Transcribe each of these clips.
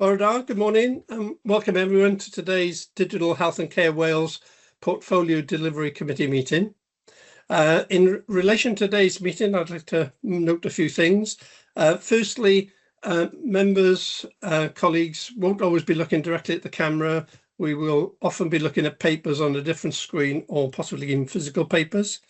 Bore good morning and welcome everyone to today's Digital Health and Care Wales Portfolio Delivery Committee meeting. In relation to today's meeting, I'd like to note a few things. Firstly, members, colleagues won't always be looking directly at the camera. We will often be looking at papers on a different screen or possibly even physical papers.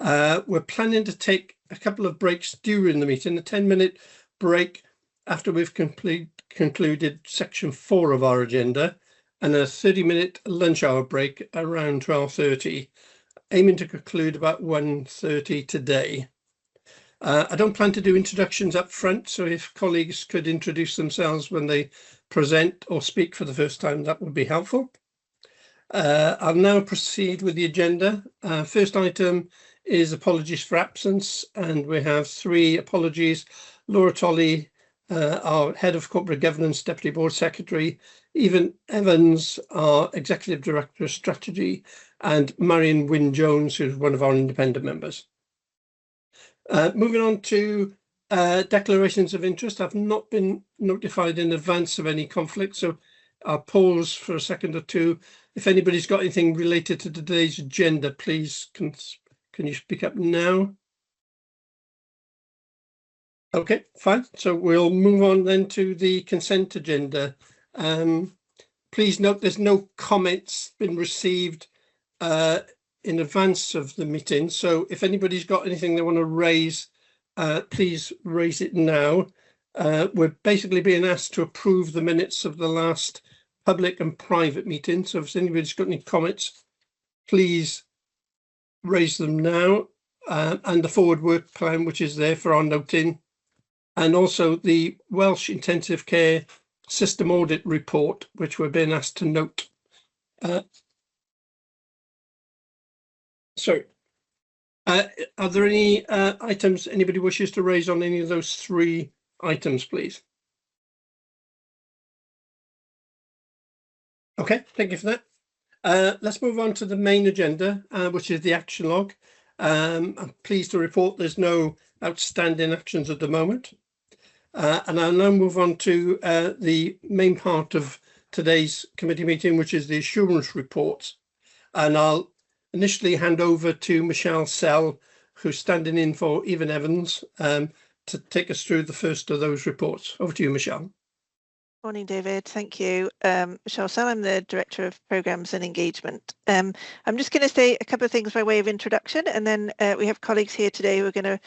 We're planning to take a couple of breaks during the meeting, a 10-minute break after we've concluded section 4 of our agenda, and a 30-minute lunch hour break around 12:30, aiming to conclude about 1:30 today. I don't plan to do introductions up front, so if colleagues could introduce themselves when they present or speak for the first time, that would be helpful. I'll now proceed with the agenda. First item is apologies for absence, and we have 3 apologies. Laura Tolley, our Head of Corporate Governance, Deputy Board Secretary, Evan Evans, our Executive Director of Strategy, and Marion Wynne-Jones, who's one of our independent members. Moving on to declarations of interest. I've not been notified in advance of any conflict, so I'll pause for a second or two. If anybody's got anything related to today's agenda, please can you speak up now? Okay, fine. So we'll move on then to the consent agenda. Please note there's no comments been received in advance of the meeting. So if anybody's got anything they want to raise, please raise it now. We're basically being asked to approve the minutes of the last public and private meeting. So if anybody's got any comments, please raise them now. And the forward work plan, which is there for our noting. And also the Welsh Intensive Care System Audit Report, which we're being asked to note. Are there any items anybody wishes to raise on any of those 3 items, please? Okay, thank you for that. Let's move on to the main agenda, which is the action log. I'm pleased to report there's no outstanding actions at the moment. And I'll now move on to the main part of today's committee meeting, which is the assurance reports. And I'll initially hand over to Michelle Sell, who's standing in for Evan Evans, to take us through the first of those reports. Over to you, Michelle. Morning, David. Thank you. Michelle Sell, I'm the Director of Programmes and Engagement. I'm just going to say a couple of things by way of introduction, and then we have colleagues here today who are going to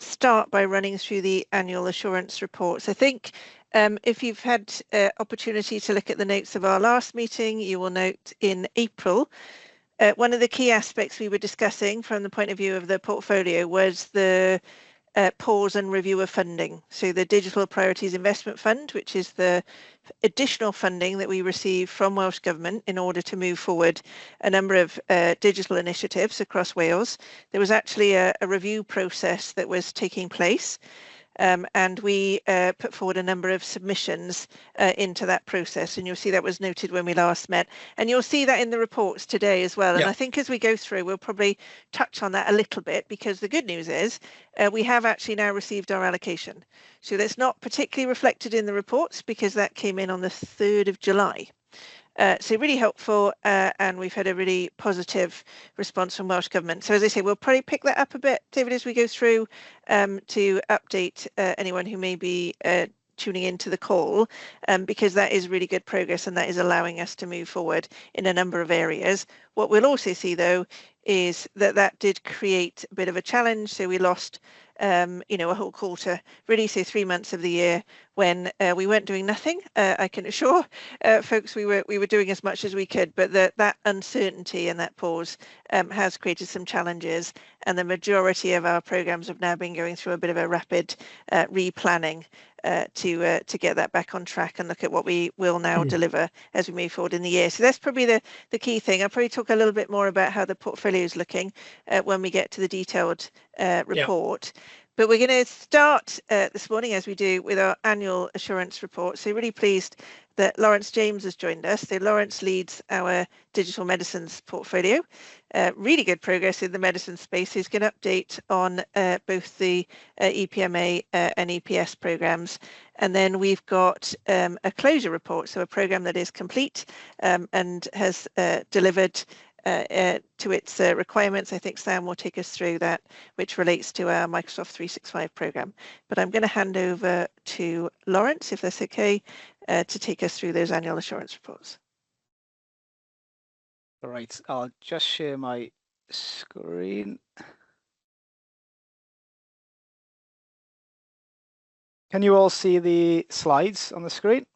start by running through the annual assurance reports. I think if you've had opportunity to look at the notes of our last meeting, you will note in April, one of the key aspects we were discussing from the point of view of the portfolio was the pause and review of funding. So the Digital Priorities Investment Fund, which is the additional funding that we receive from Welsh Government in order to move forward a number of digital initiatives across Wales. There was actually a review process that was taking place. And we put forward a number of submissions into that process, and you'll see that was noted when we last met, and you'll see that in the reports today as well. And I think as we go through, we'll probably touch on that a little bit, because the good news is we have actually now received our allocation. So that's not particularly reflected in the reports because that came in on the 3rd of July. So really helpful, and we've had a really positive response from Welsh Government. So as I say, we'll probably pick that up a bit, David, as we go through to update anyone who may be tuning into the call, because that is really good progress and that is allowing us to move forward in a number of areas. What we'll also see, though, is that that did create a bit of a challenge. So we lost a whole quarter, really, so 3 months of the year when we weren't doing nothing. I can assure folks we were doing as much as we could, but that uncertainty and that pause has created some challenges, and the majority of our programs have now been going through a bit of a rapid replanning to get that back on track and look at what we will now deliver as we move forward in the year. So that's probably the key thing. I'll probably talk a little bit more about how the portfolio is looking when we get to the detailed report. But we're going to start this morning, as we do, with our annual assurance report. So really pleased that Lawrence James has joined us. So Lawrence leads our digital medicines portfolio. Really good progress in the medicine space. He's going to update on both the EPMA and EPS programs. And then we've got a closure report, so a program that is complete and has delivered to its requirements. I think Sam will take us through that, which relates to our Microsoft 365 program. But I'm going to hand over to Lawrence, if that's okay, to take us through those annual assurance reports. All right, I'll just share my screen. Can you all see the slides on the screen?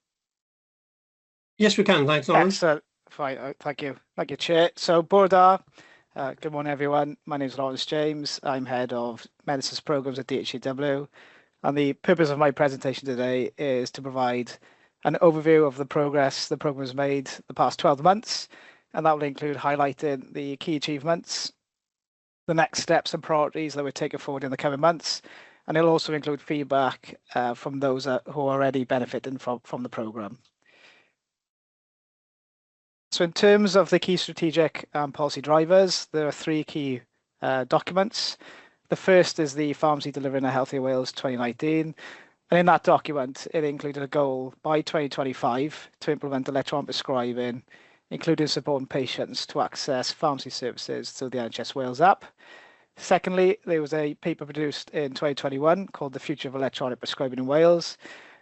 Yes, we can. Thanks, Lawrence. Excellent. Fine. Thank you. Thank you, Chair. So, Bordar, good morning, everyone. My name is Lawrence James. I'm Head of Medicines Programs at DHEW. And the purpose of my presentation today is to provide an overview of the progress the program has made the past 12 months. And that will include highlighting the key achievements, the next steps and priorities that we're taking forward in the coming months. And it'll also include feedback from those who are already benefiting from the program. So in terms of the key strategic and policy drivers, there are three key documents. The first is the Pharmacy Delivering a Healthier Wales 2019. And in that document, it included a goal by 2025 to implement electronic prescribing, including supporting patients to access pharmacy services through the NHS Wales app. Secondly, there was a paper produced in 2021 called The Future of Electronic Prescribing in Wales.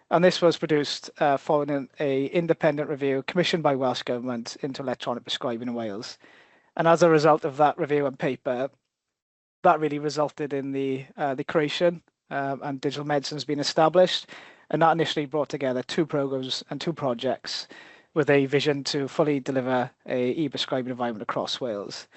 And this was produced following an independent review commissioned by Welsh Government into electronic prescribing in Wales. And as a result of that review and paper, that really resulted in the creation and digital medicines being established. And that initially brought together two programs and two projects with a vision to fully deliver a e-prescribing environment across Wales.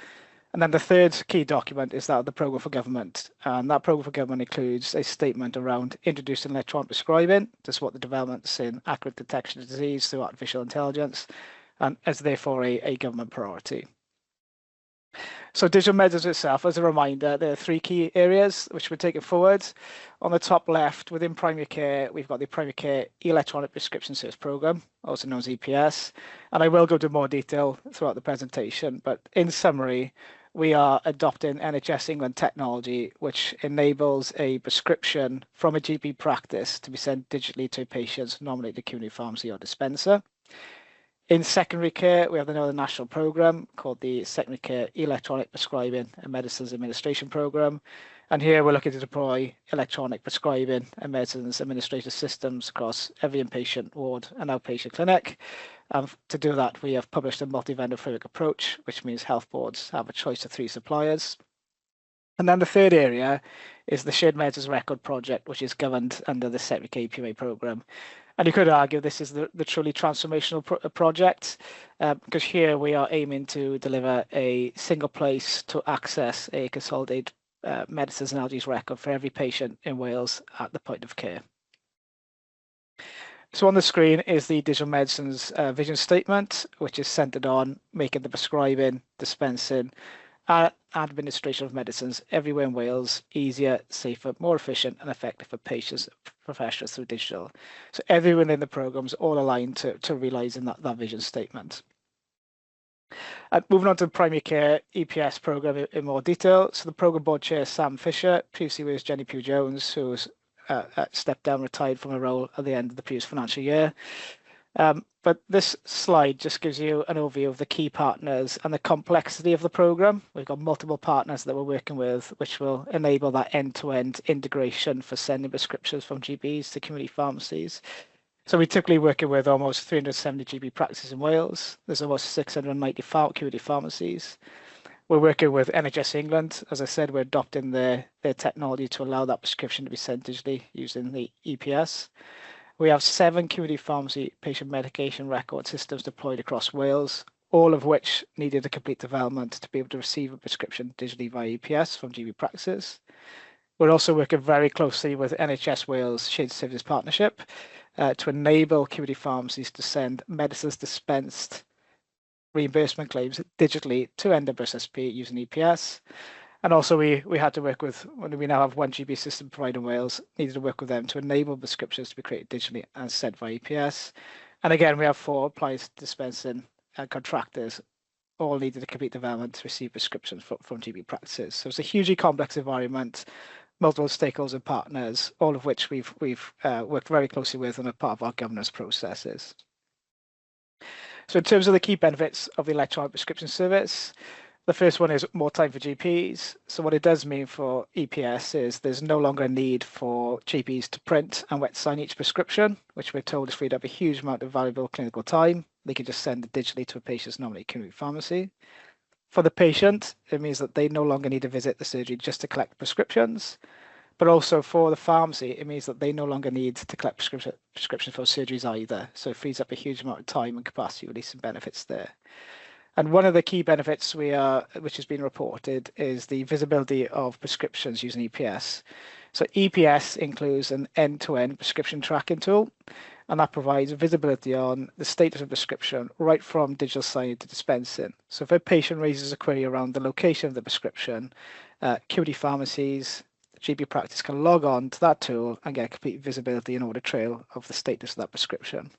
And then the third key document is that of the Programme for Government. And that Programme for Government includes a statement around introducing electronic prescribing to support the developments in accurate detection of disease through artificial intelligence, and as therefore a government priority. So digital medicines itself, as a reminder, there are three key areas which we're taking forward. On the top left, within primary care, we've got the Primary Care Electronic Prescription Service Programme, also known as EPS. And I will go into more detail throughout the presentation, but in summary, we are adopting NHS England technology, which enables a prescription from a GP practice to be sent digitally to patients nominated at community pharmacy or dispenser. In secondary care, we have another national programme called the Secondary Care Electronic Prescribing and Medicines Administration Programme. And here we're looking to deploy electronic prescribing and medicines administrative systems across every inpatient ward and outpatient clinic. To do that, we have published a multi-vendor framework approach, which means health boards have a choice of 3 suppliers. And then the third area is the Shared Medicines Record project, which is governed under the Secondary Care EPMA programme. And you could argue this is the truly transformational project, because here we are aiming to deliver a single place to access a consolidated medicines and allergies record for every patient in Wales at the point of care. So on the screen is the digital medicines vision statement, which is centered on making the prescribing, dispensing, and administration of medicines everywhere in Wales easier, safer, more efficient and effective for patients and professionals through digital. So everyone in the programme is all aligned to realising that vision statement. Moving on to the primary care EPS programme in more detail. So the programme board chair, Sam Fisher, previously was Jenny Pugh-Jones, who was stepped down, retired from her role at the end of the previous financial year. But this slide just gives you an overview of the key partners and the complexity of the programme. We've got multiple partners that we're working with, which will enable that end-to-end integration for sending prescriptions from GPs to community pharmacies. So we're typically working with almost 370 GP practices in Wales. There's almost 690 community pharmacies. We're working with NHS England. As I said, we're adopting their technology to allow that prescription to be sent digitally using the EPS. We have 7 community pharmacy patient medication record systems deployed across Wales, all of which needed a complete development to be able to receive a prescription digitally via EPS from GP practices. We're also working very closely with NHS Wales Shared Services Partnership to enable community pharmacies to send medicines dispensed reimbursement claims digitally to NWSP using EPS. And also we had to work with, when we now have one GP system provider in Wales, needed to work with them to enable prescriptions to be created digitally and sent via EPS. And again, we have 4 appliance dispensing contractors, all needed to complete development to receive prescriptions from GP practices. So it's a hugely complex environment, multiple stakeholders and partners, all of which we've worked very closely with and are part of our governance processes. So in terms of the key benefits of the electronic prescription service, the first one is more time for GPs. So what it does mean for EPS is there's no longer a need for GPs to print and wet sign each prescription, which we're told has freed up a huge amount of valuable clinical time. They can just send it digitally to a patient's nominated community pharmacy. For the patient, it means that they no longer need to visit the surgery just to collect prescriptions. But also for the pharmacy, it means that they no longer need to collect prescriptions for surgeries either. So it frees up a huge amount of time and capacity releasing benefits there. And one of the key benefits which has been reported is the visibility of prescriptions using EPS. So EPS includes an end-to-end prescription tracking tool, and that provides visibility on the status of prescription right from digital signing to dispensing. So if a patient raises a query around the location of the prescription, community pharmacies, GP practice can log on to that tool and get complete visibility and audit trail of the status of that prescription.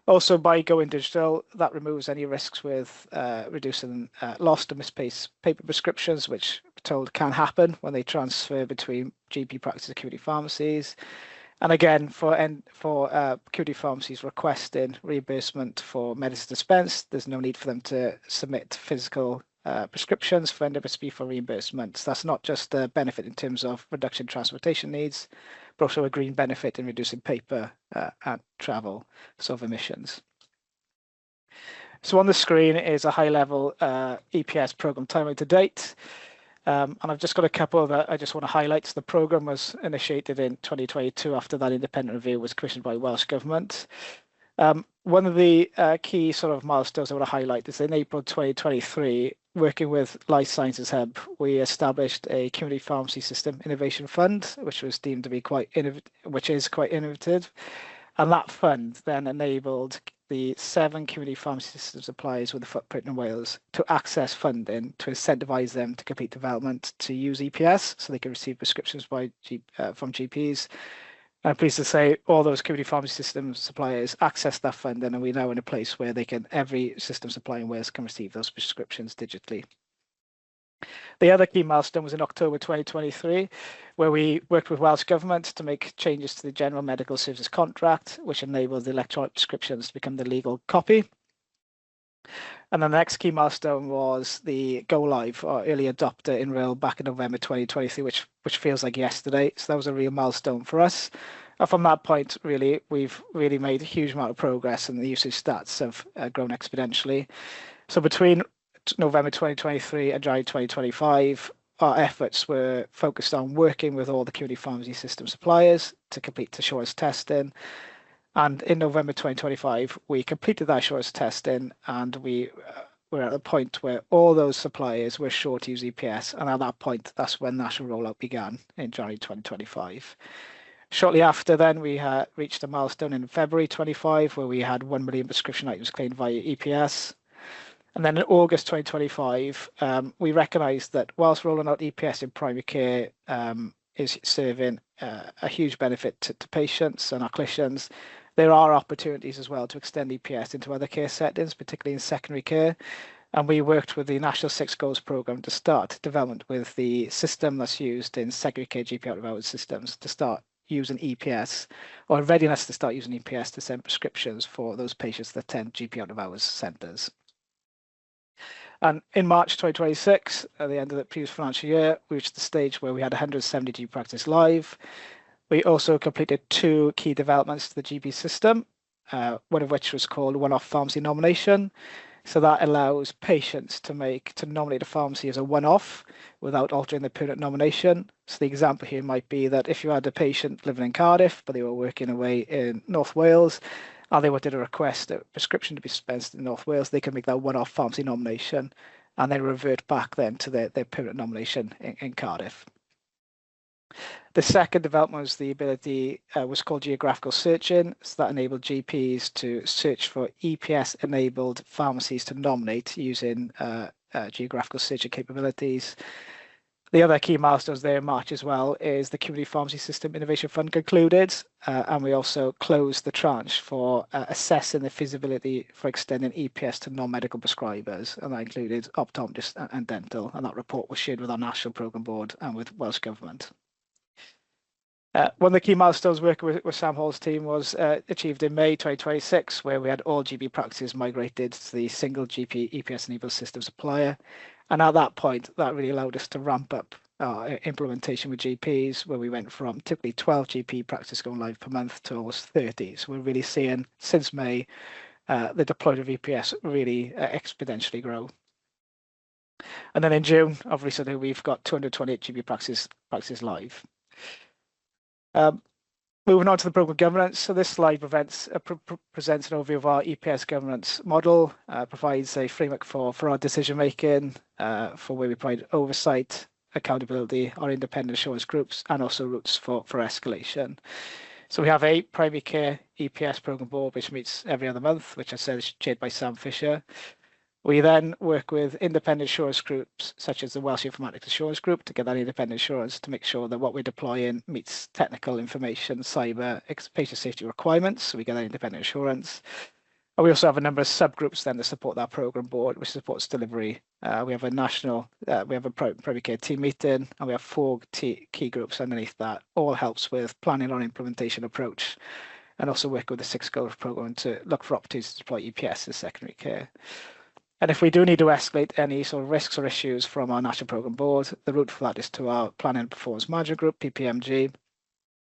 Also, by going digital, that removes any risks with reducing lost or misplaced paper prescriptions, which we're told can happen when they transfer between GP practice and community pharmacies. And again, for community pharmacies requesting reimbursement for medicines dispensed, there's no need for them to submit physical prescriptions for NWSP for reimbursement. So that's not just a benefit in terms of reduction in transportation needs, but also a green benefit in reducing paper and travel sort of emissions. So on the screen is a high-level EPS program timeline to date. And I've just got a couple that I just want to highlight. So the program was initiated in 2022 after that independent review was commissioned by Welsh Government. One of the key sort of milestones I want to highlight is in April 2023, working with Life Sciences Hub, we established a community pharmacy system innovation fund, which was deemed to be quite innovative. And that fund then enabled the 7 community pharmacy system suppliers with a footprint in Wales to access funding to incentivize them to complete development to use EPS so they can receive prescriptions from GPs. I'm pleased to say all those community pharmacy system suppliers access that funding, and we're now in a place where every system supplier in Wales can receive those prescriptions digitally. The other key milestone was in October 2023, where we worked with Welsh Government to make changes to the General Medical Services Contract, which enabled the electronic prescriptions to become the legal copy. And then the next key milestone was the go live or early adopter in Rail back in November 2023, which feels like yesterday. So that was a real milestone for us. And from that point, really, we've really made a huge amount of progress, and the usage stats have grown exponentially. So between November 2023 and January 2025, our efforts were focused on working with all the community pharmacy system suppliers to complete assurance testing. And in November 2025, we completed that assurance testing, and we were at the point where all those suppliers were sure to use EPS. And at that point, that's when national rollout began in January 2025. Shortly after then, we had reached a milestone in February 25, where we had 1 million prescription items claimed via EPS. And then in August 2025, we recognised that whilst rolling out EPS in primary care is serving a huge benefit to patients and our clinicians, there are opportunities as well to extend EPS into other care settings, particularly in secondary care. And we worked with the National 6 Goals programme to start development with the system that's used in secondary care GP out of hours systems to start using EPS, or readiness to start using EPS to send prescriptions for those patients that attend GP out of hours centres. And in March 2026, at the end of the previous financial year, we reached the stage where we had 170 GP practice live. We also completed 2 key developments to the GP system, one of which was called one-off pharmacy nomination. So that allows patients to nominate a pharmacy as a one-off without altering the permanent nomination. So the example here might be that if you had a patient living in Cardiff, but they were working away in North Wales, and they wanted to request a prescription to be dispensed in North Wales, they can make that one-off pharmacy nomination and then revert back then to their permanent nomination in Cardiff. The second development was the ability, was called geographical searching. So that enabled GPs to search for EPS-enabled pharmacies to nominate using geographical search capabilities. The other key milestones there in March as well is the Community Pharmacy System Innovation Fund concluded, and we also closed the tranche for assessing the feasibility for extending EPS to non-medical prescribers, and that included optometrists and dental, and that report was shared with our National Programme Board and with Welsh Government. One of the key milestones working with Sam Hall's team was achieved in May 2026, where we had all GP practices migrated to the single GP EPS-enabled system supplier. And at that point, that really allowed us to ramp up our implementation with GPs, where we went from typically 12 GP practices going live per month to almost 30. So we're really seeing, since May, the deployment of EPS really exponentially grow. And then in June of recently, we've got 228 GP practices live. Moving on to the program governance. So this slide presents an overview of our EPS governance model, provides a framework for our decision making, for where we provide oversight, accountability, our independent assurance groups, and also routes for escalation. So we have a primary care EPS program board, which meets every other month, which I said is chaired by Sam Fisher. We then work with independent assurance groups, such as the Welsh Informatics Assurance Group, to get that independent assurance to make sure that what we're deploying meets technical information, cyber, patient safety requirements. So we get that independent assurance. And we also have a number of subgroups then to support that program board, which supports delivery. We have a primary care team meeting, and we have 4 key groups underneath that. All helps with planning our implementation approach, and also work with the 6 goals program to look for opportunities to deploy EPS in secondary care. And if we do need to escalate any sort of risks or issues from our National Programme Board, the route for that is to our Planning and Performance Management Group, PPMG.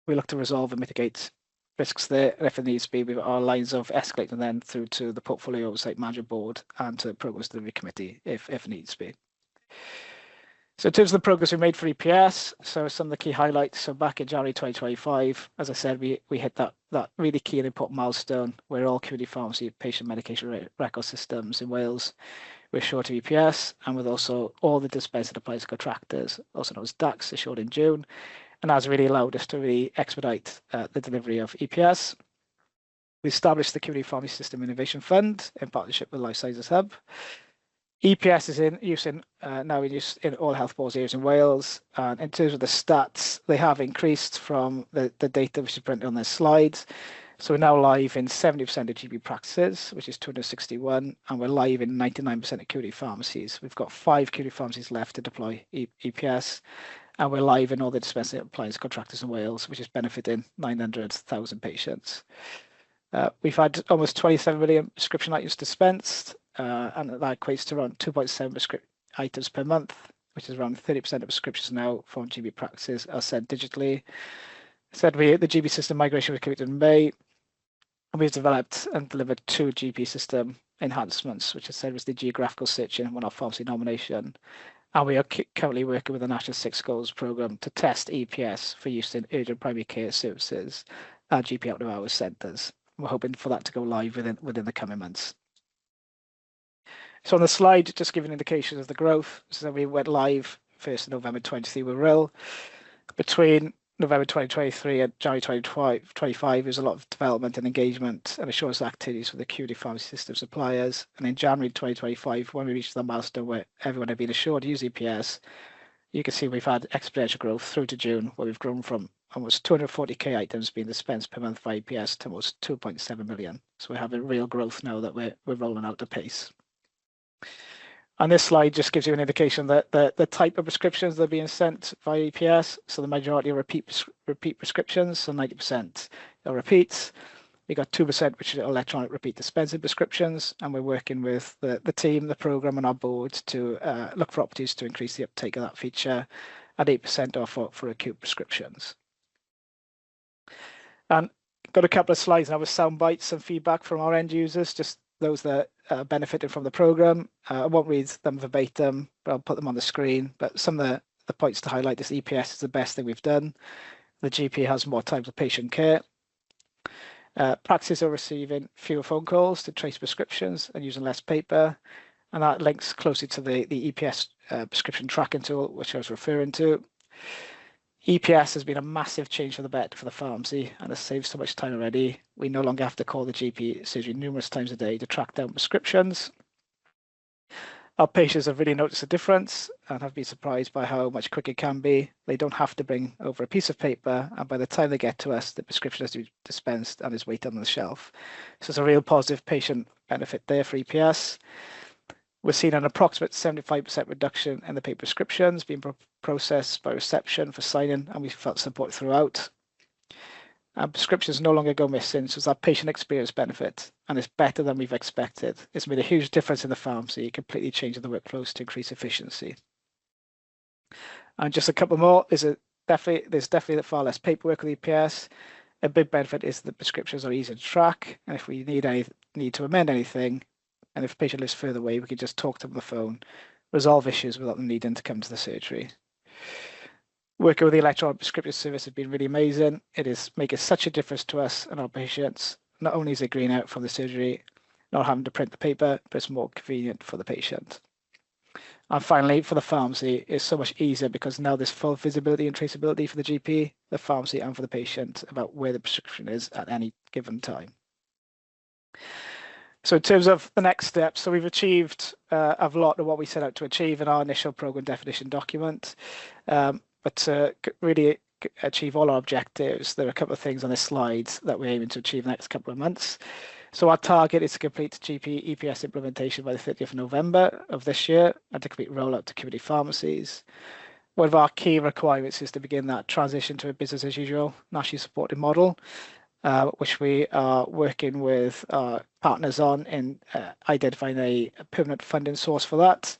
We look to resolve and mitigate risks there, and if it needs to be, we've got our lines of escalating then through to the Portfolio Site Management Board and to Programs Delivery Committee if it needs to be. So in terms of the progress we made for EPS, so some of the key highlights. So back in January 2025, as I said, we hit that really key and important milestone where all community pharmacy patient medication record systems in Wales were assured to EPS, and with also all the dispenser appliance contractors, also known as DACs, assured in June, and that's really allowed us to really expedite the delivery of EPS. We established the Community Pharmacy System Innovation Fund in partnership with Life Sciences Hub. EPS is now in use in all health boards areas in Wales. And in terms of the stats, they have increased from the data which is printed on this slide. So we're now live in 70% of GP practices, which is 261, and we're live in 99% of community pharmacies. We've got 5 community pharmacies left to deploy EPS, and we're live in all the dispensing appliance contractors in Wales, which is benefiting 900,000 patients. We've had almost 27 million prescription items dispensed, and that equates to around 2.7 items per month, which is around 30% of prescriptions now from GP practices are sent digitally. The GP system migration was completed in May, and we've developed and delivered 2 GP system enhancements, which I said was the geographical searching and one-off pharmacy nomination. And we are currently working with the National 6 Goals Programme to test EPS for use in urgent primary care services and GP out-of-hours centres. We're hoping for that to go live within the coming months. So on the slide, just giving indications of the growth. So we went live 1st of November 2023 with RIL. Between November 2023 and January 2025, there's a lot of development and engagement and assurance activities with the community pharmacy system suppliers. And in January 2025, when we reached the milestone where everyone had been assured to use EPS, you can see we've had exponential growth through to June, where we've grown from almost 240k items being dispensed per month by EPS to almost 2.7 million. So we're having real growth now that we're rolling out the pace. And this slide just gives you an indication that the type of prescriptions that are being sent via EPS. So the majority are repeat prescriptions, so 90% are repeats. We got 2% which are electronic repeat dispensing prescriptions, and we're working with the team, the program, and our board to look for opportunities to increase the uptake of that feature, and 8% are for acute prescriptions. And got a couple of slides now with sound bites and feedback from our end users, just those that benefited from the program. I won't read them verbatim, but I'll put them on the screen. But some of the points to highlight is EPS is the best thing we've done. The GP has more time for patient care. Practices are receiving fewer phone calls to trace prescriptions and using less paper. And that links closely to the EPS prescription tracking tool, which I was referring to. EPS has been a massive change for the better for the pharmacy and has saved so much time already. We no longer have to call the GP surgery numerous times a day to track down prescriptions. Our patients have really noticed a difference and have been surprised by how much quicker it can be. They don't have to bring over a piece of paper, and by the time they get to us, the prescription has to be dispensed and is waiting on the shelf. So it's a real positive patient benefit there for EPS. We're seeing an approximate 75% reduction in the paper prescriptions being processed by reception for signing, and we felt support throughout. And prescriptions no longer go missing, so it's that patient experience benefit, and it's better than we've expected. It's made a huge difference in the pharmacy, completely changing the workflows to increase efficiency. And just a couple more, there's definitely far less paperwork with EPS. A big benefit is that prescriptions are easy to track, and if we need to amend anything, and if a patient lives further away, we can just talk to them on the phone, resolve issues without them needing to come to the surgery. Working with the electronic prescription service has been really amazing. It is making such a difference to us and our patients. Not only is it green out from the surgery, not having to print the paper, but it's more convenient for the patient. And finally, for the pharmacy, it's so much easier because now there's full visibility and traceability for the GP, the pharmacy, and for the patient about where the prescription is at any given time. So in terms of the next steps, so we've achieved a lot of what we set out to achieve in our initial program definition document. But to really achieve all our objectives, there are a couple of things on this slide that we're aiming to achieve in the next couple of months. So our target is to complete GP EPS implementation by the 30th of November of this year and to complete rollout to community pharmacies. One of our key requirements is to begin that transition to a business as usual, nationally supported model, which we are working with our partners on in identifying a permanent funding source for that.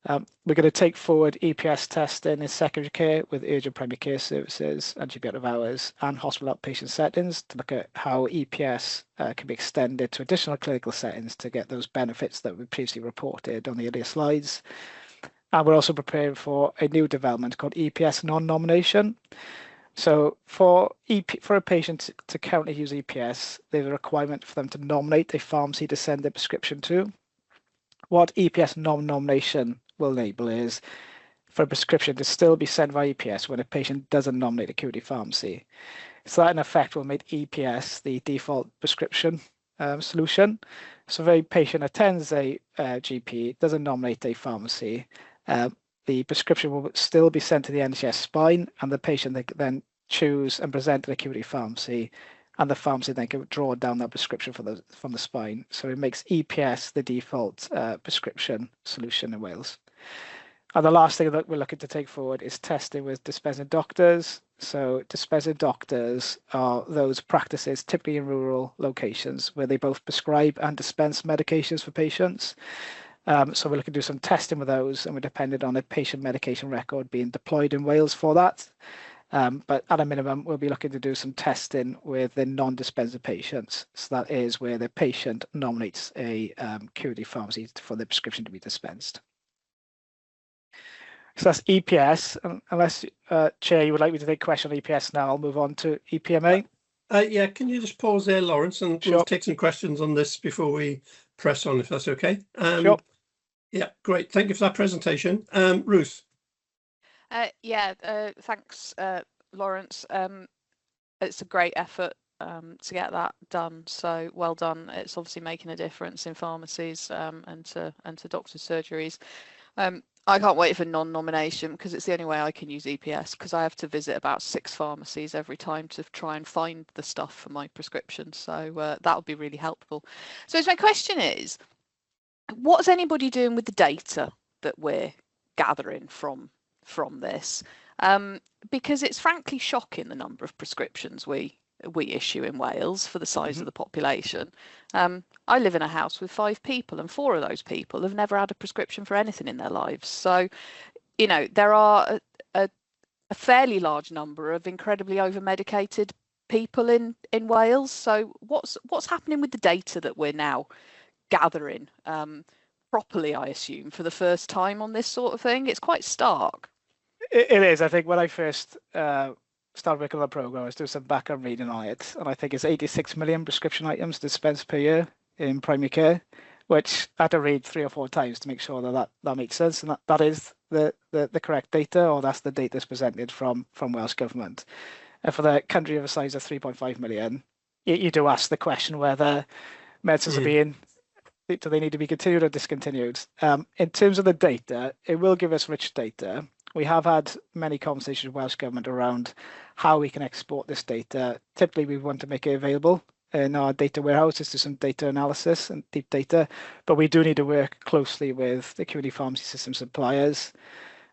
We're going to take forward EPS testing in secondary care with urgent primary care services and GP out of hours and hospital outpatient settings to look at how EPS can be extended to additional clinical settings to get those benefits that we previously reported on the earlier slides. And we're also preparing for a new development called EPS non-nomination. So for a patient to currently use EPS, there's a requirement for them to nominate a pharmacy to send their prescription to. What EPS non-nomination will enable is for a prescription to still be sent via EPS when a patient doesn't nominate a community pharmacy. So that in effect will make EPS the default prescription solution. So if a patient attends a GP, doesn't nominate a pharmacy, the prescription will still be sent to the NHS spine, and the patient then choose and present to the community pharmacy, and the pharmacy then can draw down that prescription from the spine. So it makes EPS the default prescription solution in Wales. And the last thing that we're looking to take forward is testing with dispensing doctors. So dispensing doctors are those practices typically in rural locations where they both prescribe and dispense medications for patients. So we're looking to do some testing with those, and we're dependent on a patient medication record being deployed in Wales for that. But at a minimum, we'll be looking to do some testing with the non-dispenser patients. So that is where the patient nominates a community pharmacy for the prescription to be dispensed. So that's EPS. Unless, Chair, you would like me to take a question on EPS now, I'll move on to EPMA. Yeah, can you just pause there, Lawrence, and Sure. we'll take some questions on this before we press on, if that's okay. Sure. Yeah, great. Thank you for that presentation. Ruth. Thanks, Lawrence. It's a great effort to get that done. So well done. It's obviously making a difference in pharmacies and to doctors' surgeries. I can't wait for non-nomination because it's the only way I can use EPS, because I have to visit about 6 pharmacies every time to try and find the stuff for my prescription. So that would be really helpful. So my question is, what's anybody doing with the data that we're gathering from this? Because it's frankly shocking the number of prescriptions we issue in Wales for the size of the population. I live in a house with 5 people, and 4 of those people have never had a prescription for anything in their lives. So, you know, there are a fairly large number of incredibly over-medicated people in Wales. So what's happening with the data that we're now gathering properly, I assume, for the first time on this sort of thing? It's quite stark. It is. I think when I first started working on the program, I was doing some background reading on it, and I think it's 86 million prescription items dispensed per year in primary care, which I had to read 3 or 4 times to make sure that makes sense, and that is the correct data, or that's the data that's presented from Welsh Government. And for the country of a size of 3.5 million, you do ask the question whether medicines are being do they need to be continued or discontinued? In terms of the data, it will give us rich data. We have had many conversations with Welsh Government around how we can export this data. Typically, we want to make it available in our data warehouses to some data analysis and deep data, but we do need to work closely with the community pharmacy system suppliers.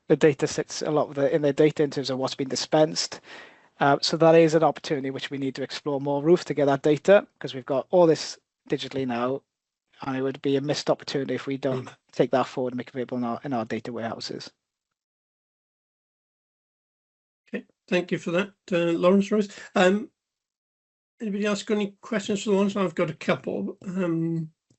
The data sits a lot in their data in terms of what's been dispensed. So that is an opportunity which we need to explore more, Ruth, to get that data, because we've got all this digitally now, and it would be a missed opportunity if we don't take that forward and make it available in our data warehouses. Okay, thank you for that, Lawrence. Rose. Anybody else got any questions for Lawrence? I've got a couple.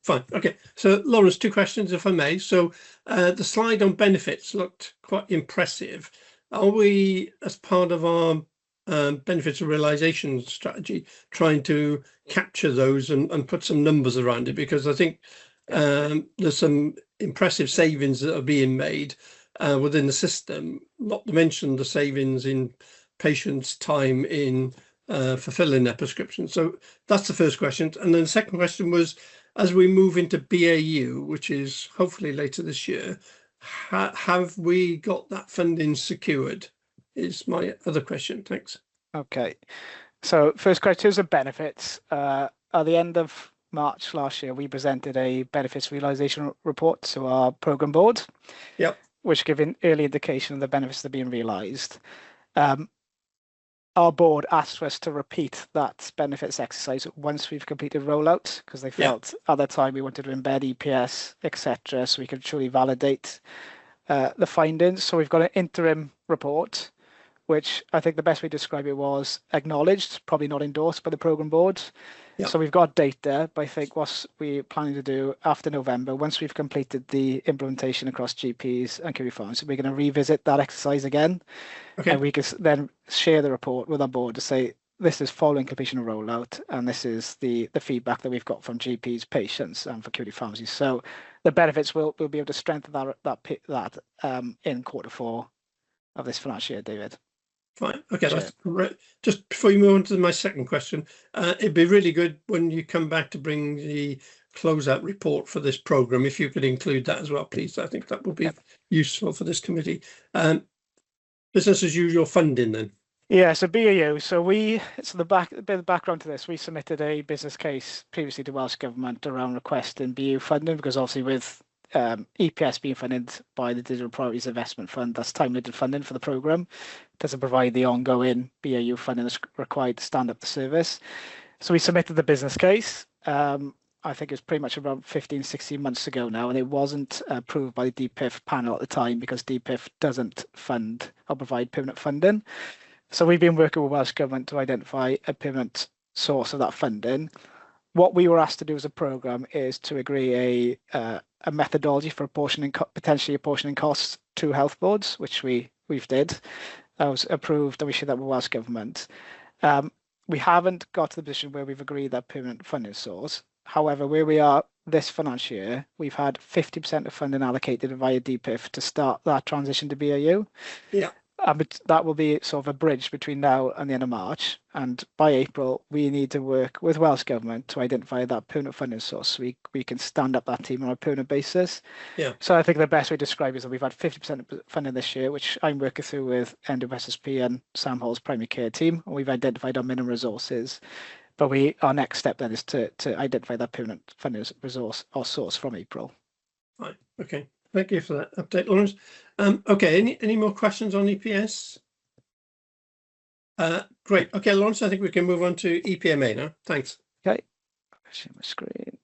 Fine. Okay. So Lawrence, 2 questions, if I may. So the slide on benefits looked quite impressive. Are we, as part of our benefits and realization strategy, trying to capture those and put some numbers around it? Because I think there's some impressive savings that are being made within the system, not to mention the savings in patients' time in fulfilling their prescriptions. So that's the first question. And then the second question was, as we move into BAU, which is hopefully later this year, have we got that funding secured? Is my other question. Thanks. Okay. So first question is benefits. At the end of March last year, we presented a benefits realization report to our program board, which gave an early indication of the benefits that are being realized. Our board asked us to repeat that benefits exercise once we've completed rollout, because they felt at that time we wanted to embed EPS, etc., so we could truly validate the findings. So we've got an interim report, which I think the best way to describe it was acknowledged, probably not endorsed by the program board. So we've got data, but I think what we're planning to do after November, once we've completed the implementation across GPs and community pharmacies, we're going to revisit that exercise again. And we can then share the report with our board to say, this is following completion of rollout, and this is the feedback that we've got from GPs, patients, and for community pharmacies. So the benefits will be able to strengthen that in Q4 of this financial year, David. Fine. Okay, that's great. Just before you move on to my second question, it'd be really good when you come back to bring the closeout report for this program, if you could include that as well, please. I think that would be useful for this committee. Business as usual funding then. Yeah, so BAU. So a bit of the background to this, we submitted a business case previously to Welsh Government around requesting BAU funding, because obviously with EPS being funded by the Digital Priorities Investment Fund, that's time-limited funding for the programme. It doesn't provide the ongoing BAU funding that's required to stand up the service. So we submitted the business case. I think it was pretty much around 15, 16 months ago now, and it wasn't approved by the DPIF panel at the time, because DPIF doesn't fund or provide permanent funding. So we've been working with Welsh Government to identify a permanent source of that funding. What we were asked to do as a programme is to agree a methodology for potentially apportioning costs to health boards, which we've did. That was approved, and we shared that with Welsh Government. We haven't got to the position where we've agreed that permanent funding source. However, where we are this financial year, we've had 50% of funding allocated via DPIF to start that transition to BAU. But that will be sort of a bridge between now and the end of March. And by April, we need to work with Welsh Government to identify that permanent funding source, so we can stand up that team on a permanent basis. So I think the best way to describe it is that we've had 50% of funding this year, which I'm working through with NWSSP and Sam Hall's primary care team. And we've identified our minimum resources. But our next step then is to identify that permanent funding resource or source from April. Right. Okay. Thank you for that update, Lawrence. Okay, any more questions on EPS? Great. Okay, Lawrence, I think we can move on to EPMA now. Thanks. Okay. Share my screen.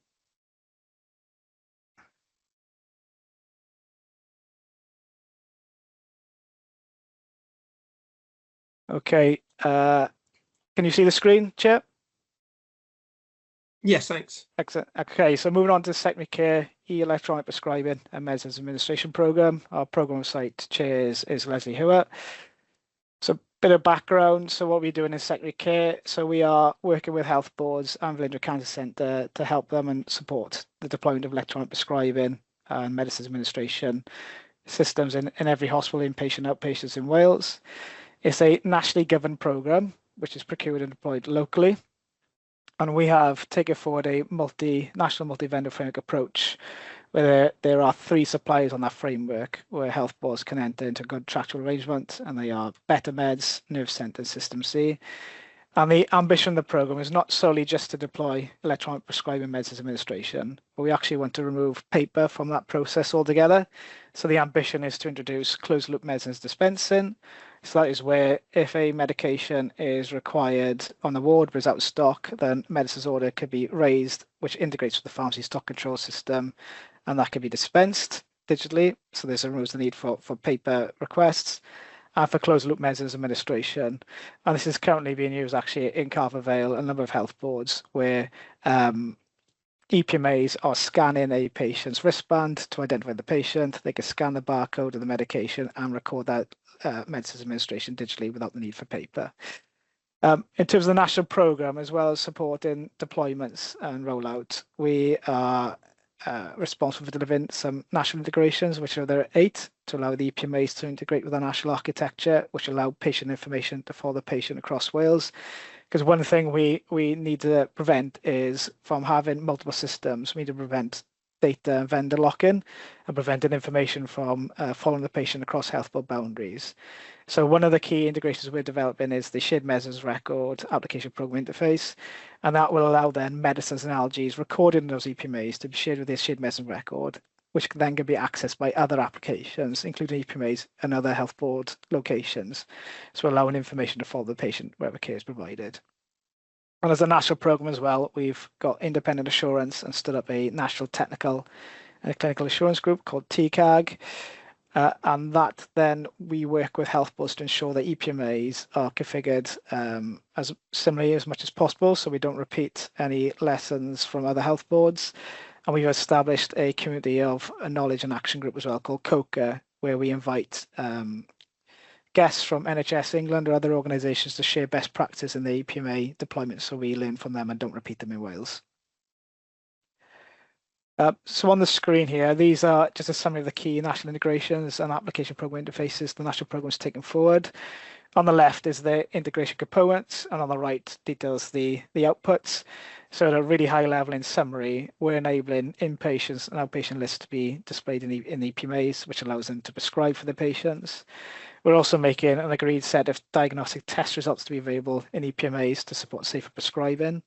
Okay. Can you see the screen, Chair? Yes, thanks. Excellent. Okay, so moving on to secondary care, electronic prescribing and medicines administration program. Our program site chair is Leslie Hewitt. So a bit of background. So what we're doing in secondary care, so we are working with health boards and Velindre Cancer Centre to help them and support the deployment of electronic prescribing and medicines administration systems in every hospital, inpatient, outpatients in Wales. It's a nationally governed program, which is procured and deployed locally. And we have taken forward a national multi-vendor framework approach where there are 3 suppliers on that framework where health boards can enter into a contractual arrangement, and they are Better Meds, Nerve Centre, and System C. And the ambition of the programme is not solely just to deploy electronic prescribing medicines administration, but we actually want to remove paper from that process altogether. So the ambition is to introduce closed loop medicines dispensing. So that is where if a medication is required on the ward but is out of stock, then medicines order could be raised, which integrates with the pharmacy stock control system, and that can be dispensed digitally. So this removes the need for paper requests. And for closed loop medicines administration. And this is currently being used actually in Carver Vale, a number of health boards where EPMAs are scanning a patient's wristband to identify the patient. They can scan the barcode of the medication and record that medicines administration digitally without the need for paper. In terms of the national programme, as well as supporting deployments and rollout, we are responsible for delivering some national integrations, which are there 8, to allow the EPMAs to integrate with our national architecture, which allow patient information to follow the patient across Wales. Because one thing we need to prevent is from having multiple systems. We need to prevent data and vendor lock-in and preventing information from following the patient across health board boundaries. So one of the key integrations we're developing is the shared medicines record application program interface, and that will allow then medicines and allergies recorded in those EPMAs to be shared with this shared medicine record, which then can be accessed by other applications, including EPMAs and other health board locations. So allowing information to follow the patient wherever care is provided. And as a national program as well, we've got independent assurance and stood up a national technical and clinical assurance group called TCAG. And that then we work with health boards to ensure that EPMAs are configured as similarly as much as possible, so we don't repeat any lessons from other health boards. And we've established a community of a knowledge and action group as well called COCA, where we invite guests from NHS England or other organisations to share best practice in the EPMA deployment, so we learn from them and don't repeat them in Wales. So on the screen here, these are just a summary of the key national integrations and application program interfaces the national program is taking forward. On the left is the integration components, and on the right details the outputs. So at a really high level in summary, we're enabling inpatients and outpatient lists to be displayed in EPMAs, which allows them to prescribe for the patients. We're also making an agreed set of diagnostic test results to be available in EPMAs to support safer prescribing.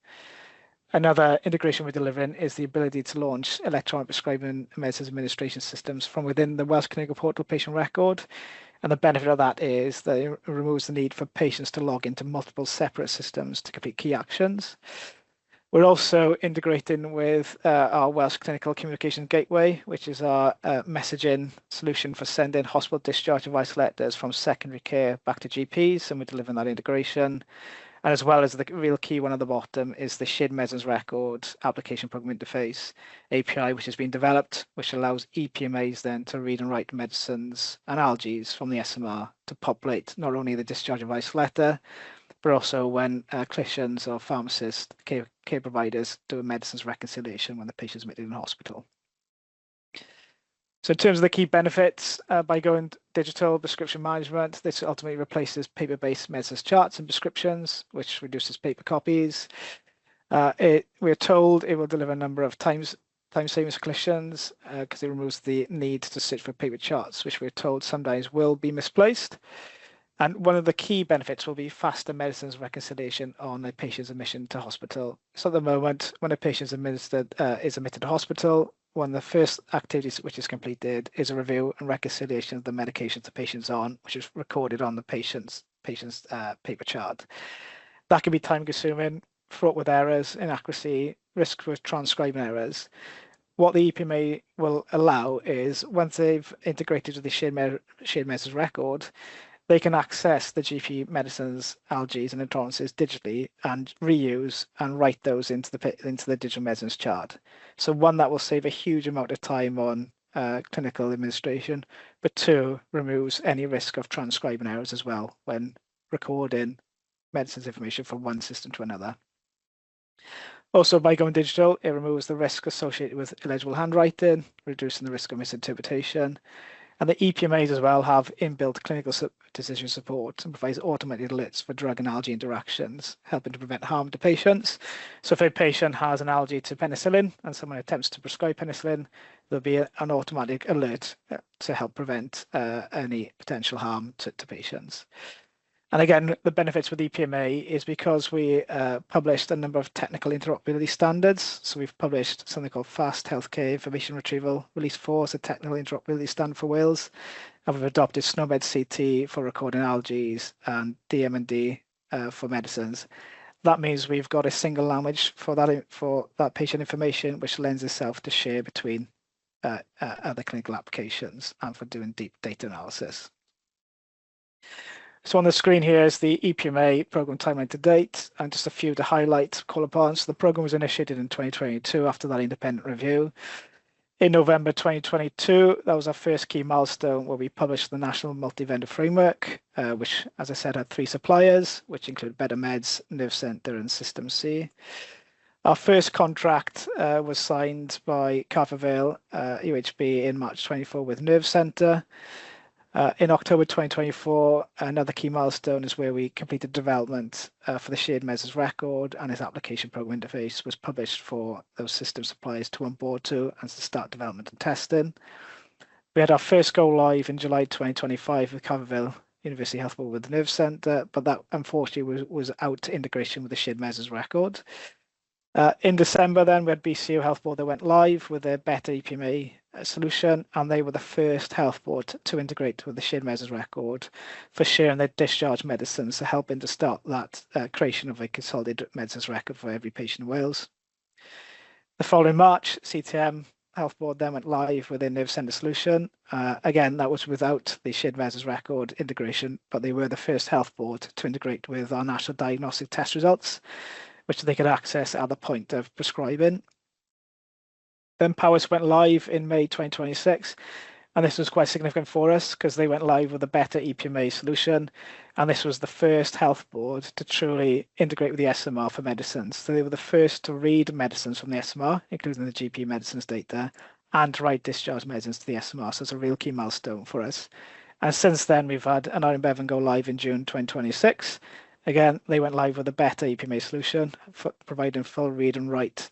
Another integration we're delivering is the ability to launch electronic prescribing medicines administration systems from within the Welsh Clinical Portal patient record. And the benefit of that is that it removes the need for patients to log into multiple separate systems to complete key actions. We're also integrating with our Welsh Clinical Communication Gateway, which is our messaging solution for sending hospital discharge advice letters from secondary care back to GPs, and we're delivering that integration. And as well as the real key one at the bottom is the shared medicines record application program interface API, which has been developed, which allows EPMAs then to read and write medicines and allergies from the SMR to populate not only the discharge advice letter, but also when clinicians or pharmacists, care providers do a medicines reconciliation when the patient's admitted in hospital. So in terms of the key benefits, by going digital prescription management, this ultimately replaces paper-based medicines charts and prescriptions, which reduces paper copies. We're told it will deliver a number of time savings for clinicians because it removes the need to search for paper charts, which we're told sometimes will be misplaced. And one of the key benefits will be faster medicines reconciliation on a patient's admission to hospital. So at the moment, when a patient is admitted to hospital, one of the first activities which is completed is a review and reconciliation of the medications the patient's on, which is recorded on the patient's paper chart. That can be time-consuming, fraught with errors, inaccuracy, risk with transcribing errors. What the EPMA will allow is, once they've integrated with the shared medicines record, they can access the GP medicines, allergies, and intolerances digitally and reuse and write those into the digital medicines chart. So one, that will save a huge amount of time on clinical administration, but 2, removes any risk of transcribing errors as well when recording medicines information from one system to another. Also, by going digital, it removes the risk associated with illegible handwriting, reducing the risk of misinterpretation. And the EPMAs as well have inbuilt clinical decision support and provides automated alerts for drug and allergy interactions, helping to prevent harm to patients. So if a patient has an allergy to penicillin and someone attempts to prescribe penicillin, there'll be an automatic alert to help prevent any potential harm to patients. And again, the benefits with EPMA is because we published a number of technical interoperability standards. So we've published something called Fast Healthcare Information Retrieval Release 4, it's a technical interoperability standard for Wales. And we've adopted SNOMED CT for recording allergies and DMD for medicines. That means we've got a single language for that patient information, which lends itself to share between other clinical applications and for doing deep data analysis. So on the screen here is the EPMA program timeline to date, and just a few to highlight, call upon. So the program was initiated in 2022 after that independent review. In November 2022, that was our first key milestone where we published the National Multi-Vendor Framework, which, as I said, had 3 suppliers, which include Better Meds, Nerve Centre and System C. Our first contract was signed by Carver Vale UHB in March 24 with Nerve Centre. In October 2024, another key milestone is where we completed development for the shared measures record, and its application program interface was published for those system suppliers to onboard to and to start development and testing. We had our first go live in July 2025 with Carver Vale University Health Board with the Nerve Centre, but that unfortunately was out integration with the shared measures record. In December, then we had BCO Health Board that went live with their Better EPMA solution, and they were the first health board to integrate with the shared measures record for sharing their discharge medicines, to helping to start that creation of a consolidated medicines record for every patient in Wales. The following March, CTM Health Board then went live with their Nerve Centre solution. Again, that was without the shared measures record integration, but they were the first health board to integrate with our national diagnostic test results, which they could access at the point of prescribing. Then Powers went live in May 2026, and this was quite significant for us because they went live with a Better EPMA solution, and this was the first health board to truly integrate with the SMR for medicines. So they were the first to read medicines from the SMR, including the GP medicines data, and to write discharge medicines to the SMR. So it's a real key milestone for us. And since then, we've had an RN Bevan go live in June 2026. Again, they went live with a Better EPMA solution, for providing full read and write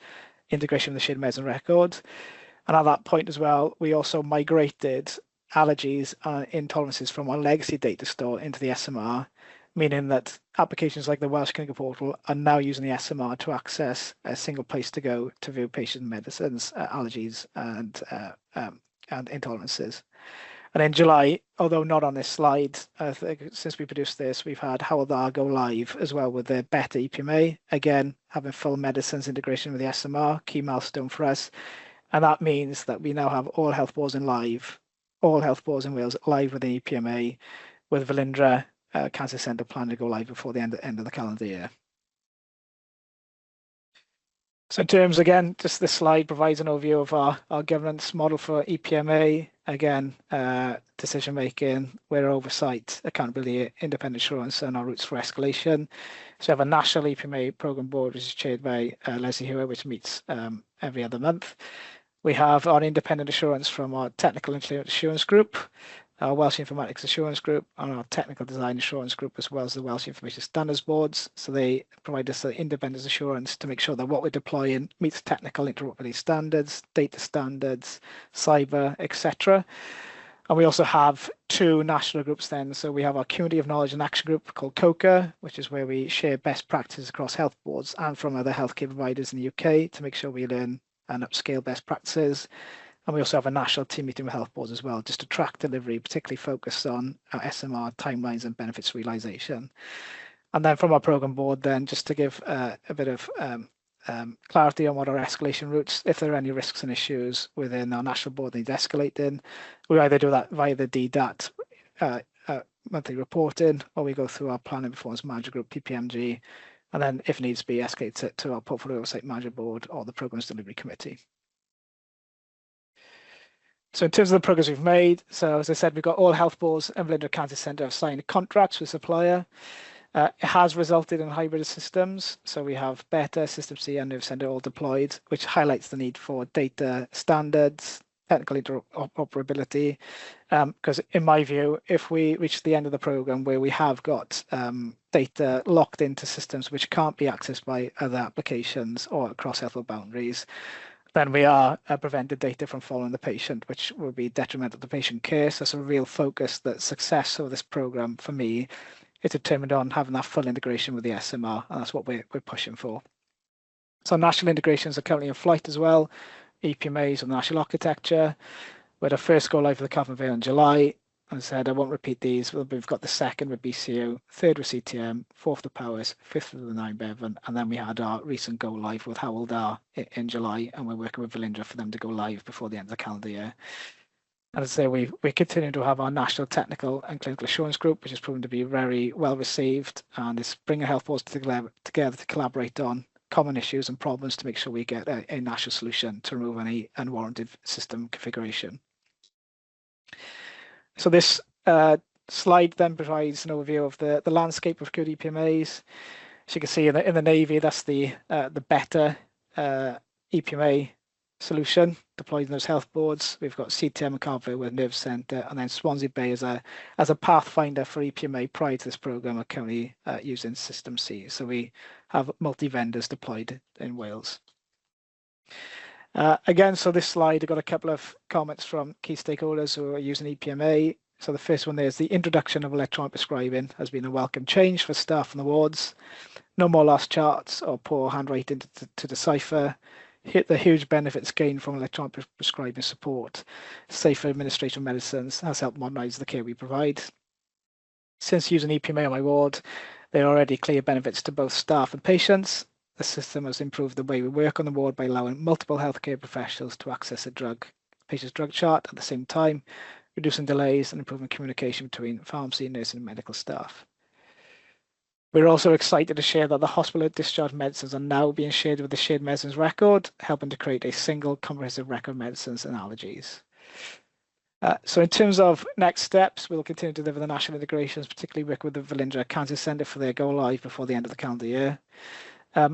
integration with the shared medicine record. And at that point as well, we also migrated allergies and intolerances from our legacy data store into the SMR, meaning that applications like the Welsh Clinical Portal are now using the SMR to access a single place to go to view patient medicines, allergies and intolerances. And in July, although not on this slide, since we produced this, we've had Hywel Dda go live as well with their Better EPMA, again, having full medicines integration with the SMR, key milestone for us. And that means that we now have all health boards in Wales live with the EPMA, with Velindre Cancer Centre planning to go live before the end of the calendar year. So in terms, again, just this slide provides an overview of our governance model for EPMA. Again, decision-making, where oversight, accountability, independent assurance, and our routes for escalation. So we have a national EPMA program board, which is chaired by Leslie Hewer, which meets every other month. We have our independent assurance from our technical assurance group, our Welsh Informatics Assurance Group, and our Technical Design Assurance Group, as well as the Welsh Information Standards Boards. So they provide us the independent assurance to make sure that what we're deploying meets technical interoperability standards, data standards, cyber, etc. And we also have 2 national groups then. So we have our Community of Knowledge and Action Group called COCA, which is where we share best practices across health boards and from other healthcare providers in the UK to make sure we learn and upscale best practices. And we also have a national team meeting with health boards as well, just to track delivery, particularly focused on our SMR timelines and benefits realisation. And then from our programme board, then just to give a bit of clarity on what our escalation routes, if there are any risks and issues within our national board need escalating, we either do that via the DDAT monthly reporting, or we go through our planning performance manager group, PPMG, and then if needs be, escalate it to our portfolio oversight manager board or the programmes delivery committee. So in terms of the progress we've made, so as I said, we've got all health boards and Velindre Cancer Centre have signed contracts with supplier. It has resulted in hybrid systems. So we have Better, System C and Nerve Centre all deployed, which highlights the need for data standards, technical interoperability, because in my view, if we reach the end of the program where we have got data locked into systems which can't be accessed by other applications or across health boundaries, then we are prevented data from following the patient, which will be detrimental to patient care. So it's a real focus that success of this program for me is determined on having that full integration with the SMR, and that's what we're pushing for. So national integrations are currently in flight as well. EPMAs on the national architecture. We had our first go live with the Carbon Veil in July. As I said, I won't repeat these. We've got the second with BCU, third with CTM, fourth with Powers, fifth with the 9-Bevan, and then we had our recent go live with Hywel Dda in July, and we're working with Pwyllgor for them to go live before the end of the calendar year. And as I say, we continue to have our National Technical and Clinical Assurance Group, which has proven to be very well received, and it's bringing health boards together to collaborate on common issues and problems to make sure we get a national solution to remove any unwarranted system configuration. So this slide then provides an overview of the landscape of good EPMAs. As you can see in the Navy, that's the better EPMA solution deployed in those health boards. We've got CTM and Carver with Nerve Centre, and then Swansea Bay as a pathfinder for EPMA prior to this program are currently using System C. So we have multi-vendors deployed in Wales. Again, so this slide, I've got a couple of comments from key stakeholders who are using EPMA. So the first one there is the introduction of electronic prescribing has been a welcome change for staff on the wards. No more lost charts or poor handwriting to decipher. The huge benefits gained from electronic prescribing support. Safer administration of medicines has helped modernise the care we provide. Since using EPMA on my ward, there are already clear benefits to both staff and patients. The system has improved the way we work on the ward by allowing multiple healthcare professionals to access a patient's drug chart at the same time, reducing delays and improving communication between pharmacy, nursing and medical staff. We're also excited to share that the hospital discharge medicines are now being shared with the shared medicines record, helping to create a single comprehensive record of medicines and allergies. So in terms of next steps, we'll continue to deliver the national integrations, particularly work with the Pwyllgor Cancer Centre for their go live before the end of the calendar year. A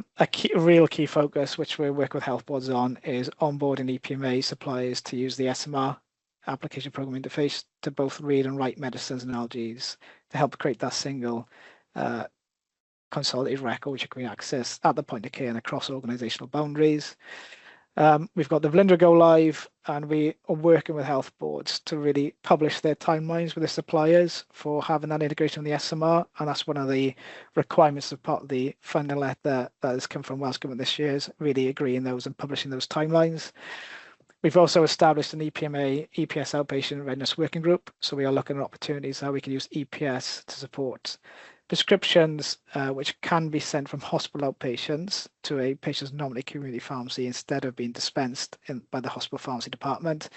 real key focus, which we work with health boards on, is onboarding EPMA suppliers to use the SMR application program interface to both read and write medicines and allergies to help create that single consolidated record which can be accessed at the point of care and across organisational boundaries. We've got the Pwyllgor go live, and we are working with health boards to really publish their timelines with the suppliers for having that integration with the SMR, and that's one of the requirements of part of the funding letter that has come from Welsh Government this year, is really agreeing those and publishing those timelines. We've also established an EPMA EPS outpatient readiness working group, so we are looking at opportunities how we can use EPS to support prescriptions which can be sent from hospital outpatients to a patient's nominally community pharmacy instead of being dispensed by the hospital pharmacy department.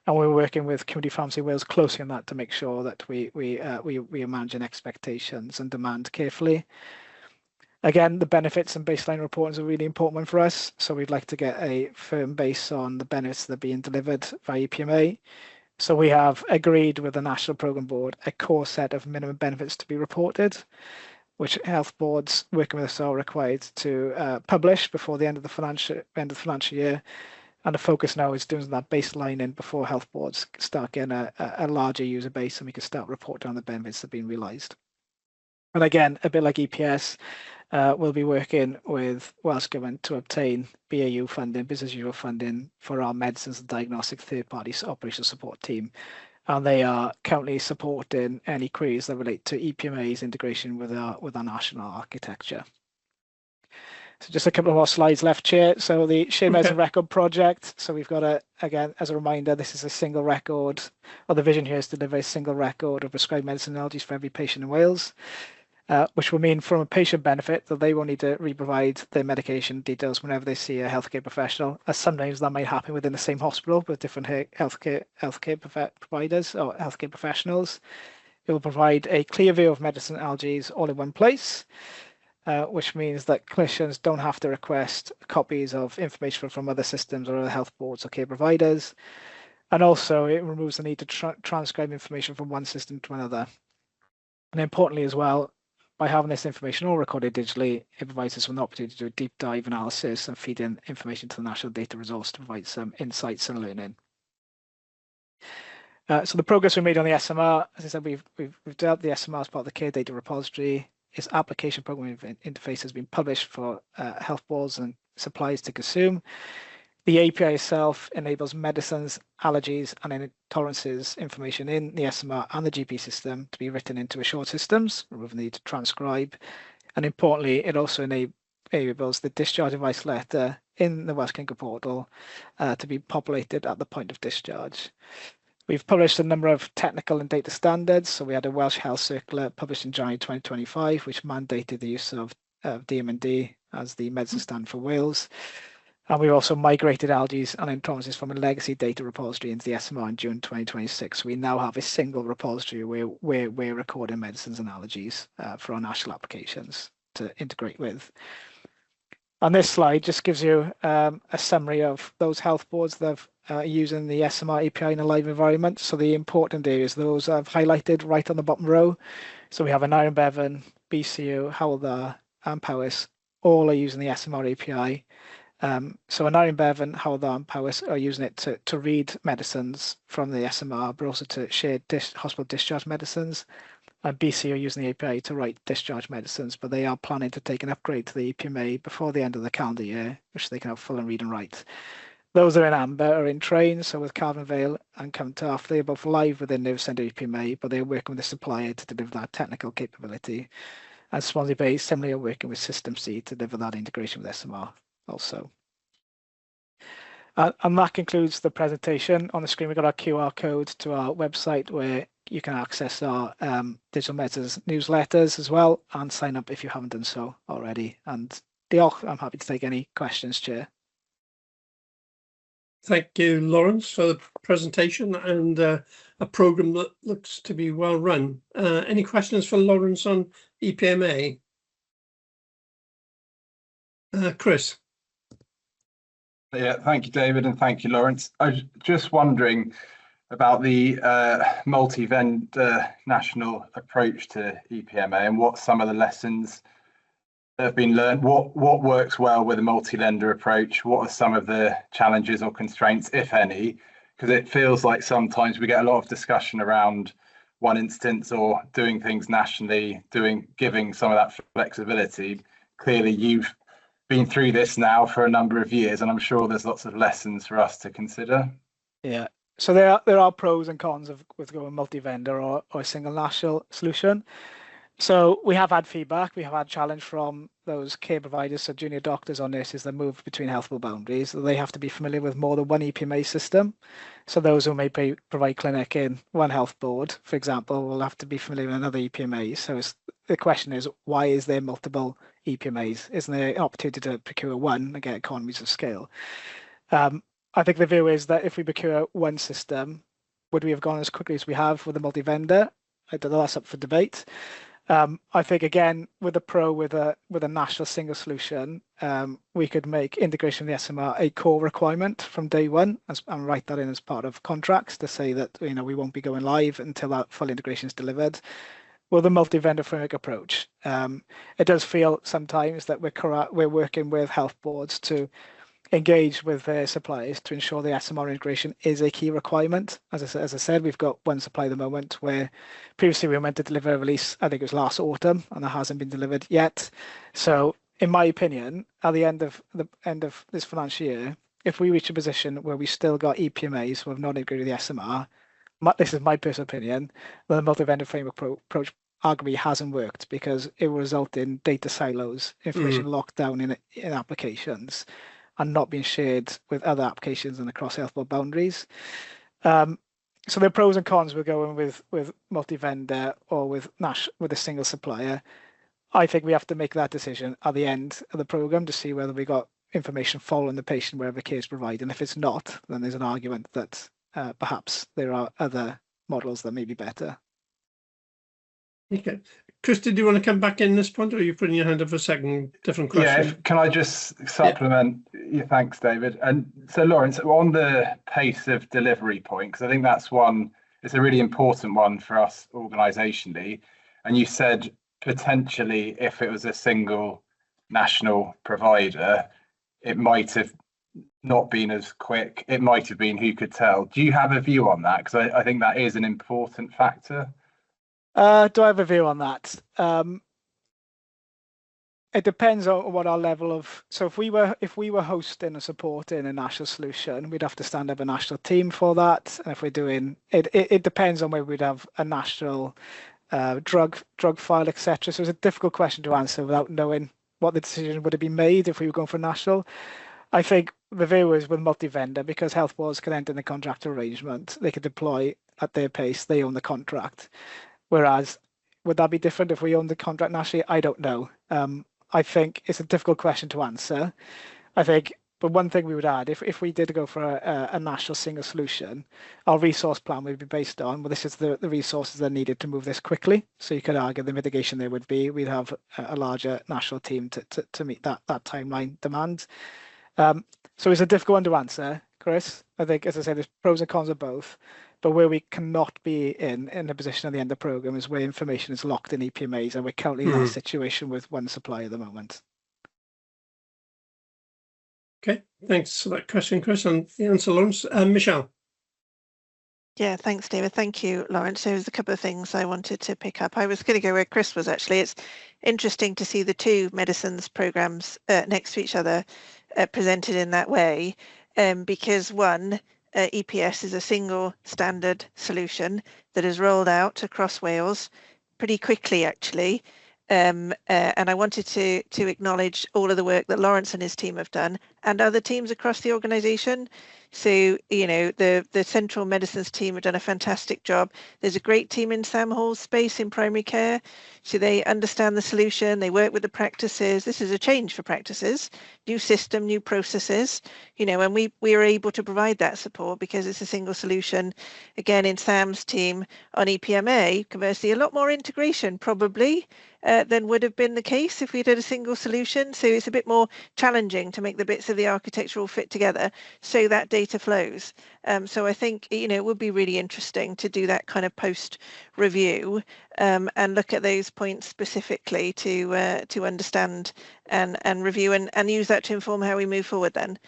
And we're working with Community Pharmacy Wales closely on that to make sure that we are managing expectations and demand carefully. Again, the benefits and baseline reporting is a really important one for us. So we'd like to get a firm base on the benefits that are being delivered via EPMA. So we have agreed with the National Programme Board a core set of minimum benefits to be reported, which health boards working with us are required to publish before the end of the financial year. And the focus now is doing that baselining before health boards start getting a larger user base, and we can start reporting on the benefits that have been realised. And again, a bit like EPS, we'll be working with Welsh Government to obtain BAU funding, business as usual funding for our medicines and diagnostic third-party operational support team. And they are currently supporting any queries that relate to EPMA's integration with our national architecture. So just a couple of more slides left here. So the Shared Medicine Record project. So we've got again, as a reminder, this is a single record, or the vision here is to deliver a single record of prescribed medicine and allergies for every patient in Wales. Which will mean from a patient benefit that they will need to re-provide their medication details whenever they see a healthcare professional, as sometimes that might happen within the same hospital with different healthcare providers or healthcare professionals. It will provide a clear view of medicine and allergies all in one place, which means that clinicians don't have to request copies of information from other systems or other health boards or care providers. And also it removes the need to transcribe information from one system to another. And importantly as well, by having this information all recorded digitally, it provides us with an opportunity to do a deep dive analysis and feed in information to the national data resource to provide some insights and learning. So the progress we made on the SMR, as I said, we've developed the SMR as part of the care data repository. Its application programming interface has been published for health boards and suppliers to consume. The API itself enables medicines, allergies, and intolerances information in the SMR and the GP system to be written into assured systems, removing the need to transcribe. And importantly, it also enables the discharge advice letter in the Welsh Clinical Portal to be populated at the point of discharge. We've published a number of technical and data standards. So we had a Welsh Health Circular published in January 2025, which mandated the use of DMD as the medicine standard for Wales. And we've also migrated allergies and intolerances from a legacy data repository into the SMR in June 2026. We now have a single repository where we're recording medicines and allergies for our national applications to integrate with. And this slide just gives you a summary of those health boards that are using the SMR API in a live environment. So the important areas, those I've highlighted right on the bottom row. So we have an Iron Bevan, BCU, Hywel and Powys, all are using the SMR API. So an Iron Bevan, Hywel and Powys are using it to read medicines from the SMR, but also to share hospital discharge medicines. And BC are using the API to write discharge medicines, but they are planning to take an upgrade to the EPMA before the end of the calendar year, which they can have full and read and write. Those that are in Amber are in train, so with Carvin Vale and Cymtaff, they're both live within Nerve Centre EPMA, but they're working with the supplier to deliver that technical capability. And Swansea Bay similarly are working with System C to deliver that integration with SMR also. And that concludes the presentation. On the screen, we've got our QR code to our website where you can access our digital medicines newsletters as well and sign up if you haven't done so already. And Diolch, I'm happy to take any questions, Chair. Thank you, Lawrence, for the presentation and a programme that looks to be well run. Any questions for Lawrence on EPMA? Chris. Yeah, thank you, David, and thank you, Lawrence. I was just wondering about the multi-vendor national approach to EPMA and what some of the lessons that have been learned. What works well with a multi-vendor approach? What are some of the challenges or constraints, if any? Because it feels like sometimes we get a lot of discussion around one instance or doing things nationally, giving some of that flexibility. Clearly, you've been through this now for a number of years, and I'm sure there's lots of lessons for us to consider. Yeah, so there are pros and cons with going multi-vendor or a single national solution. So we have had feedback, we have had challenge from those care providers, so junior doctors or nurses that move between health board boundaries. They have to be familiar with more than one EPMA system. So those who may provide clinic in one health board, for example, will have to be familiar with another EPMA. So the question is, why is there multiple EPMAs? Isn't there an opportunity to procure one and get economies of scale? I think the view is that if we procure one system, would we have gone as quickly as we have with a multi-vendor? I don't know, that's up for debate. I think again with a national single solution, we could make integration of the SMR a core requirement from day one and write that in as part of contracts to say that we won't be going live until that full integration is delivered. With a multi-vendor framework approach, it does feel sometimes that we're working with health boards to engage with their suppliers to ensure the SMR integration is a key requirement. As I said, we've got one supply at the moment where previously we were meant to deliver a release, I think it was last autumn, and that hasn't been delivered yet. So in my opinion, at the end of this financial year, if we reach a position where we still got EPMAs who have not integrated the SMR, this is my personal opinion, the multi-vendor framework approach arguably hasn't worked because it will result in data silos, information locked down in applications and not being shared with other applications and across health board boundaries. So the pros and cons we're going with multi-vendor or with a single supplier. I think we have to make that decision at the end of the programme to see whether we got information following the patient wherever care is provided. And if it's not, then there's an argument that perhaps there are other models that may be better. Okay. Chris, did you want to come back in this point, or are you putting your hand up for a second different question? Yeah, can I just supplement? Yeah, thanks, David. And so, Lawrence, on the pace of delivery point, because I think that's it's a really important one for us organisationally. And you said potentially if it was a single national provider, it might have not been as quick. It might have been, who could tell? Do you have a view on that? Because I think that is an important factor. Do I have a view on that? It depends on what our level of. So if we were hosting and supporting a national solution, we'd have to stand up a national team for that. And if we're doing it, it depends on whether we'd have a national drug file, etc. So it's a difficult question to answer without knowing what the decision would have been made if we were going for national. I think the view is with multi-vendor, because health boards can enter in the contract arrangement. They can deploy at their pace. They own the contract. Whereas, would that be different if we own the contract nationally? I don't know. I think it's a difficult question to answer. I think, but one thing we would add, if we did go for a national single solution, our resource plan would be based on, well, this is the resources that are needed to move this quickly. So you could argue the mitigation there would be, we'd have a larger national team to meet that timeline demand. So it's a difficult one to answer, Chris. I think, as I said, there's pros and cons of both. But where we cannot be in a position at the end of the program is where information is locked in EPMAs, and we're currently in that situation with one supplier at the moment. Okay, thanks for that question, Chris, and the answer, Lawrence. Michelle. Yeah, thanks, David. Thank you, Lawrence. So there's a couple of things I wanted to pick up. I was going to go where Chris was, actually. It's interesting to see the two medicines programs next to each other presented in that way, because one, EPS is a single standard solution that is rolled out across Wales pretty quickly, actually. And I wanted to acknowledge all of the work that Lawrence and his team have done, and other teams across the organisation. So, you know, the central medicines team have done a fantastic job. There's a great team in Sam Hall's space in primary care. So they understand the solution, they work with the practices. This is a change for practices, new system, new processes, you know, and we are able to provide that support because it's a single solution. Again, in Sam's team on EPMA, conversely, a lot more integration probably than would have been the case if we did a single solution. So it's a bit more challenging to make the bits of the architecture all fit together so that data flows. So I think, you know, it would be really interesting to do that kind of post review and look at those points specifically to understand and review and use that to inform how we move forward then.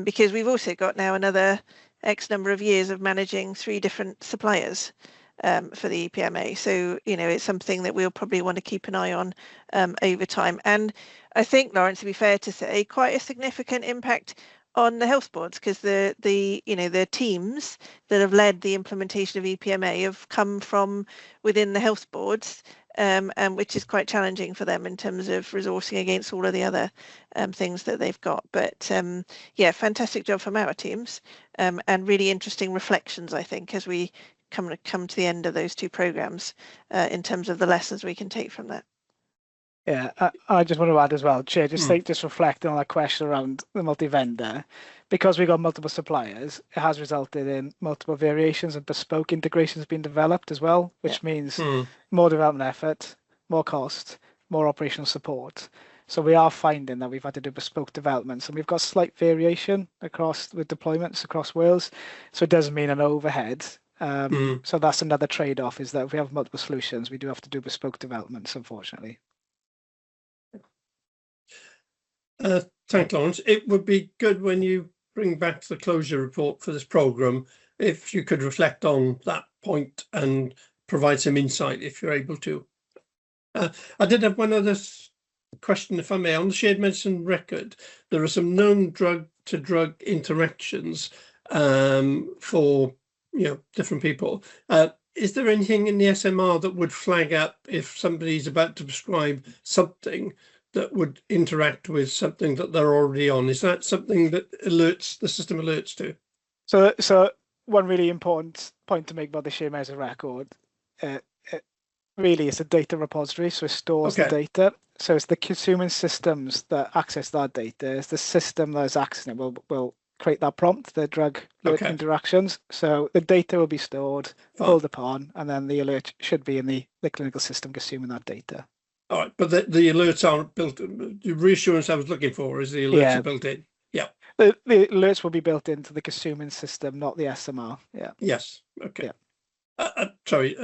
Because we've also got now another X number of years of managing 3 different suppliers for the EPMA. So, you know, it's something that we'll probably want to keep an eye on over time. And I think, Lawrence, to be fair to say, quite a significant impact on the health boards, because the teams that have led the implementation of EPMA have come from within the health boards, and which is quite challenging for them in terms of resourcing against all of the other things that they've got. But yeah, fantastic job from our teams, and really interesting reflections, I think, as we come to the end of those 2 programs in terms of the lessons we can take from that. Yeah, I just want to add as well, Chair, just reflecting on that question around the multi-vendor, because we've got multiple suppliers, it has resulted in multiple variations and bespoke integrations being developed as well, which means more development effort, more cost, more operational support. So we are finding that we've had to do bespoke developments, and we've got slight variation across with deployments across Wales. So it does mean an overhead. So that's another trade-off, is that if we have multiple solutions, we do have to do bespoke developments, unfortunately. Thanks, Lawrence. It would be good when you bring back the closure report for this programme, if you could reflect on that point and provide some insight if you're able to. I did have one other question, if I may. On the shared medicine record, there are some known drug-to-drug interactions for different people. Is there anything in the SMR that would flag up if somebody's about to prescribe something that would interact with something that they're already on? Is that something that the system alerts to? So one really important point to make about the shared medicine record, really it's a data repository, so it stores the data. So it's the consuming systems that access that data. It's the system that is accessing it will create that prompt, the drug alert interactions. So the data will be stored, pulled upon, and then the alert should be in the clinical system consuming that data. All right, but the alerts aren't built. The reassurance I was looking for is the alerts are built in. Yeah. The alerts will be built into the consuming system, not the SMR. Yeah. Yes. Okay. Yeah. Sorry,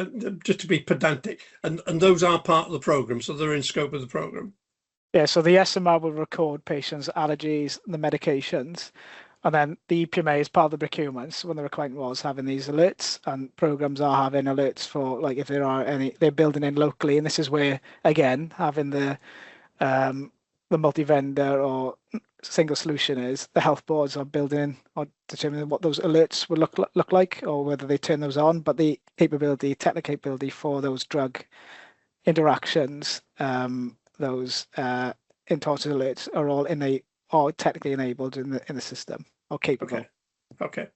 just to be pedantic, and those are part of the program, so they're in scope of the program. Yeah. So the SMR will record patients' allergies, the medications. And then the EPMA is part of the procurements when the requirement was having these alerts, and programs are having alerts for, like, if there are any, they're building in locally. And this is where, again, having the multi-vendor or single solution is, the health boards are building in or determining what those alerts would look like, or whether they turn those on. But the capability, technical capability for those drug interactions, those intolerance alerts are all technically enabled in the system, or capable. Okay.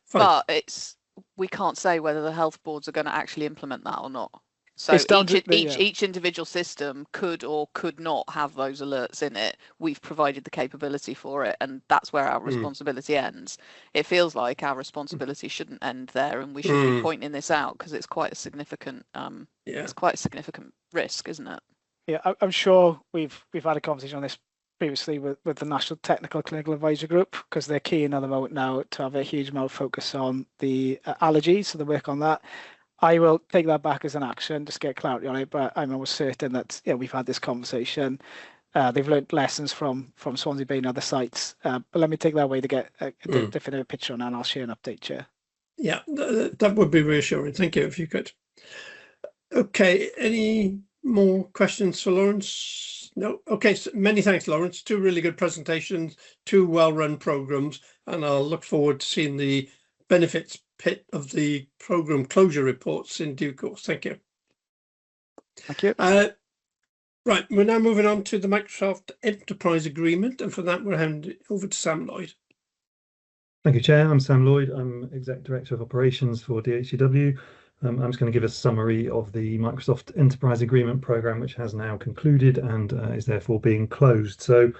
Fine. But we can't say whether the health boards are going to actually implement that or not. So each individual system could or could not have those alerts in it. We've provided the capability for it, and that's where our responsibility ends. It feels like our responsibility shouldn't end there, and we should be pointing this out because it's quite a significant it's quite a significant risk, isn't it? Yeah, I'm sure we've had a conversation on this previously with the National Technical Clinical Advisory Group, because they're keen at the moment now to have a huge amount of focus on the allergies, so the work on that. I will take that back as an action, just get clarity on it, but I'm almost certain that we've had this conversation. They've learned lessons from Swansea Bay and other sites, but let me take that away to get a definitive picture on that, and I'll share an update, Chair. Yeah, that would be reassuring. Thank you, if you could. Okay, any more questions for Lawrence? No? Okay, so many thanks, Lawrence. 2 really good presentations, 2 well-run programs, and I'll look forward to seeing the benefits pit of the program closure reports in due course. Thank you. Thank you. Right, we're now moving on to the Microsoft Enterprise Agreement, and for that we'll hand it over to Sam Lloyd. Thank you, Chair. I'm Sam Lloyd. I'm Exec Director of Operations for DHCW. I'm just going to give a summary of the Microsoft Enterprise Agreement program, which has now concluded and is therefore being closed. So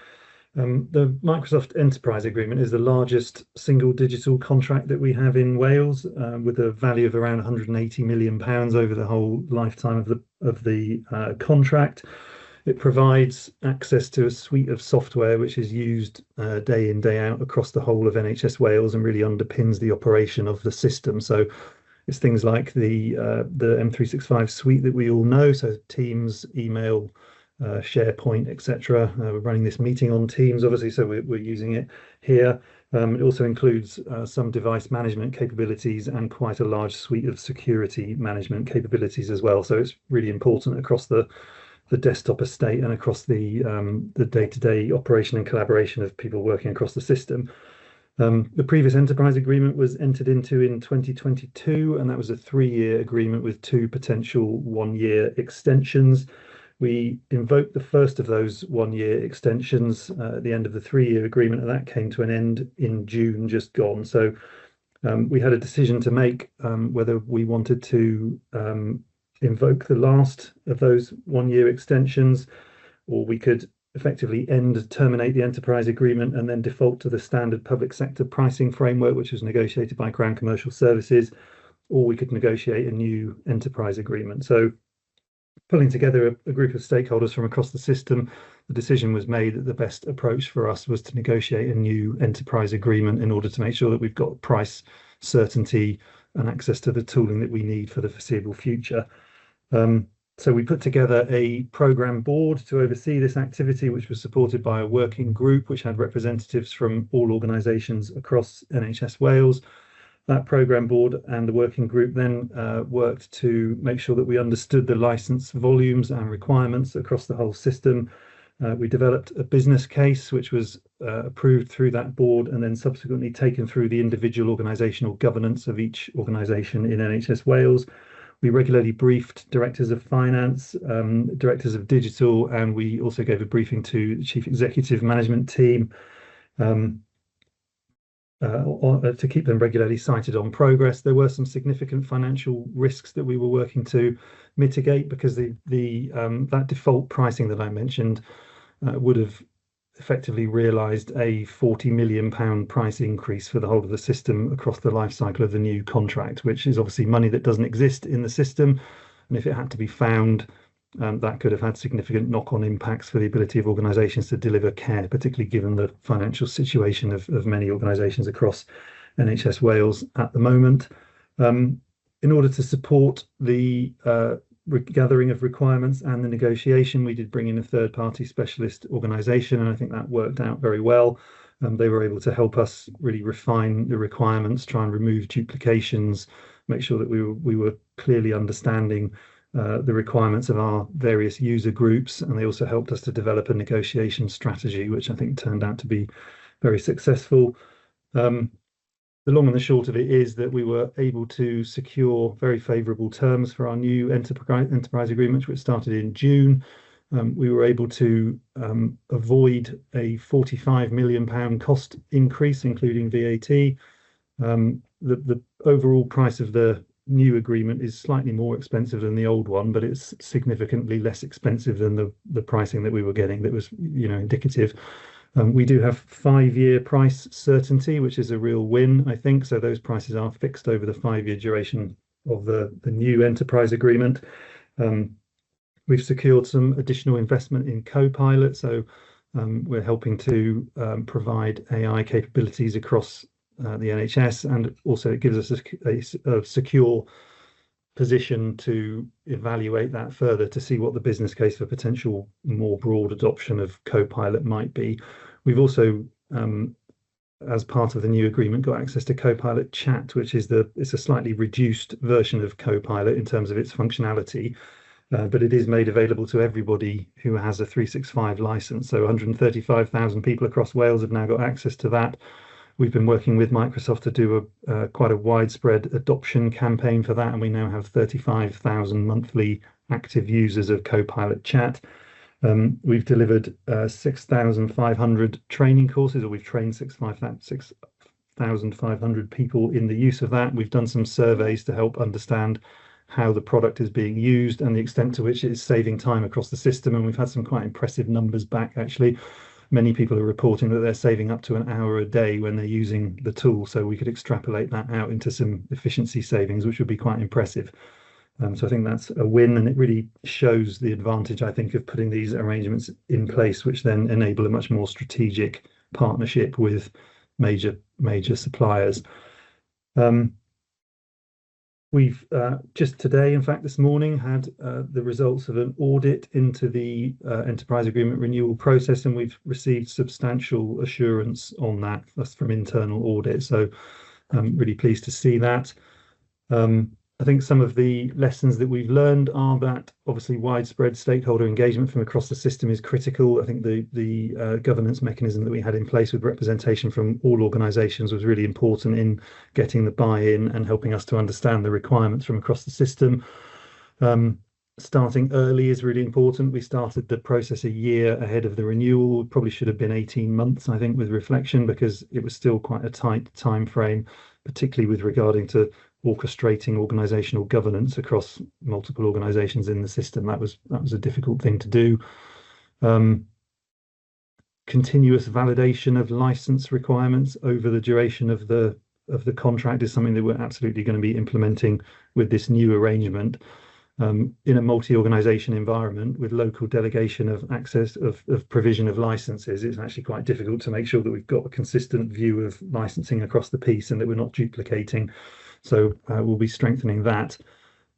the Microsoft Enterprise Agreement is the largest single digital contract that we have in Wales, with a value of around £180 million over the whole lifetime of the contract. It provides access to a suite of software which is used day in, day out across the whole of NHS Wales, and really underpins the operation of the system. So it's things like the M365 suite that we all know, so Teams, email, SharePoint, etc. We're running this meeting on Teams, obviously, so we're using it here. It also includes some device management capabilities and quite a large suite of security management capabilities as well. So it's really important across the desktop estate and across the day-to-day operation and collaboration of people working across the system. The previous enterprise agreement was entered into in 2022, and that was a 3-year agreement with 2 potential 1-year extensions. We invoked the first of those 1-year extensions at the end of the 3-year agreement, and that came to an end in June just gone. So we had a decision to make whether we wanted to invoke the last of those 1-year extensions, or we could effectively terminate the enterprise agreement and then default to the standard public sector pricing framework, which was negotiated by Crown Commercial Services, or we could negotiate a new enterprise agreement. So pulling together a group of stakeholders from across the system, the decision was made that the best approach for us was to negotiate a new enterprise agreement in order to make sure that we've got price certainty and access to the tooling that we need for the foreseeable future. So we put together a programme board to oversee this activity, which was supported by a working group which had representatives from all organisations across NHS Wales. That programme board and the working group then worked to make sure that we understood the licence volumes and requirements across the whole system. We developed a business case which was approved through that board and then subsequently taken through the individual organisational governance of each organisation in NHS Wales. We regularly briefed directors of finance, directors of digital, and we also gave a briefing to the chief executive management team to keep them regularly cited on progress. There were some significant financial risks that we were working to mitigate, because that default pricing that I mentioned would have effectively realised a £40 million price increase for the whole of the system across the life cycle of the new contract, which is obviously money that doesn't exist in the system. And if it had to be found, that could have had significant knock-on impacts for the ability of organisations to deliver care, particularly given the financial situation of many organisations across NHS Wales at the moment. In order to support the gathering of requirements and the negotiation, we did bring in a third-party specialist organisation, and I think that worked out very well. They were able to help us really refine the requirements, try and remove duplications, make sure that we were clearly understanding the requirements of our various user groups, and they also helped us to develop a negotiation strategy, which I think turned out to be very successful. The long and the short of it is that we were able to secure very favourable terms for our new enterprise agreement, which started in June. We were able to avoid a £45 million cost increase, including VAT. The overall price of the new agreement is slightly more expensive than the old one, but it's significantly less expensive than the pricing that we were getting that was, indicative. We do have 5-year price certainty, which is a real win, I think. So those prices are fixed over the 5-year duration of the new enterprise agreement. We've secured some additional investment in Copilot. So we're helping to provide AI capabilities across the NHS, and also it gives us a secure position to evaluate that further to see what the business case for potential more broad adoption of Copilot might be. We've also, as part of the new agreement, got access to Copilot Chat, which is it's a slightly reduced version of Copilot in terms of its functionality, but it is made available to everybody who has a 365 license. So 135,000 people across Wales have now got access to that. We've been working with Microsoft to do quite a widespread adoption campaign for that, and we now have 35,000 monthly active users of Copilot Chat. We've delivered 6,500 training courses, or we've trained 6,500 people in the use of that. We've done some surveys to help understand how the product is being used and the extent to which it is saving time across the system, and we've had some quite impressive numbers back, actually. Many people are reporting that they're saving up to an hour a day when they're using the tool, so we could extrapolate that out into some efficiency savings, which would be quite impressive. So I think that's a win, and it really shows the advantage, I think, of putting these arrangements in place, which then enable a much more strategic partnership with major suppliers. We've just today, in fact, this morning, had the results of an audit into the enterprise agreement renewal process, and we've received substantial assurance on that. That's from internal audit, so I'm really pleased to see that. I think some of the lessons that we've learned are that obviously widespread stakeholder engagement from across the system is critical. I think the governance mechanism that we had in place with representation from all organisations was really important in getting the buy-in and helping us to understand the requirements from across the system. Starting early is really important. We started the process a year ahead of the renewal. It probably should have been 18 months, I think, with reflection, because it was still quite a tight time frame, particularly with regarding to orchestrating organizational governance across multiple organizations in the system. That was a difficult thing to do. Continuous validation of license requirements over the duration of the contract is something that we're absolutely going to be implementing with this new arrangement. In a multi-organization environment with local delegation of access of provision of licenses, it's actually quite difficult to make sure that we've got a consistent view of licensing across the piece and that we're not duplicating. So we'll be strengthening that.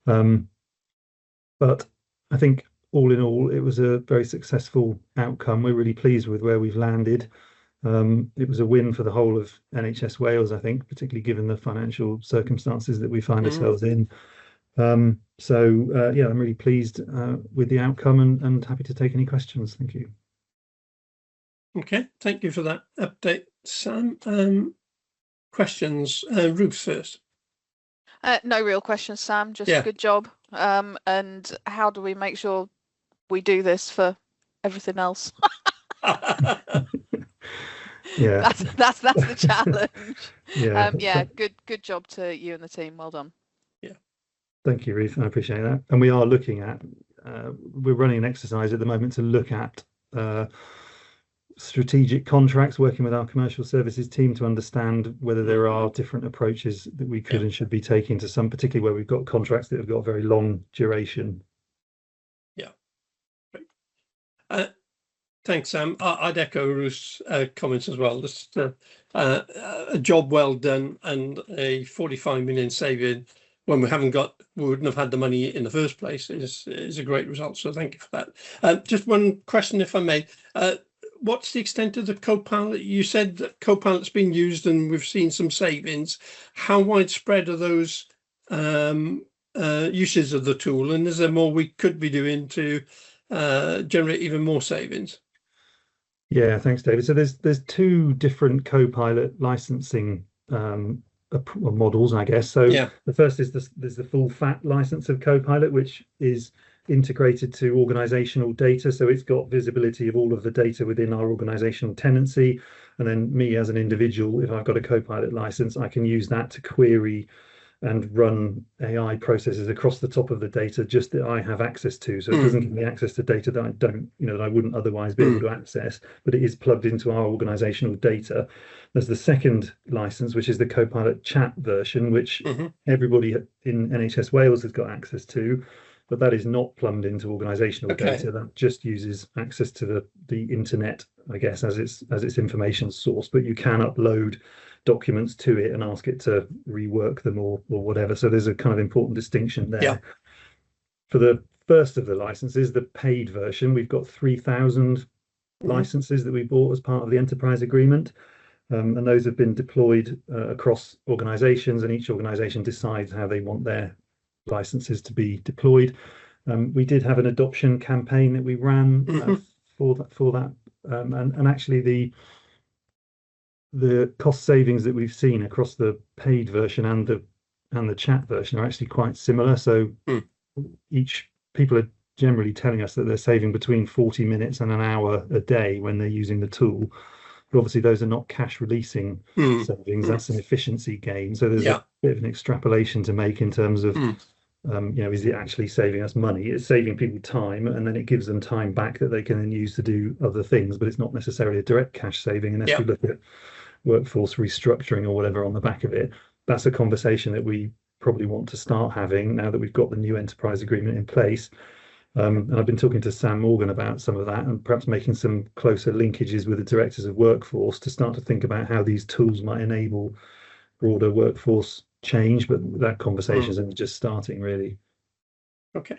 But I think all in all, it was a very successful outcome. We're really pleased with where we've landed. It was a win for the whole of NHS Wales, I think, particularly given the financial circumstances that we find ourselves in. So I'm really pleased with the outcome and happy to take any questions. Thank you. Okay, thank you for that update, Sam. Questions? Ruth first. No real questions, Sam, just good job. And how do we make sure we do this for everything else? Yeah, that's the challenge. Yeah. Good job to you and the team. Well done. Yeah, thank you, Ruth. I appreciate that. And we are looking at we're running an exercise at the moment to look at strategic contracts, working with our commercial services team to understand whether there are different approaches that we could and should be taking to some, particularly where we've got contracts that have got very long duration. Yeah, great. Thanks, Sam. I'd echo Ruth's comments as well. Just a job well done, and a 45 million saving when we wouldn't have had the money in the first place is a great result. So thank you for that. Just one question, if I may. what's the extent of the Copilot? You said that Copilot's been used and we've seen some savings. How widespread are those uses of the tool, and is there more we could be doing to generate even more savings? Yeah, thanks, David. So there's two different Copilot licensing models, I guess. So Yeah. the first is there's the full fat license of Copilot, which is integrated to organizational data. So it's got visibility of all of the data within our organizational tenancy. And then me as an individual, if I've got a Copilot license, I can use that to query and run AI processes across the top of the data just that I have access to. So it doesn't give me access to data that I don't, that I wouldn't otherwise be able to access, but it is plugged into our organizational data. There's the second license, which is the Copilot chat version, which everybody in NHS Wales has got access to, but that is not plumbed into organizational data. That just uses access to the internet, I guess, as its information source, but you can upload documents to it and ask it to rework them or whatever. So there's a kind of important distinction there. Yeah. For the first of the licenses, the paid version, we've got 3,000 licenses that we bought as part of the enterprise agreement. And those have been deployed across organizations, and each organization decides how they want their licenses to be deployed. We did have an adoption campaign that we ran for that. And actually the cost savings that we've seen across the paid version and the chat version are actually quite similar. So people are generally telling us that they're saving between 40 minutes and an hour a day when they're using the tool. But obviously those are not cash releasing savings. That's an efficiency gain. So there's a bit of an extrapolation to make in terms of is it actually saving us money? It's saving people time, and then it gives them time back that they can then use to do other things, but it's not necessarily a direct cash saving unless we look at workforce restructuring or whatever on the back of it. That's a conversation that we probably want to start having now that we've got the new enterprise agreement in place. And I've been talking to Sam Morgan about some of that, and perhaps making some closer linkages with the directors of workforce to start to think about how these tools might enable broader workforce change, but that conversation is only just starting, really. Okay,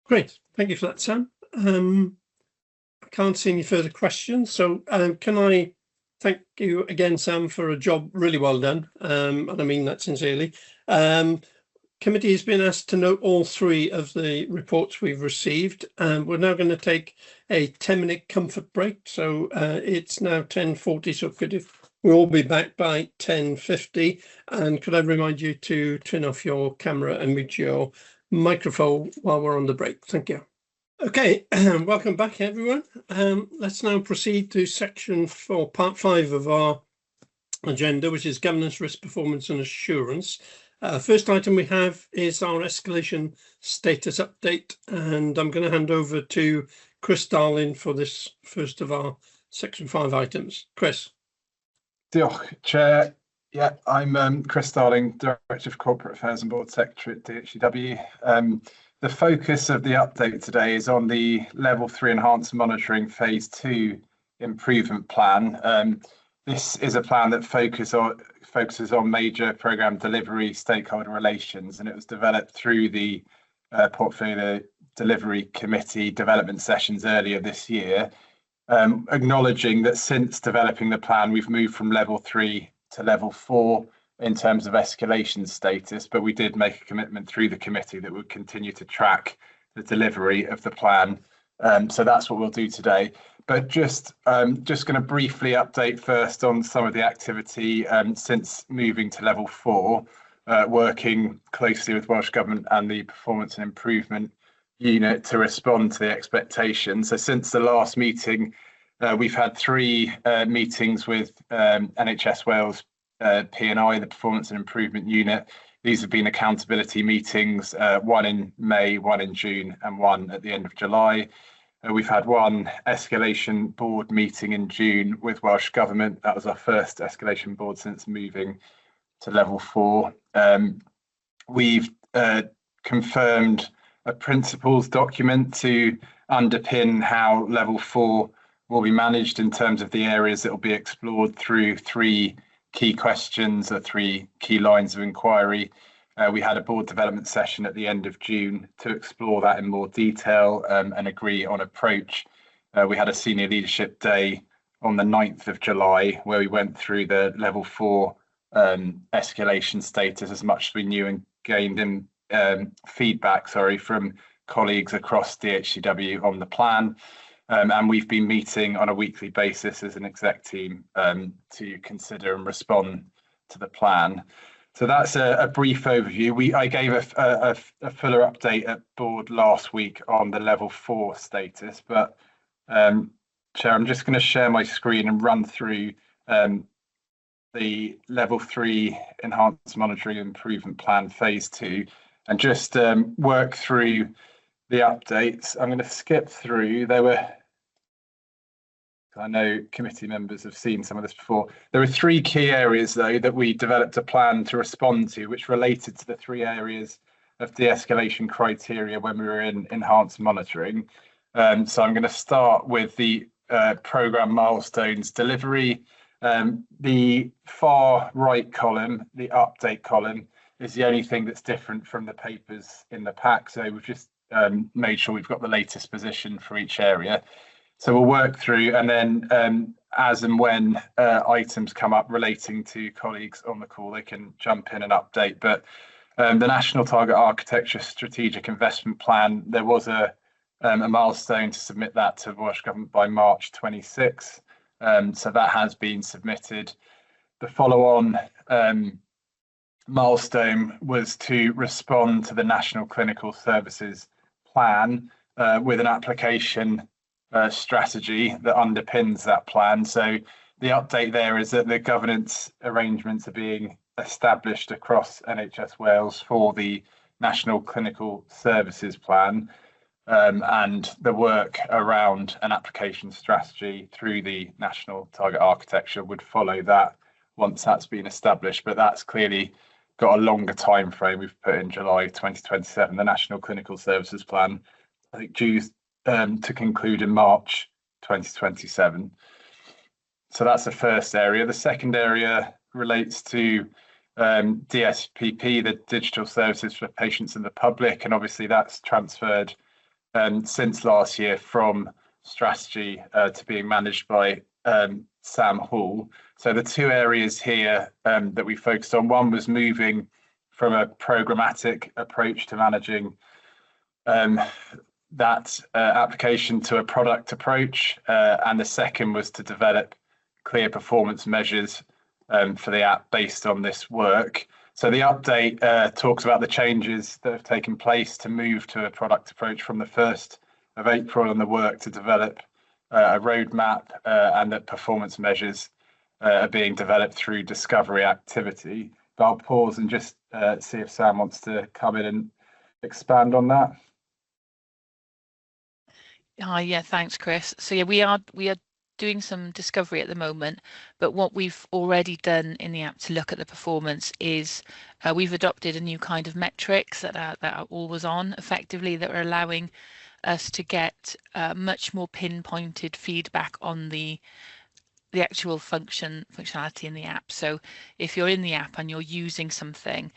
great. Thank you for that, Sam. I can't see any further questions, so can I thank you again, Sam, for a job really well done, and I mean that sincerely. Committee has been asked to note all three of the reports we've received, and we're now going to take a 10-minute comfort break. So it's now 10:40, so we'll all be back by 10:50. And could I remind you to turn off your camera and mute your microphone while we're on the break? Thank you. Okay, welcome back, everyone. Let's now proceed to section 4, part 5 of our agenda, which is governance, risk, performance and assurance. First item we have is our escalation status update, and I'm going to hand over to Chris Darling for this first of our section 5 items. Chris. Diolch, Chair. Yeah, I'm Chris Darling, Director of Corporate Affairs and Board Secretary at DHEW. The focus of the update today is on the Level 3 Enhanced Monitoring Phase 2 Improvement Plan. This is a plan that focuses on major programme delivery, stakeholder relations, and it was developed through the Portfolio Delivery Committee development sessions earlier this year, acknowledging that since developing the plan, we've moved from Level 3 to Level 4 in terms of escalation status, but we did make a commitment through the committee that we'd continue to track the delivery of the plan. So that's what we'll do today. But just going to briefly update first on some of the activity since moving to Level 4, working closely with Welsh Government and the Performance and Improvement Unit to respond to the expectations. So since the last meeting, we've had 3 meetings with NHS Wales P&I, the Performance and Improvement Unit. These have been accountability meetings, one in May, one in June, and one at the end of July. We've had one escalation board meeting in June with Welsh Government. That was our first escalation board since moving to Level 4. We've confirmed a principles document to underpin how Level 4 will be managed in terms of the areas that will be explored through 3 key questions or 3 key lines of inquiry. We had a board development session at the end of June to explore that in more detail and agree on approach. we had a senior leadership day on the 9th of July where we went through the level 4 escalation status as much as we knew and gained in feedback, from colleagues across DHCW on the plan. And we've been meeting on a weekly basis as an exec team to consider and respond to the plan. So that's a brief overview. I gave a fuller update at board last week on the level 4 status, but Chair, I'm just going to share my screen and run through the level 3 enhanced monitoring improvement plan phase 2 and just work through the updates. I'm going to skip through. I know committee members have seen some of this before. There were 3 key areas, though, that we developed a plan to respond to, which related to the 3 areas of de-escalation criteria when we were in enhanced monitoring. So I'm going to start with the programme milestones delivery. The far right column, the update column, is the only thing that's different from the papers in the pack. So we've just made sure we've got the latest position for each area. So we'll work through, and then as and when items come up relating to colleagues on the call, they can jump in and update. But the National Target Architecture Strategic Investment Plan, there was a milestone to submit that to the Welsh Government by March 26. So that has been submitted. The follow-on milestone was to respond to the National Clinical Services Plan with an application strategy that underpins that plan. So the update there is that the governance arrangements are being established across NHS Wales for the National Clinical Services Plan, and the work around an application strategy through the National Target Architecture would follow that once that's been established. But that's clearly got a longer time frame. We've put in July 2027. The National Clinical Services Plan, I think, due to conclude in March 2027. So that's the first area. The second area relates to DSPP, the Digital Services for Patients and the Public, and obviously that's transferred since last year from strategy to being managed by Sam Hall. So the 2 areas here that we focused on, one was moving from a programmatic approach to managing that application to a product approach, and the second was to develop clear performance measures for the app based on this work. So the update talks about the changes that have taken place to move to a product approach from the 1st of April, and the work to develop a roadmap, and that performance measures are being developed through discovery activity. But I'll pause and just see if Sam wants to come in and expand on that. Hi, yeah, thanks, Chris. So yeah, we are doing some discovery at the moment, but what we've already done in the app to look at the performance is we've adopted a new kind of metrics that are always on, effectively, that are allowing us to get much more pinpointed feedback on the actual functionality in the app. So if you're in the app and you're using something,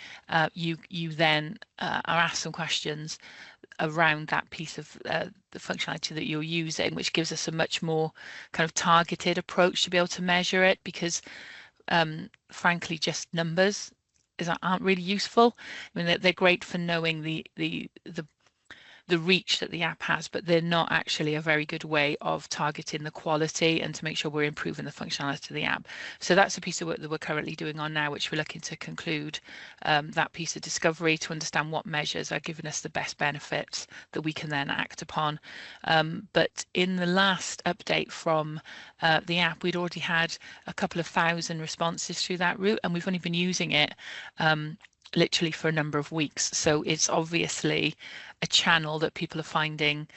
you then are asked some questions around that piece of the functionality that you're using, which gives us a much more kind of targeted approach to be able to measure it, because frankly, just numbers aren't really useful. I mean, they're great for knowing the reach that the app has, but they're not actually a very good way of targeting the quality and to make sure we're improving the functionality of the app. So that's a piece of work that we're currently doing on now, which we're looking to conclude that piece of discovery to understand what measures are giving us the best benefits that we can then act upon. But in the last update from the app, we'd already had a couple of thousand responses through that route, and we've only been using it literally for a number of weeks. So it's obviously a channel that people are finding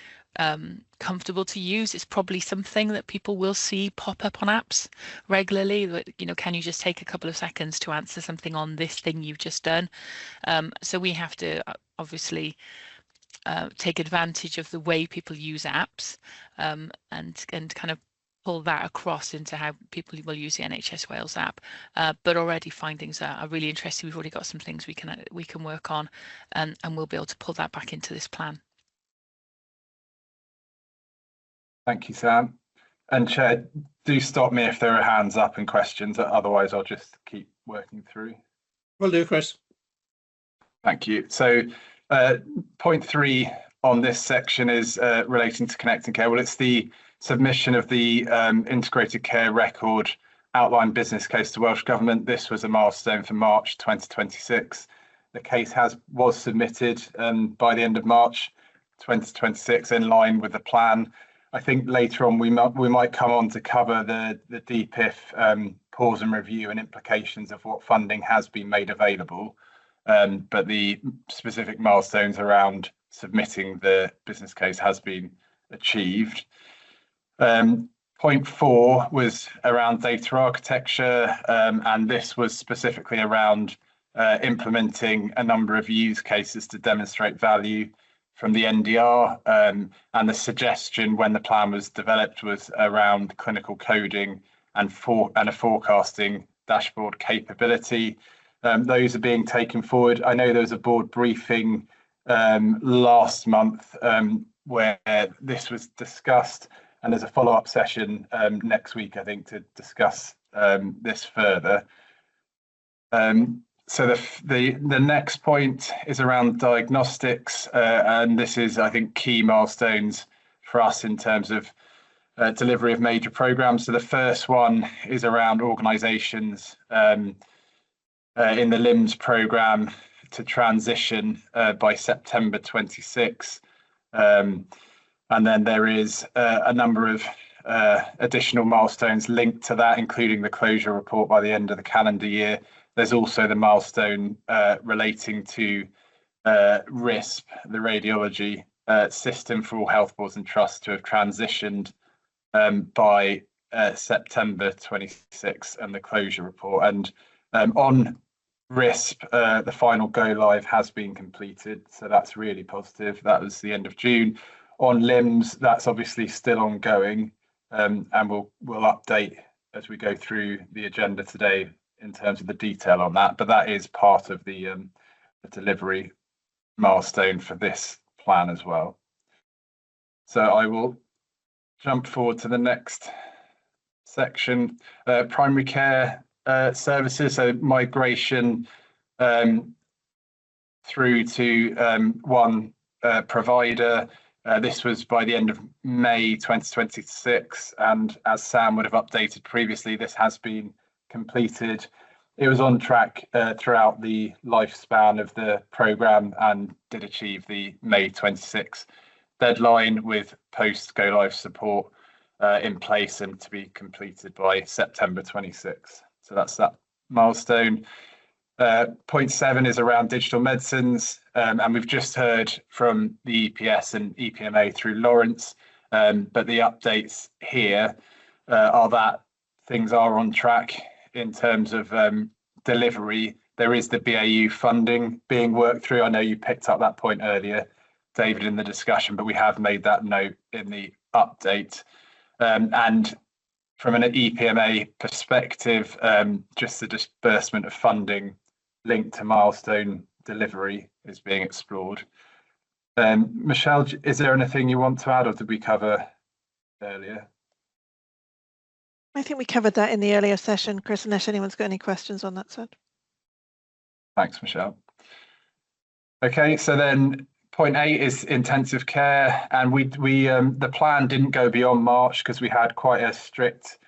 comfortable to use. It's probably something that people will see pop up on apps regularly. You know, can you just take a couple of seconds to answer something on this thing you've just done? So we have to obviously take advantage of the way people use apps and kind of pull that across into how people will use the NHS Wales app, but already findings are really interesting. We've already got some things we can work on, and we'll be able to pull that back into this plan. Thank you, Sam. And Chair, do stop me if there are hands up and questions, otherwise I'll just keep working through. Will do, Chris. Thank you. So point 3 on this section is relating to Connect and Care. Well, it's the submission of the integrated care record outline business case to Welsh Government. This was a milestone for March 2026. The case was submitted by the end of March 2026 in line with the plan. I think later on we might come on to cover the DPIF pause and review and implications of what funding has been made available. But the specific milestones around submitting the business case has been achieved. Point 4 was around data architecture, and this was specifically around implementing a number of use cases to demonstrate value from the NDR, and the suggestion when the plan was developed was around clinical coding and a forecasting dashboard capability. Those are being taken forward. I know there was a board briefing last month where this was discussed, and there's a follow-up session next week, I think, to discuss this further. So the next point is around diagnostics, and this is, I think, key milestones for us in terms of delivery of major programs. So the first one is around organisations in the LIMS programme to transition by September 26. And then there is a number of additional milestones linked to that, including the closure report by the end of the calendar year. There's also the milestone relating to RISP, the radiology system for all health boards and trusts, to have transitioned by September 26, and the closure report. And on RISP, the final go live has been completed, so that's really positive. That was the end of June. On LIMS, that's obviously still ongoing, and we'll update as we go through the agenda today in terms of the detail on that, but that is part of the delivery milestone for this plan as well. So I will jump forward to the next section, primary care services, so migration through to one provider. This was by the end of May 2026, and as Sam would have updated previously, this has been completed. It was on track throughout the lifespan of the programme and did achieve the May 26 deadline, with post go live support in place and to be completed by September 26. So that's that milestone. Point 7 is around digital medicines, and we've just heard from the EPS and EPMA through Lawrence, but the updates here are that things are on track in terms of delivery. There is the BAU funding being worked through. I know you picked up that point earlier, David, in the discussion, but we have made that note in the update. And from an EPMA perspective, just the disbursement of funding linked to milestone delivery is being explored. Michelle, is there anything you want to add, or did we cover earlier? I think we covered that in the earlier session, Chris, unless anyone's got any questions on that side. Thanks, Michelle. Okay, so then point 8 is intensive care, and the plan didn't go beyond March because we had quite a strict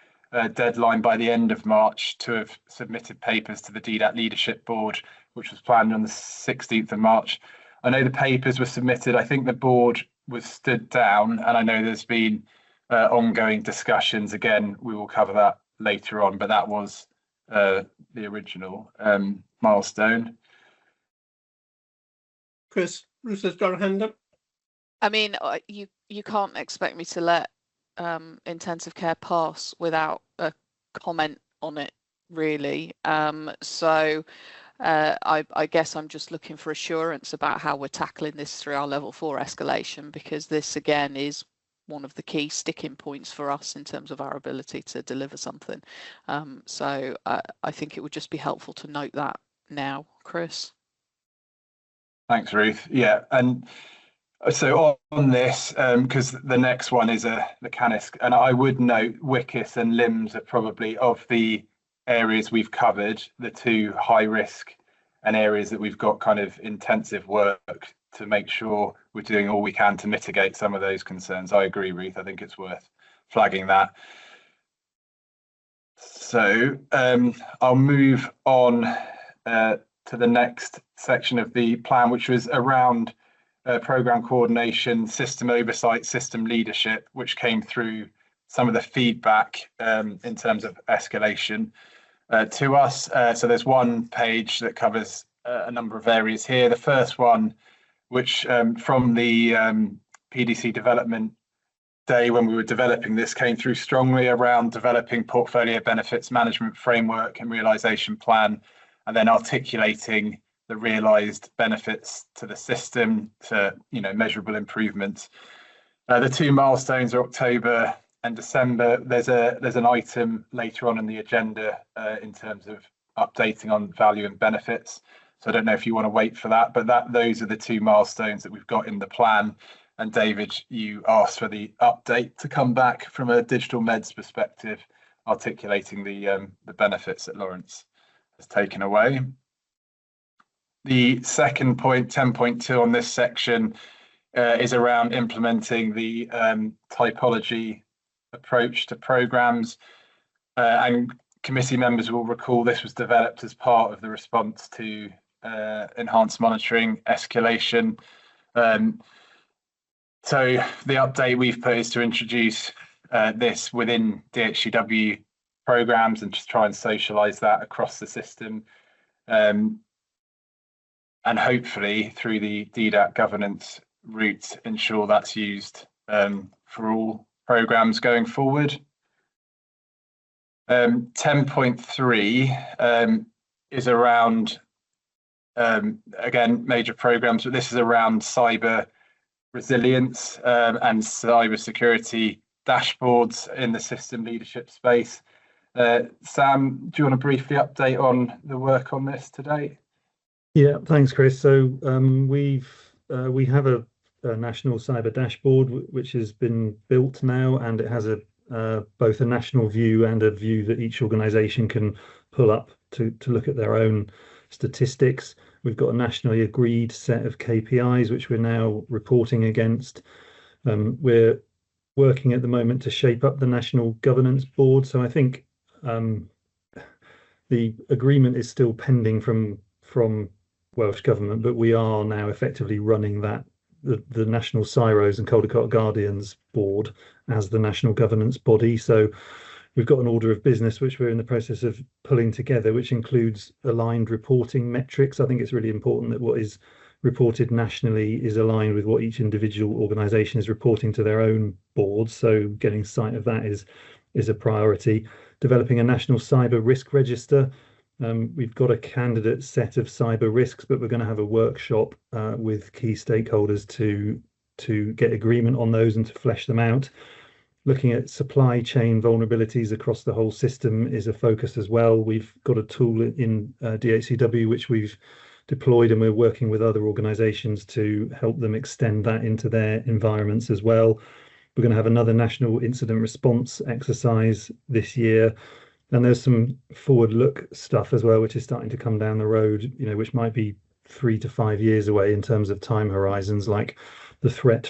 deadline by the end of March to have submitted papers to the DDAT Leadership Board, which was planned on the 16th of March. I know the papers were submitted. I think the board was stood down, and I know there's been ongoing discussions. Again, we will cover that later on, but that was the original milestone. Chris, Ruth has got a hand up. I mean, you can't expect me to let intensive care pass without a comment on it, really. So I guess I'm just looking for assurance about how we're tackling this through our level 4 escalation, because this again is one of the key sticking points for us in terms of our ability to deliver something. So I think it would just be helpful to note that now, Chris. Thanks, Ruth. Yeah, and So on this, because the next one is the CANISC, and I would note WICIS and LIMS are probably, of the areas we've covered, the two high risk and areas that we've got kind of intensive work to make sure we're doing all we can to mitigate some of those concerns. I agree, Ruth. I think it's worth flagging that. So I'll move on to the next section of the plan, which was around programme coordination, system oversight, system leadership, which came through some of the feedback in terms of escalation to us. So there's one page that covers a number of areas here. The first one, which from the PDC development day when we were developing this, came through strongly around developing portfolio benefits management framework and realisation plan, and then articulating the realised benefits to the system to, you know, measurable improvements. The two milestones are October and December. There's an item later on in the agenda in terms of updating on value and benefits. So I don't know if you want to wait for that, but those are the two milestones that we've got in the plan. And David, you asked for the update to come back from a digital meds perspective, articulating the benefits that Lawrence has taken away. The second point, 10.2 on this section, is around implementing the typology approach to programmes. And committee members will recall this was developed as part of the response to enhanced monitoring escalation. So the update we've put is to introduce this within DHCW programmes and just try and socialise that across the system. And hopefully through the DDAT governance route, ensure that's used for all programmes going forward. 10.3 is around, again, major programmes, but this is around cyber resilience and cyber security dashboards in the system leadership space. Sam, do you want to briefly update on the work on this today? Yeah, thanks, Chris. So we have a national cyber dashboard which has been built now, and it has both a national view and a view that each organisation can pull up to look at their own statistics. We've got a nationally agreed set of KPIs which we're now reporting against. We're working at the moment to shape up the national governance board. So I think the agreement is still pending from Welsh Government, but we are now effectively running the National CSIROs and Caldecott Guardians board as the national governance body. So we've got an order of business which we're in the process of pulling together, which includes aligned reporting metrics. I think it's really important that what is reported nationally is aligned with what each individual organisation is reporting to their own boards. So getting sight of that is a priority. Developing a national cyber risk register. We've got a candidate set of cyber risks, but we're going to have a workshop with key stakeholders to get agreement on those and to flesh them out. Looking at supply chain vulnerabilities across the whole system is a focus as well. We've got a tool in DHCW which we've deployed, and we're working with other organisations to help them extend that into their environments as well. We're going to have another national incident response exercise this year. And there's some forward look stuff as well, which is starting to come down the road, you know, which might be 3 to 5 years away in terms of time horizons, like the threat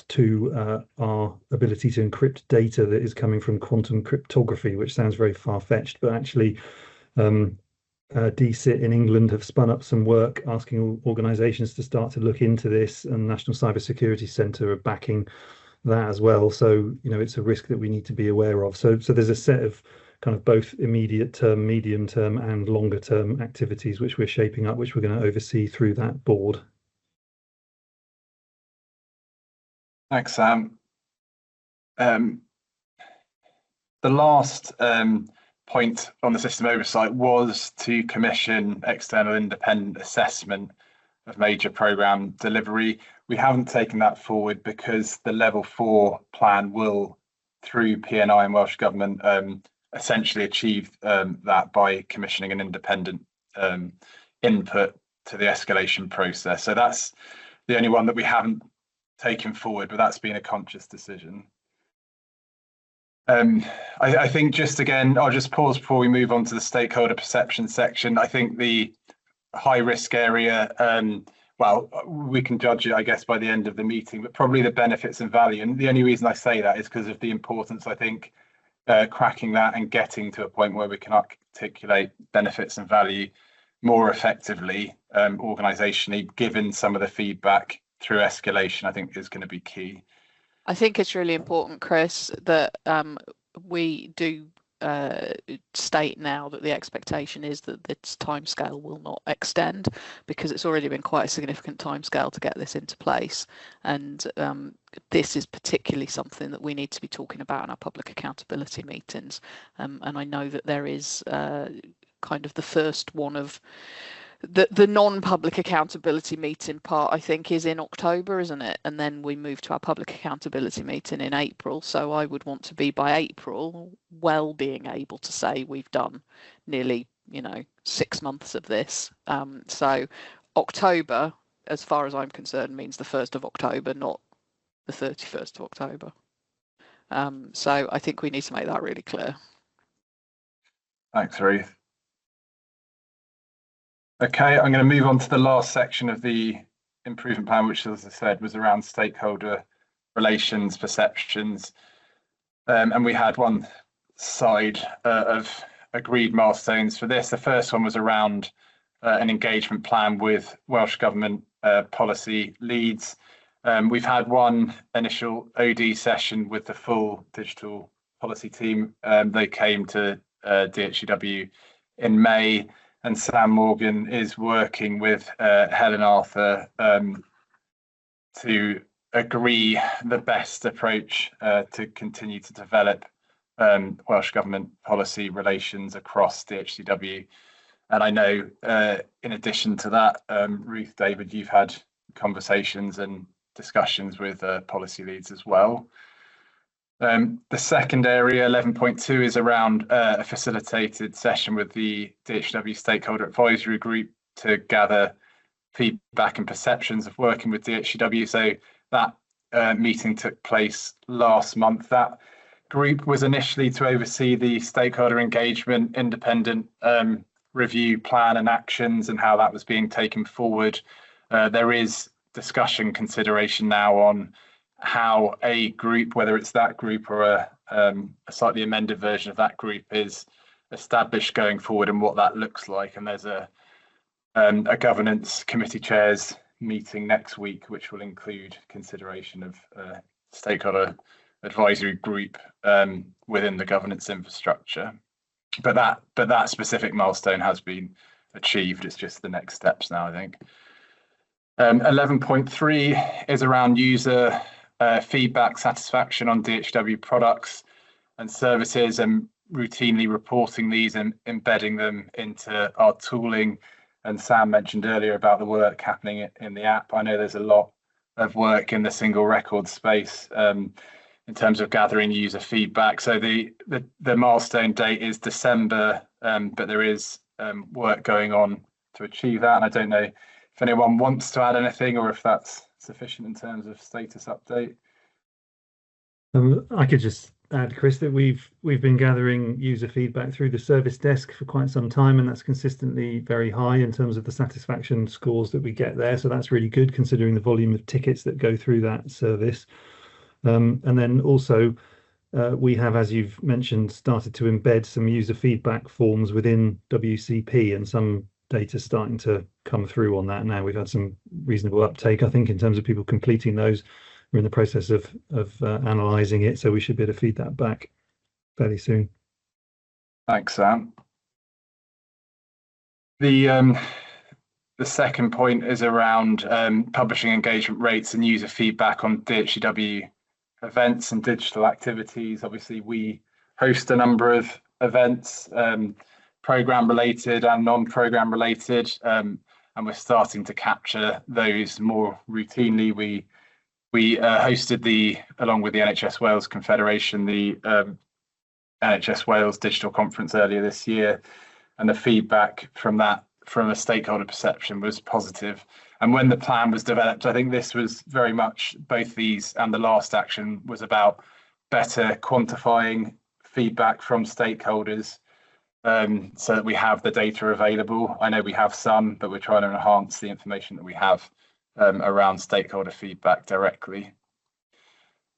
to our ability to encrypt data that is coming from quantum cryptography, which sounds very far-fetched, but actually DCIT in England have spun up some work asking organisations to start to look into this, and National Cybersecurity Centre are backing that as well. So, you know, it's a risk that we need to be aware of. So there's a set of kind of both immediate term, medium term and longer term activities which we're shaping up, which we're going to oversee through that board. Thanks, Sam. The last point on the system oversight was to commission external independent assessment of major programme delivery. We haven't taken that forward because the level 4 plan will, through PNI and Welsh Government, essentially achieve that by commissioning an independent input to the escalation process. So that's the only one that we haven't taken forward, but that's been a conscious decision. I think just again, I'll just pause before we move on to the stakeholder perception section. I think the high risk area, well, we can judge it, I guess, by the end of the meeting, but probably the benefits and value. And the only reason I say that is because of the importance, I think, cracking that and getting to a point where we can articulate benefits and value more effectively organisationally, given some of the feedback through escalation, I think is going to be key. I think it's really important, Chris, that we do state now that the expectation is that this timescale will not extend, because it's already been quite a significant timescale to get this into place, and this is particularly something that we need to be talking about in our public accountability meetings, and I know that there is kind of the first one of the non-public accountability meeting part, I think, is in October, isn't it? And then we move to our public accountability meeting in April. So I would want to be by April well being able to say we've done nearly, 6 months of this. So October, as far as I'm concerned, means the 1st of October, not the 31st of October. So I think we need to make that really clear. Thanks, Ruth. Okay, I'm going to move on to the last section of the improvement plan, which, as I said, was around stakeholder relations, perceptions. And we had one side of agreed milestones for this. The first one was around an engagement plan with Welsh Government policy leads. We've had one initial OD session with the full digital policy team. They came to DHEW in May. And Sam Morgan is working with Helen Arthur to agree the best approach to continue to develop Welsh Government policy relations across DHCW. And I know, in addition to that, Ruth, David, you've had conversations and discussions with policy leads as well. The second area, 11.2, is around a facilitated session with the DHW Stakeholder Advisory Group to gather feedback and perceptions of working with DHW. So that meeting took place last month. That group was initially to oversee the stakeholder engagement, independent review plan and actions and how that was being taken forward. There is discussion consideration now on how a group, whether it's that group or a slightly amended version of that group, is established going forward and what that looks like. And there's a governance committee chairs meeting next week, which will include consideration of stakeholder advisory group within the governance infrastructure. But that specific milestone has been achieved. It's just the next steps now, I think. 11.3 is around user feedback satisfaction on DHW products and services, and routinely reporting these and embedding them into our tooling. And Sam mentioned earlier about the work happening in the app. I know there's a lot of work in the single record space in terms of gathering user feedback. So the milestone date is December, but there is work going on to achieve that. And I don't know if anyone wants to add anything or if that's sufficient in terms of status update. I could just add, Chris, that we've been gathering user feedback through the service desk for quite some time, and that's consistently very high in terms of the satisfaction scores that we get there. So that's really good considering the volume of tickets that go through that service. And then also we have, as you've mentioned, started to embed some user feedback forms within WCP, and some data starting to come through on that now. We've had some reasonable uptake, I think, in terms of people completing those. We're in the process of analysing it, so we should be able to feed that back fairly soon. Thanks, Sam. The second point is around publishing engagement rates and user feedback on DHCW events and digital activities. Obviously, we host a number of events, program related and non-program related, and we're starting to capture those more routinely. We hosted along with the NHS Wales Confederation, the NHS Wales Digital Conference earlier this year, and the feedback from that from a stakeholder perception was positive. And when the plan was developed, I think this was very much, both these and the last action was about better quantifying feedback from stakeholders, so that we have the data available. I know we have some, but we're trying to enhance the information that we have around stakeholder feedback directly.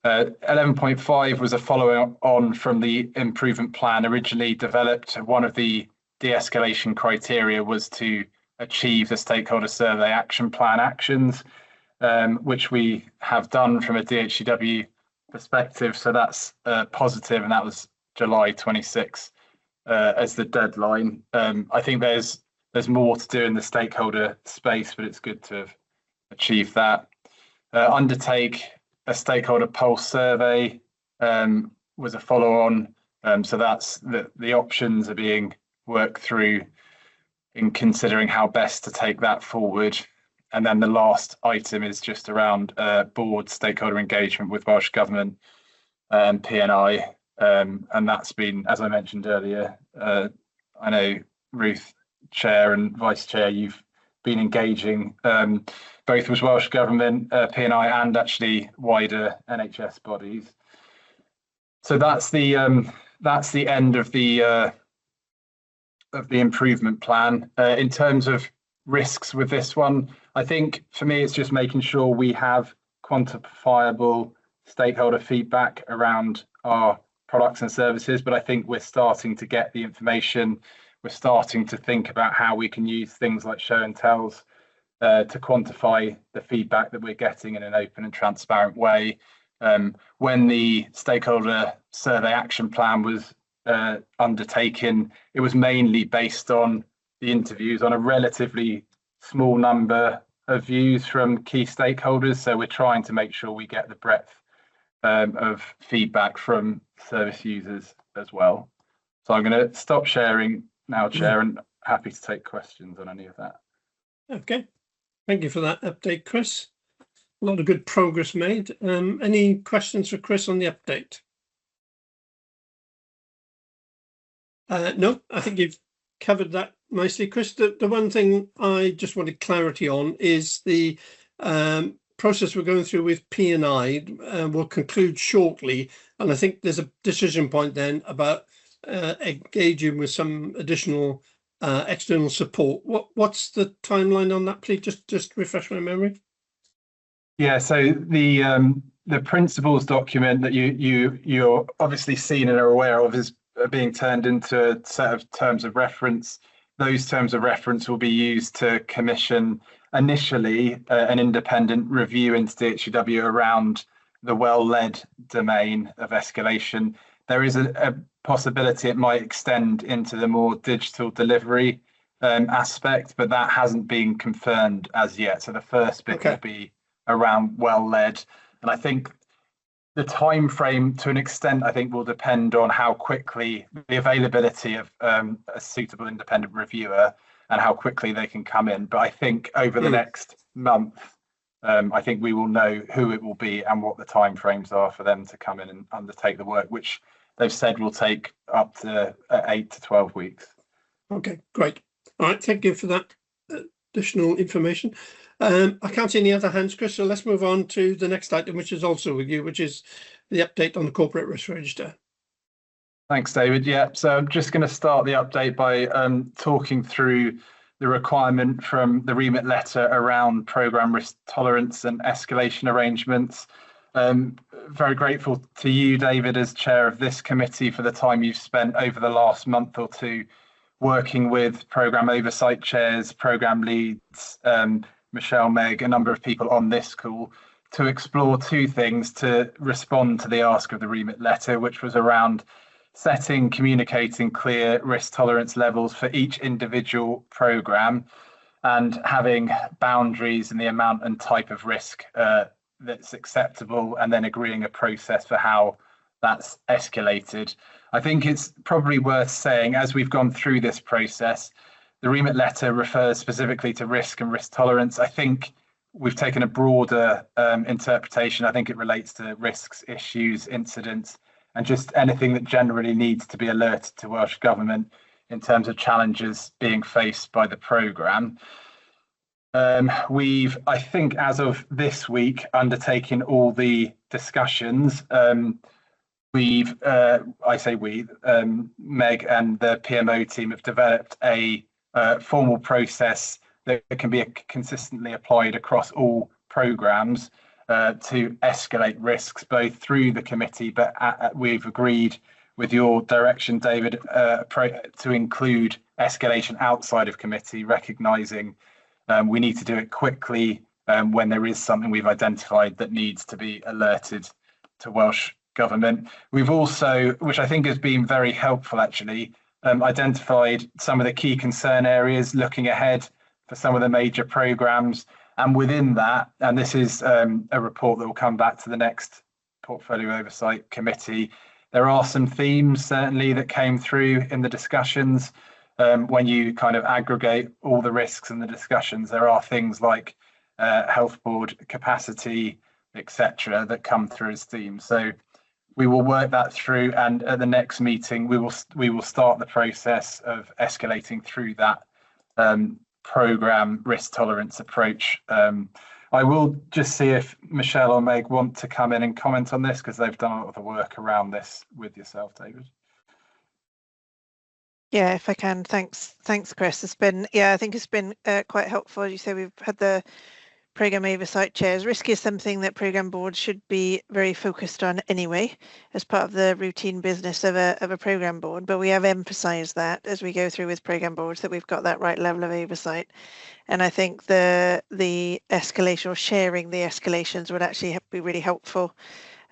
11.5 was a follow on from the improvement plan originally developed. One of the de-escalation criteria was to achieve the stakeholder survey action plan actions, which we have done from a DHCW perspective. So that's positive, and that was July 26 as the deadline. I think there's more to do in the stakeholder space, but it's good to have achieved that. Undertake a stakeholder pulse survey was a follow-on. So that's the options are being worked through in considering how best to take that forward. And then the last item is just around board stakeholder engagement with Welsh Government and PNI. And that's been, as I mentioned earlier, I know Ruth, Chair and Vice Chair, you've been engaging both with Welsh Government, PNI, and actually wider NHS bodies. So that's the end of the improvement plan. In terms of risks with this one, I think for me it's just making sure we have quantifiable stakeholder feedback around our products and services, but I think we're starting to get the information. We're starting to think about how we can use things like show and tells to quantify the feedback that we're getting in an open and transparent way. When the stakeholder survey action plan was undertaken, it was mainly based on the interviews on a relatively small number of views from key stakeholders. So we're trying to make sure we get the breadth of feedback from service users as well. So I'm going to stop sharing now, Chair, and happy to take questions on any of that. Okay, thank you for that update, Chris. A lot of good progress made. Any questions for Chris on the update? No, I think you've covered that nicely, Chris. The one thing I just wanted clarity on is the process we're going through with P&I will conclude shortly, and I think there's a decision point then about engaging with some additional external support. What's the timeline on that, please? Just refresh my memory. Yeah, so the principles document that you're obviously seen and are aware of is being turned into a set of terms of reference. Those terms of reference will be used to commission initially an independent review into DHCW around the well-led domain of escalation. There is a possibility it might extend into the more digital delivery aspect, but that hasn't been confirmed as yet. So the first bit will be around well-led, and I think the time frame to an extent I think will depend on how quickly the availability of a suitable independent reviewer and how quickly they can come in. But I think over the next month I think we will know who it will be and what the time frames are for them to come in and undertake the work, which they've said will take up to 8 to 12 weeks. Okay, great. All right, thank you for that additional information. I can't see any other hands, Chris, so let's move on to the next item, which is also with you, which is the update on the corporate risk register. Thanks, David. Yeah, so I'm just going to start the update by talking through the requirement from the remit letter around programme risk tolerance and escalation arrangements. Very grateful to you, David, as chair of this committee for the time you've spent over the last month or two working with programme oversight chairs, programme leads, Michelle, Meg, a number of people on this call to explore two things to respond to the ask of the remit letter, which was around setting, communicating clear risk tolerance levels for each individual programme and having boundaries in the amount and type of risk that's acceptable, and then agreeing a process for how that's escalated. I think it's probably worth saying, as we've gone through this process, the remit letter refers specifically to risk and risk tolerance. I think we've taken a broader interpretation. I think it relates to risks, issues, incidents, and just anything that generally needs to be alerted to Welsh Government in terms of challenges being faced by the programme. We've, I think, as of this week, undertaken all the discussions. We've, I say we, Meg and the PMO team have developed a formal process that can be consistently applied across all programmes to escalate risks, both through the committee, but we've agreed with your direction, David, to include escalation outside of committee, recognising we need to do it quickly when there is something we've identified that needs to be alerted to Welsh Government. We've also, which I think has been very helpful actually, identified some of the key concern areas looking ahead for some of the major programmes. And within that, and this is a report that will come back to the next Portfolio Oversight Committee, there are some themes certainly that came through in the discussions. When you kind of aggregate all the risks in the discussions, there are things like health board capacity, etc., that come through as themes. So we will work that through, and at the next meeting, we will start the process of escalating through that programme risk tolerance approach. I will just see if Michelle or Meg want to come in and comment on this, because they've done a lot of the work around this with yourself, David. Yeah, if I can, thanks, Chris. It's been, I think it's been quite helpful. As you say, we've had the programme oversight chairs. Risk is something that programme boards should be very focused on anyway, as part of the routine business of a programme board. But we have emphasised that as we go through with programme boards, that we've got that right level of oversight. And I think the escalation, or sharing the escalations, would actually be really helpful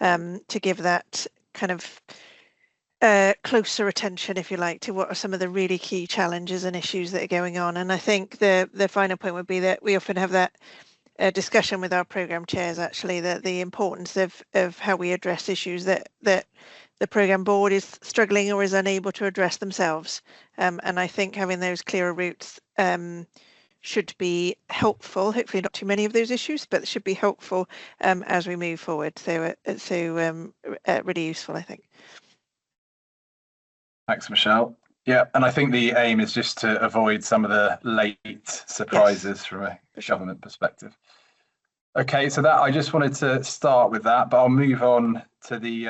to give that kind of closer attention, if you like, to what are some of the really key challenges and issues that are going on. And I think the final point would be that we often have that discussion with our programme chairs, actually, that the importance of how we address issues that the programme board is struggling or is unable to address themselves. And I think having those clearer routes should be helpful. Hopefully not too many of those issues, but should be helpful as we move forward. So really useful, I think. Thanks, Michelle. Yeah, and I think the aim is just to avoid some of the late surprises from a government perspective. Okay, so that I just wanted to start with that, but I'll move on to the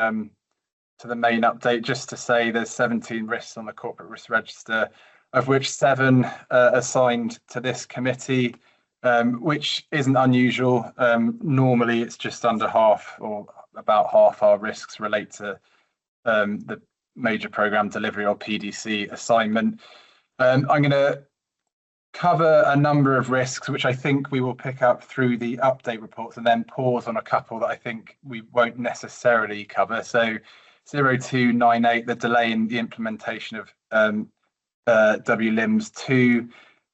main update, just to say there's 17 risks on the corporate risk register, of which 7 are assigned to this committee, which isn't unusual. Normally it's just under half, or about half our risks relate to the major programme delivery or PDC assignment. I'm going to cover a number of risks, which I think we will pick up through the update reports, and then pause on a couple that I think we won't necessarily cover. So 0298, the delay in the implementation of WLIMS 2,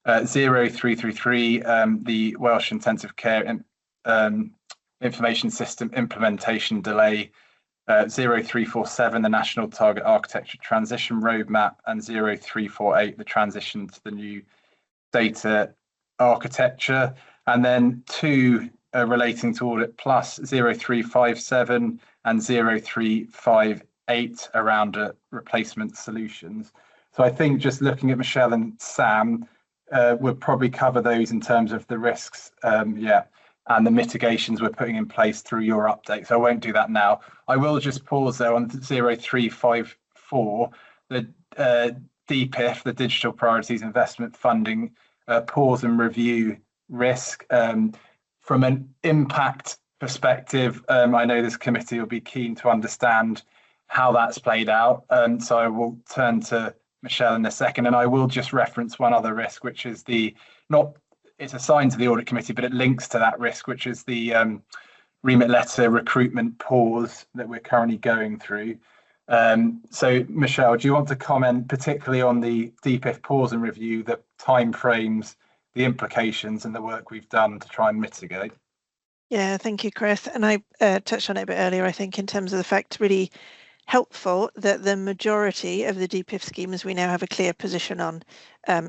0333, the Welsh Intensive Care Information System implementation delay, 0347, the National Target Architecture Transition Roadmap, and 0348, the transition to the new data architecture, and then 2 relating to Audit Plus, 0357 and 0358 around replacement solutions. So I think just looking at Michelle and Sam, we'll probably cover those in terms of the risks, and the mitigations we're putting in place through your update. So I won't do that now. I will just pause though on 0354, the DPIF, the Digital Priorities Investment Funding pause and review risk. From an impact perspective, I know this committee will be keen to understand how that's played out. So I will turn to Michelle in a second, and I will just reference one other risk, which is it's assigned to the audit committee, but it links to that risk, which is the remit letter recruitment pause that we're currently going through. So Michelle, do you want to comment particularly on the DPIF pause and review, the timeframes, the implications, and the work we've done to try and mitigate? Yeah, thank you, Chris. And I touched on it a bit earlier, I think, in terms of the fact really helpful that the majority of the DPIF schemes we now have a clear position on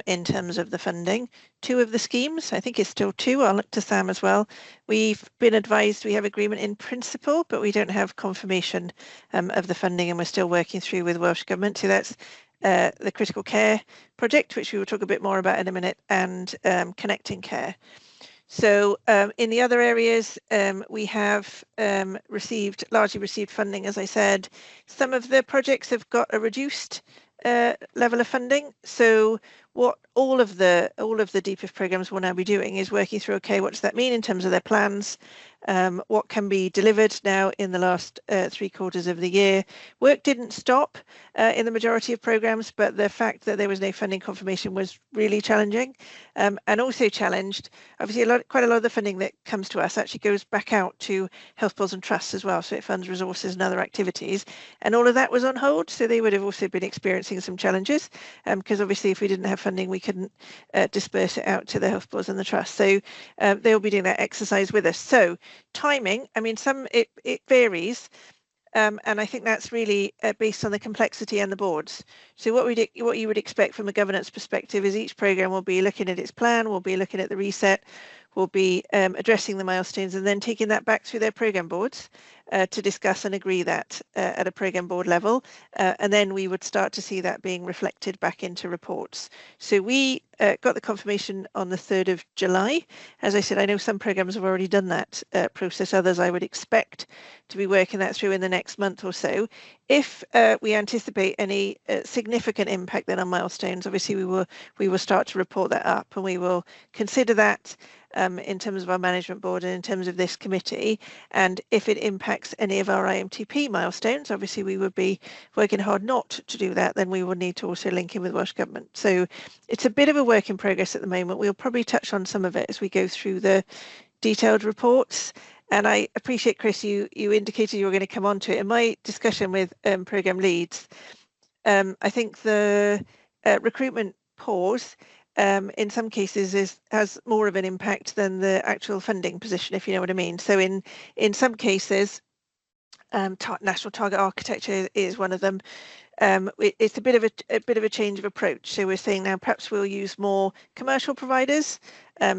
in terms of the funding. 2 of the schemes, I think it's still 2, I'll look to Sam as well. We've been advised we have agreement in principle, but we don't have confirmation of the funding, and we're still working through with Welsh Government. So that's the critical care project, which we will talk a bit more about in a minute, and connecting care. So in the other areas, we have largely received funding, as I said. Some of the projects have got a reduced level of funding. So what all of the DPIF programs will now be doing is working through, okay, what does that mean in terms of their plans? What can be delivered now in the last 3 quarters of the year? Work didn't stop in the majority of programs, but the fact that there was no funding confirmation was really challenging, and also challenged. Obviously, quite a lot of the funding that comes to us actually goes back out to health boards and trusts as well, so it funds resources and other activities, and all of that was on hold. So they would have also been experiencing some challenges, because obviously if we didn't have funding, we couldn't disperse it out to the health boards and the trust. So they'll be doing that exercise with us. So timing, I mean, it varies, and I think that's really based on the complexity and the boards. So what you would expect from a governance perspective is each program will be looking at its plan, will be looking at the reset, will be addressing the milestones, and then taking that back through their program boards to discuss and agree that at a program board level, and then we would start to see that being reflected back into reports. So we got the confirmation on the 3rd of July. As I said, I know some programs have already done that process. Others I would expect to be working that through in the next month or so. If we anticipate any significant impact then on milestones, obviously we will start to report that up, and we will consider that in terms of our management board and in terms of this committee. And if it impacts any of our IMTP milestones, obviously we would be working hard not to do that. Then we will need to also link in with Welsh Government. So it's a bit of a work in progress at the moment. We'll probably touch on some of it as we go through the detailed reports. And I appreciate, Chris, you indicated you were going to come on to it. In my discussion with programme leads, I think the recruitment pause in some cases has more of an impact than the actual funding position, if you know what I mean. So in some cases, national target architecture is one of them. It's a bit of a change of approach. So we're saying now perhaps we'll use more commercial providers.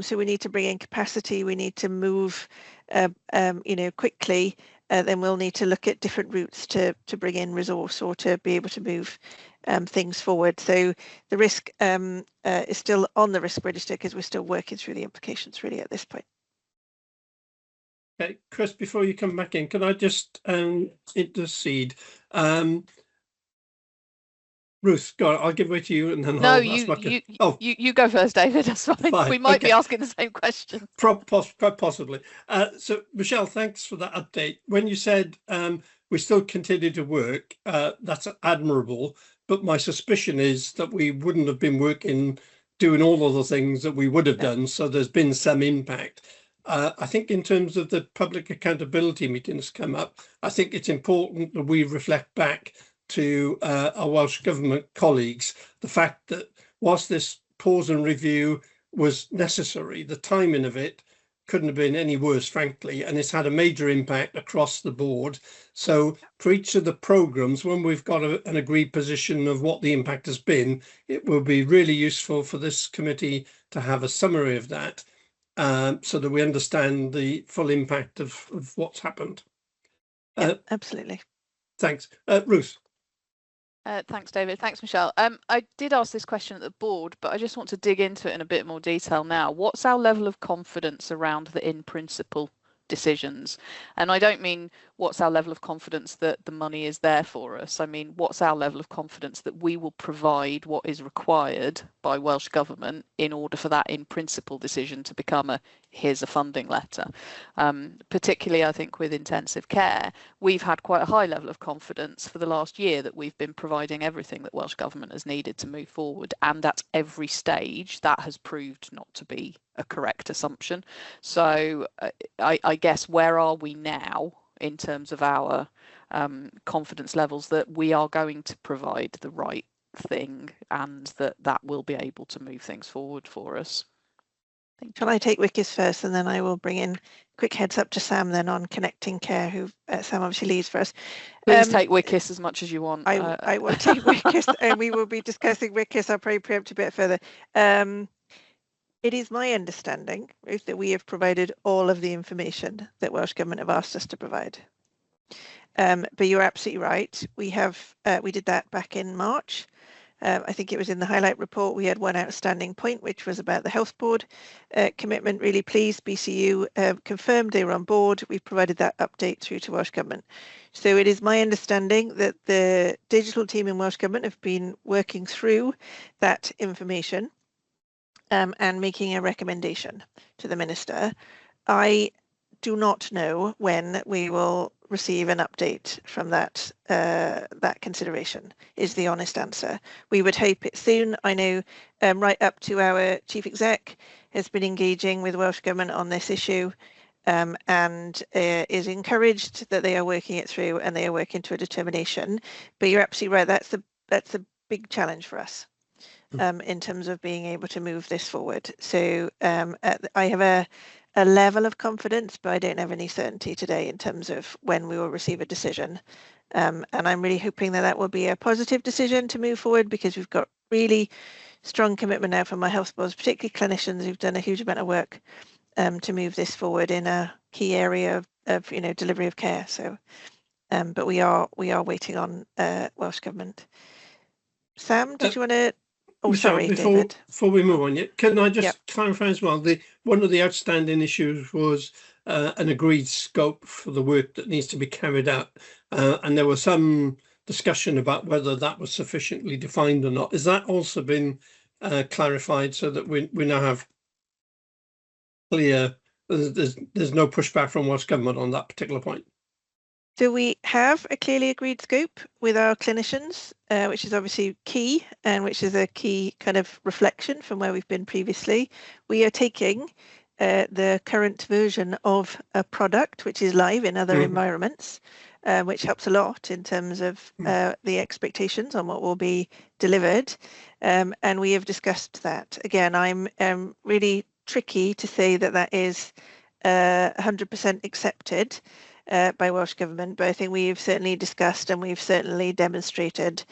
So we need to bring in capacity. We need to move, quickly. Then we'll need to look at different routes to bring in resource or to be able to move things forward. So the risk is still on the risk register because we're still working through the implications really at this point. Okay, Chris, before you come back in, can I just intercede? Ruth, go on, I'll give way to you, and then you go first, David. That's fine. We might be asking the same question. Possibly. So, Michelle, thanks for that update. When you said we still continue to work, that's admirable. But my suspicion is that we wouldn't have been doing all of the things that we would have done. So there's been some impact. I think in terms of the public accountability meetings come up, I think it's important that we reflect back to our Welsh Government colleagues the fact that whilst this pause and review was necessary, the timing of it couldn't have been any worse, frankly, and it's had a major impact across the board. So for each of the programmes, when we've got an agreed position of what the impact has been, it will be really useful for this committee to have a summary of that, so that we understand the full impact of what's happened. Absolutely. Thanks. Ruth. Thanks, David. Thanks, Michelle. I did ask this question at the board, but I just want to dig into it in a bit more detail now. What's our level of confidence around the in-principle decisions? And I don't mean what's our level of confidence that the money is there for us. I mean, what's our level of confidence that we will provide what is required by Welsh Government in order for that in-principle decision to become here's a funding letter. Particularly, I think, with intensive care, we've had quite a high level of confidence for the last year that we've been providing everything that Welsh Government has needed to move forward. And at every stage, that has proved not to be a correct assumption. So I guess, where are we now in terms of our confidence levels that we are going to provide the right thing and that will be able to move things forward for us? Shall I take WICIS first, and then I will bring in quick heads up to Sam then on connecting care, who Sam obviously leads for us. Please take WICIS as much as you want. I will take WICIS, and we will be discussing WICIS. I'll probably preempt a bit further. It is my understanding, Ruth, that we have provided all of the information that Welsh Government have asked us to provide. But you're absolutely right. We did that back in March. I think it was in the highlight report, we had one outstanding point, which was about the health board commitment. Really pleased BCU confirmed they were on board. We've provided that update through to Welsh Government. So it is my understanding that the digital team in Welsh Government have been working through that information and making a recommendation to the Minister. I do not know when we will receive an update from that consideration, is the honest answer. We would hope it soon. I know right up to our Chief Exec has been engaging with Welsh Government on this issue and is encouraged that they are working it through and they are working to a determination. But you're absolutely right, that's a big challenge for us in terms of being able to move this forward. So I have a level of confidence, but I don't have any certainty today in terms of when we will receive a decision. And I'm really hoping that that will be a positive decision to move forward, because we've got really strong commitment now from our health boards, particularly clinicians who've done a huge amount of work to move this forward in a key area of delivery of care. So, but we are waiting on Welsh Government. Sam, did you want to? Oh, Michelle, sorry, David. Before we move on, can I just clarify as well? One of the outstanding issues was an agreed scope for the work that needs to be carried out, and there was some discussion about whether that was sufficiently defined or not. Has that also been clarified so that we now have clear? There's no pushback from Welsh Government on that particular point. So we have a clearly agreed scope with our clinicians, which is obviously key, and which is a key kind of reflection from where we've been previously. We are taking the current version of a product which is live in other environments, which helps a lot in terms of the expectations on what will be delivered. And we have discussed that. Again, I'm really tricky to say that that is 100% accepted by Welsh Government, but I think we've certainly discussed and we've certainly demonstrated,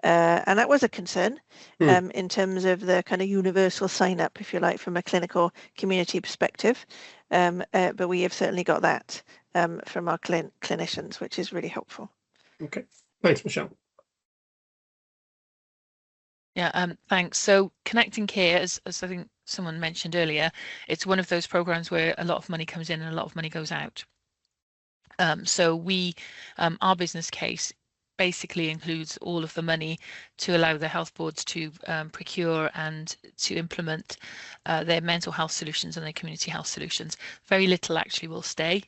and that was a concern in terms of the kind of universal sign up, if you like, from a clinical community perspective. But we have certainly got that from our clinicians, which is really helpful. Okay, thanks, Michelle. Yeah, thanks. So Connecting Care, as I think someone mentioned earlier, it's one of those programs where a lot of money comes in and a lot of money goes out. So our business case basically includes all of the money to allow the health boards to procure and to implement their mental health solutions and their community health solutions. Very little actually will stay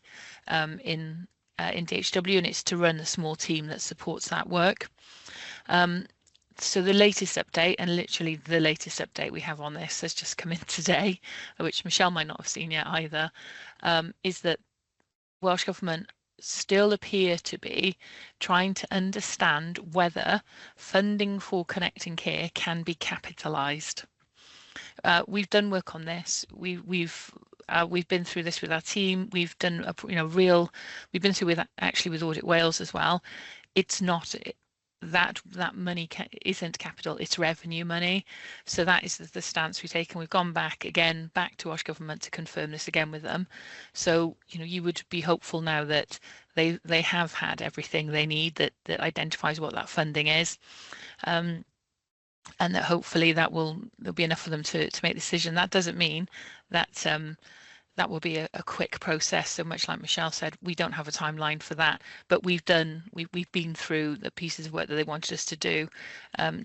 in DHW, and it's to run a small team that supports that work. So the latest update, and literally the latest update we have on this has just come in today, which Michelle might not have seen yet either, is that Welsh Government still appear to be trying to understand whether funding for Connecting Care can be capitalised. We've done work on this. We've been through this with our team. We've done we've been through with Audit Wales as well. It's not that money isn't capital, it's revenue money. So that is the stance we've taken. We've gone back to Welsh Government to confirm this again with them. So you would be hopeful now that they have had everything they need that identifies what that funding is, and that hopefully there'll be enough for them to make the decision. That doesn't mean that that will be a quick process. So much like Michelle said, we don't have a timeline for that, but we've been through the pieces of work that they wanted us to do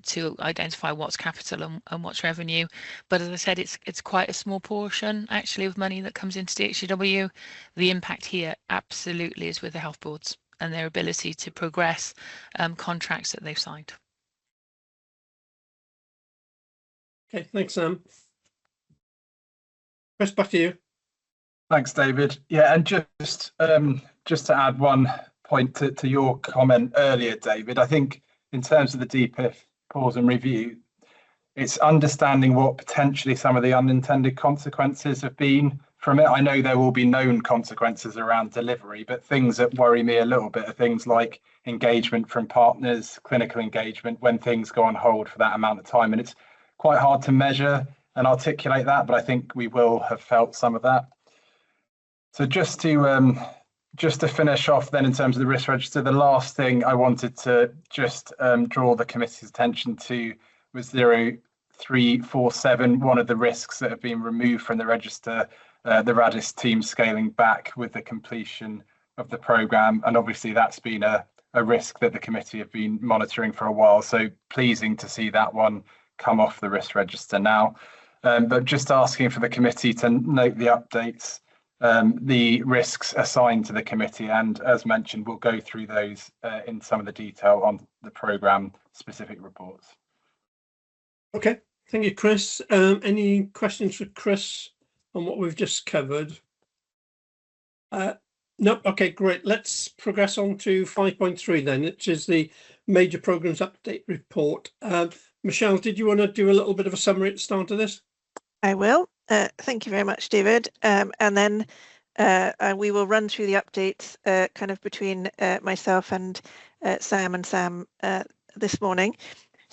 to identify what's capital and what's revenue. But as I said, it's quite a small portion actually of money that comes into DHW. The impact here absolutely is with the health boards and their ability to progress contracts that they've signed. Okay, thanks, Sam. Chris, back to you. Thanks, David. Yeah, and just to add one point to your comment earlier, David, I think in terms of the DPIF pause and review, it's understanding what potentially some of the unintended consequences have been from it. I know there will be known consequences around delivery, but things that worry me a little bit are things like engagement from partners, clinical engagement, when things go on hold for that amount of time. And it's quite hard to measure and articulate that, but I think we will have felt some of that. So just to finish off then in terms of the risk register, the last thing I wanted to just draw the committee's attention to was 0347, one of the risks that have been removed from the register, the RADIS team scaling back with the completion of the programme. And obviously that's been a risk that the committee have been monitoring for a while. So pleasing to see that one come off the risk register now. But just asking for the committee to note the updates, the risks assigned to the committee, and as mentioned, we'll go through those in some of the detail on the programme specific reports. Okay, thank you, Chris. Any questions for Chris on what we've just covered? No, okay, great. Let's progress on to 5.3 then, which is the major programmes update report. Michelle, did you want to do a little bit of a summary at the start of this? I will. Thank you very much, David. And then we will run through the updates kind of between myself and Sam this morning.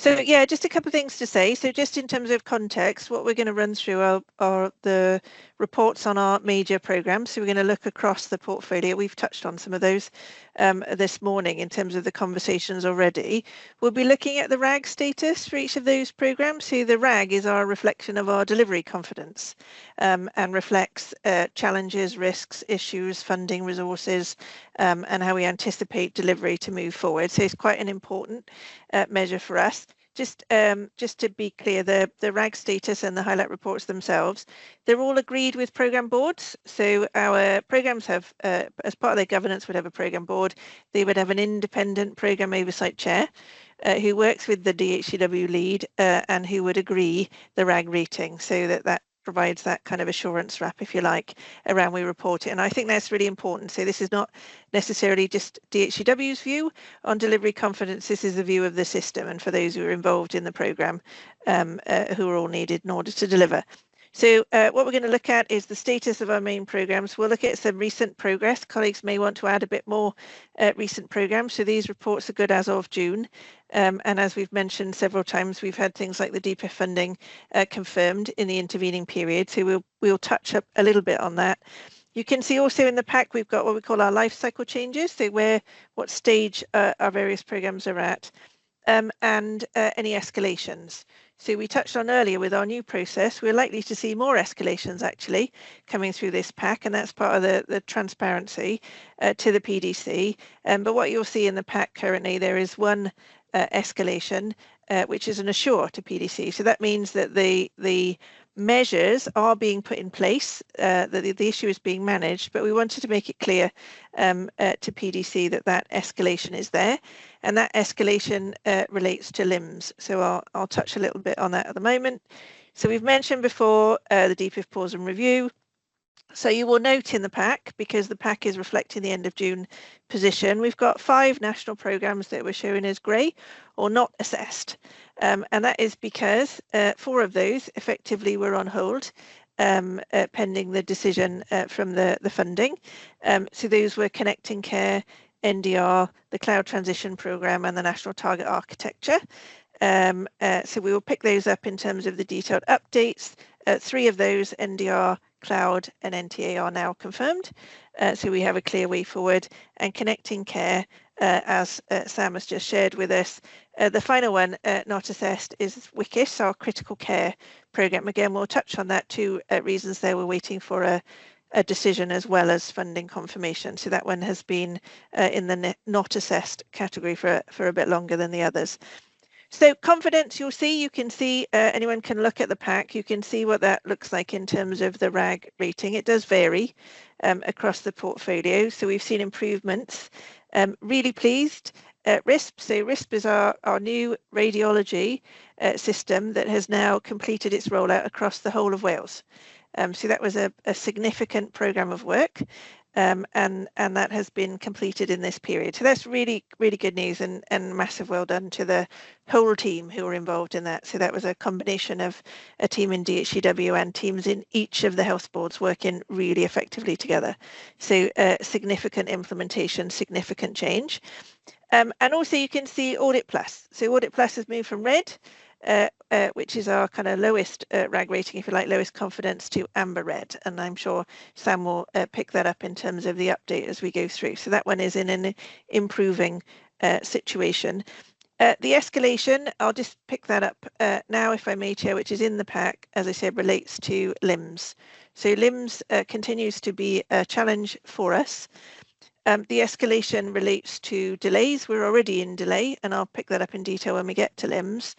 So yeah, just a couple of things to say. So just in terms of context, what we're going to run through are the reports on our major programmes. So we're going to look across the portfolio. We've touched on some of those this morning in terms of the conversations already. We'll be looking at the RAG status for each of those programmes. So the RAG is our reflection of our delivery confidence and reflects challenges, risks, issues, funding, resources, and how we anticipate delivery to move forward. So it's quite an important measure for us. Just to be clear, the RAG status and the highlight reports themselves, they're all agreed with programme boards. So our programmes have, as part of their governance, would have a programme board. They would have an independent programme oversight chair who works with the DHCW lead and who would agree the RAG rating, so that provides that kind of assurance wrap, if you like, around we report it. And I think that's really important. So this is not necessarily just DHCW's view on delivery confidence. This is the view of the system and for those who are involved in the programme who are all needed in order to deliver. So what we're going to look at is the status of our main programmes. We'll look at some recent progress. Colleagues may want to add a bit more recent programmes. So these reports are good as of June. And as we've mentioned several times, we've had things like the DPIF funding confirmed in the intervening period. So we'll touch up a little bit on that. You can see also in the pack, we've got what we call our life cycle changes. So what stage our various programmes are at and any escalations. So we touched on earlier with our new process, we're likely to see more escalations actually coming through this pack, and that's part of the transparency to the PDC. But what you'll see in the pack currently, there is one escalation, which is an assure to PDC. So that means that the measures are being put in place, that the issue is being managed, but we wanted to make it clear to PDC that escalation is there, and that escalation relates to LIMS. So I'll touch a little bit on that at the moment. So we've mentioned before the DPIF pause and review. So you will note in the pack, because the pack is reflecting the end of June position, we've got 5 national programmes that we're showing as grey or not assessed. And that is because 4 of those effectively were on hold pending the decision from the funding. So those were Connecting Care, NDR, the Cloud Transition Programme and the National Target Architecture. So we will pick those up in terms of the detailed updates. 3 of those, NDR, Cloud and NTA, are now confirmed. So we have a clear way forward. And Connecting Care, as Sam has just shared with us, the final one not assessed is WICIS, our critical care programme. Again, we'll touch on that 2 reasons there. We're waiting for a decision as well as funding confirmation. So that one has been in the not assessed category for a bit longer than the others. So confidence, you can see, anyone can look at the pack, you can see what that looks like in terms of the RAG rating. It does vary across the portfolio. So we've seen improvements. Really pleased. RISP, so RISP is our new radiology system that has now completed its rollout across the whole of Wales. So that was a significant programme of work. And that has been completed in this period. So that's really, really good news and massive well done to the whole team who were involved in that. So that was a combination of a team in DHCW and teams in each of the health boards working really effectively together. So significant implementation, significant change. And also you can see Audit Plus. So Audit Plus has moved from red, which is our kind of lowest RAG rating, if you like, lowest confidence, to amber red. And I'm sure Sam will pick that up in terms of the update as we go through. So that one is in an improving situation. The escalation, I'll just pick that up now, if I may, Chair, which is in the pack, as I said, relates to LIMS. So LIMS continues to be a challenge for us. The escalation relates to delays. We're already in delay, and I'll pick that up in detail when we get to LIMS.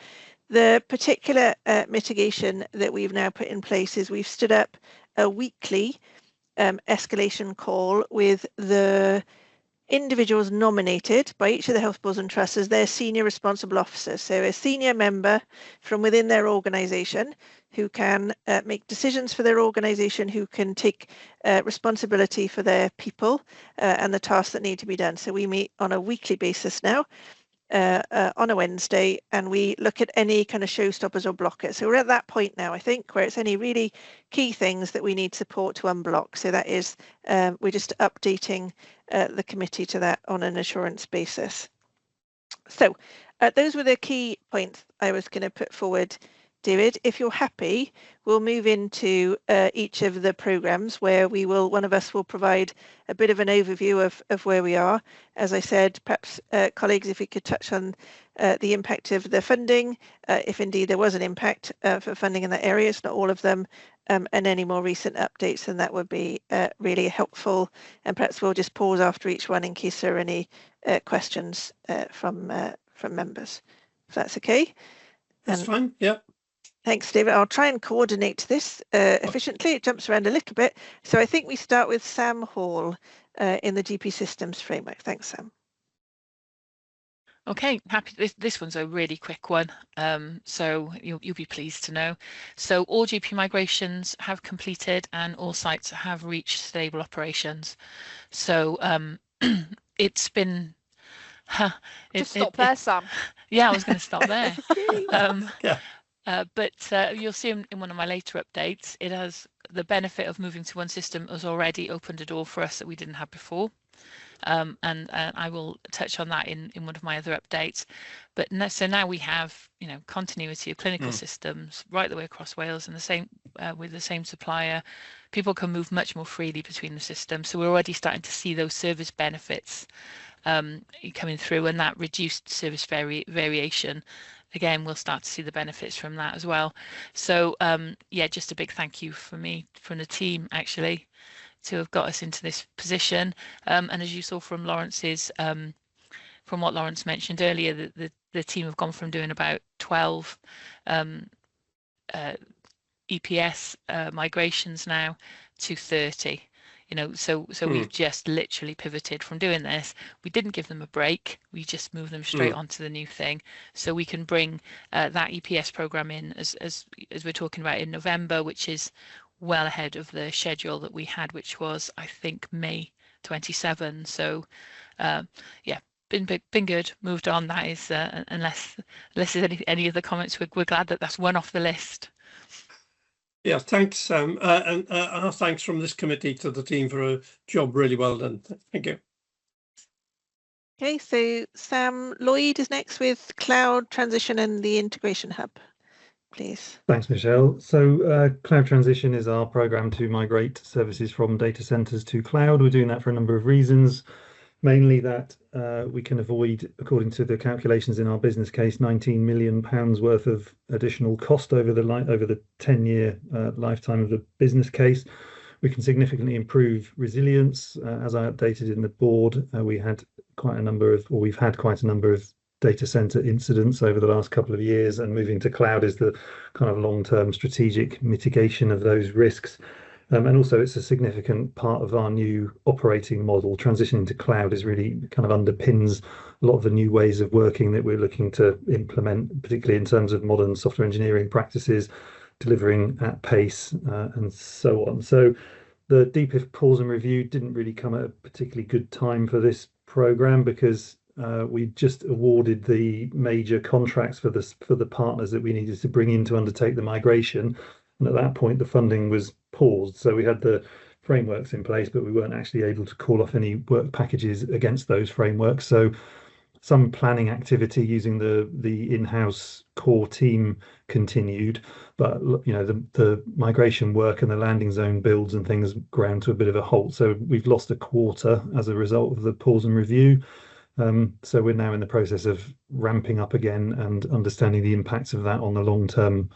The particular mitigation that we've now put in place is we've stood up a weekly escalation call with the individuals nominated by each of the health boards and trusts as their senior responsible officers. So a senior member from within their organisation who can make decisions for their organisation, who can take responsibility for their people and the tasks that need to be done. So we meet on a weekly basis now on a Wednesday, and we look at any kind of showstoppers or blockers. So we're at that point now, I think, where it's any really key things that we need support to unblock. So that is, we're just updating the committee to that on an assurance basis. So those were the key points I was going to put forward, David. If you're happy, we'll move into each of the programs where we will, one of us will provide a bit of an overview of where we are. As I said, perhaps colleagues, if we could touch on the impact of the funding, if indeed there was an impact for funding in that area, it's not all of them, and any more recent updates, then that would be really helpful. And perhaps we'll just pause after each one in case there are any questions from members, if that's okay. That's fine, yeah. Thanks, David. I'll try and coordinate this efficiently. It jumps around a little bit. So I think we start with Sam Hall in the GP Systems framework. Thanks, Sam. Okay, happy. This one's a really quick one, so you'll be pleased to know. So all GP migrations have completed and all sites have reached stable operations. So it's been... Just stop there, Sam. Yeah, I was going to stop there. Yeah. But you'll see in one of my later updates, it has the benefit of moving to one system has already opened a door for us that we didn't have before. And I will touch on that in one of my other updates. But so now we have, continuity of clinical systems right the way across Wales, and the same with the same supplier. People can move much more freely between the systems. So we're already starting to see those service benefits coming through, and that reduced service variation. Again, we'll start to see the benefits from that as well. So yeah, just a big thank you from the team actually, to have got us into this position. And as you saw from Lawrence's, from what Lawrence mentioned earlier, the team have gone from doing about 12 EPS migrations now to 30. So we've just literally pivoted from doing this. We didn't give them a break. We just moved them straight onto the new thing. So we can bring that EPS program in as we're talking about in November, which is well ahead of the schedule that we had, which was, I think, May 27. So yeah, been good. Moved on. That is unless there's any other comments, we're glad that that's one off the list. Yeah, thanks, Sam. And our thanks from this committee to the team for a job really well done. Thank you. Okay, so Sam Lloyd is next with Cloud Transition and the Integration Hub, please. Thanks, Michelle. So Cloud Transition is our program to migrate services from data centers to cloud. We're doing that for a number of reasons. Mainly that we can avoid, according to the calculations in our business case, £19 million worth of additional cost over the 10-year lifetime of the business case. We can significantly improve resilience. As I updated in the board, we've had quite a number of data center incidents over the last couple of years, and moving to cloud is the kind of long-term strategic mitigation of those risks. And also it's a significant part of our new operating model. Transitioning to cloud is really kind of underpins a lot of the new ways of working that we're looking to implement, particularly in terms of modern software engineering practices, delivering at pace, and so on. So the DPIF pause and review didn't really come at a particularly good time for this program, because we just awarded the major contracts for the partners that we needed to bring in to undertake the migration. And at that point, the funding was paused. So we had the frameworks in place, but we weren't actually able to call off any work packages against those frameworks. So some planning activity using the in-house core team continued, but the migration work and the landing zone builds and things ground to a bit of a halt. So we've lost a quarter as a result of the pause and review. So we're now in the process of ramping up again and understanding the impacts of that on the long-term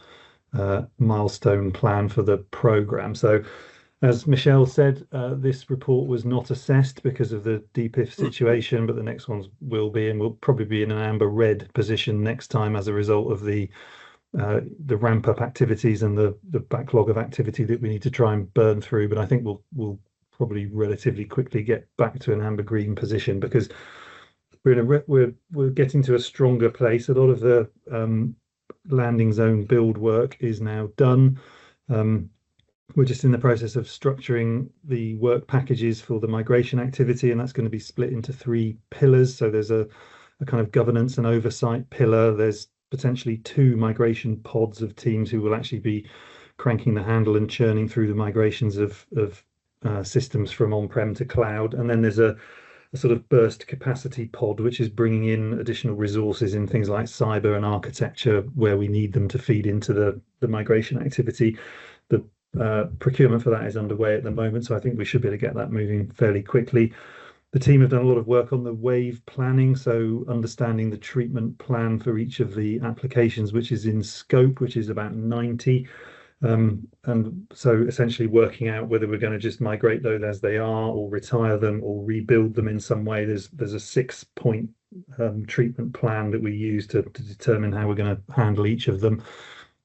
milestone plan for the programme. So as Michelle said, this report was not assessed because of the DPIF situation, but the next ones will be, and we'll probably be in an amber red position next time as a result of the ramp up activities and the backlog of activity that we need to try and burn through. But I think we'll probably relatively quickly get back to an amber green position, because we're getting to a stronger place. A lot of the landing zone build work is now done. We're just in the process of structuring the work packages for the migration activity, and that's going to be split into 3 pillars. So there's a kind of governance and oversight pillar. There's potentially 2 migration pods of teams who will actually be cranking the handle and churning through the migrations of systems from on-prem to cloud. And then there's a sort of burst capacity pod, which is bringing in additional resources in things like cyber and architecture where we need them to feed into the migration activity. The procurement for that is underway at the moment, so I think we should be able to get that moving fairly quickly. The team have done a lot of work on the wave planning, so understanding the treatment plan for each of the applications, which is in scope, which is about 90. And so essentially working out whether we're going to just migrate those as they are, or retire them, or rebuild them in some way. There's a 6-point treatment plan that we use to determine how we're going to handle each of them.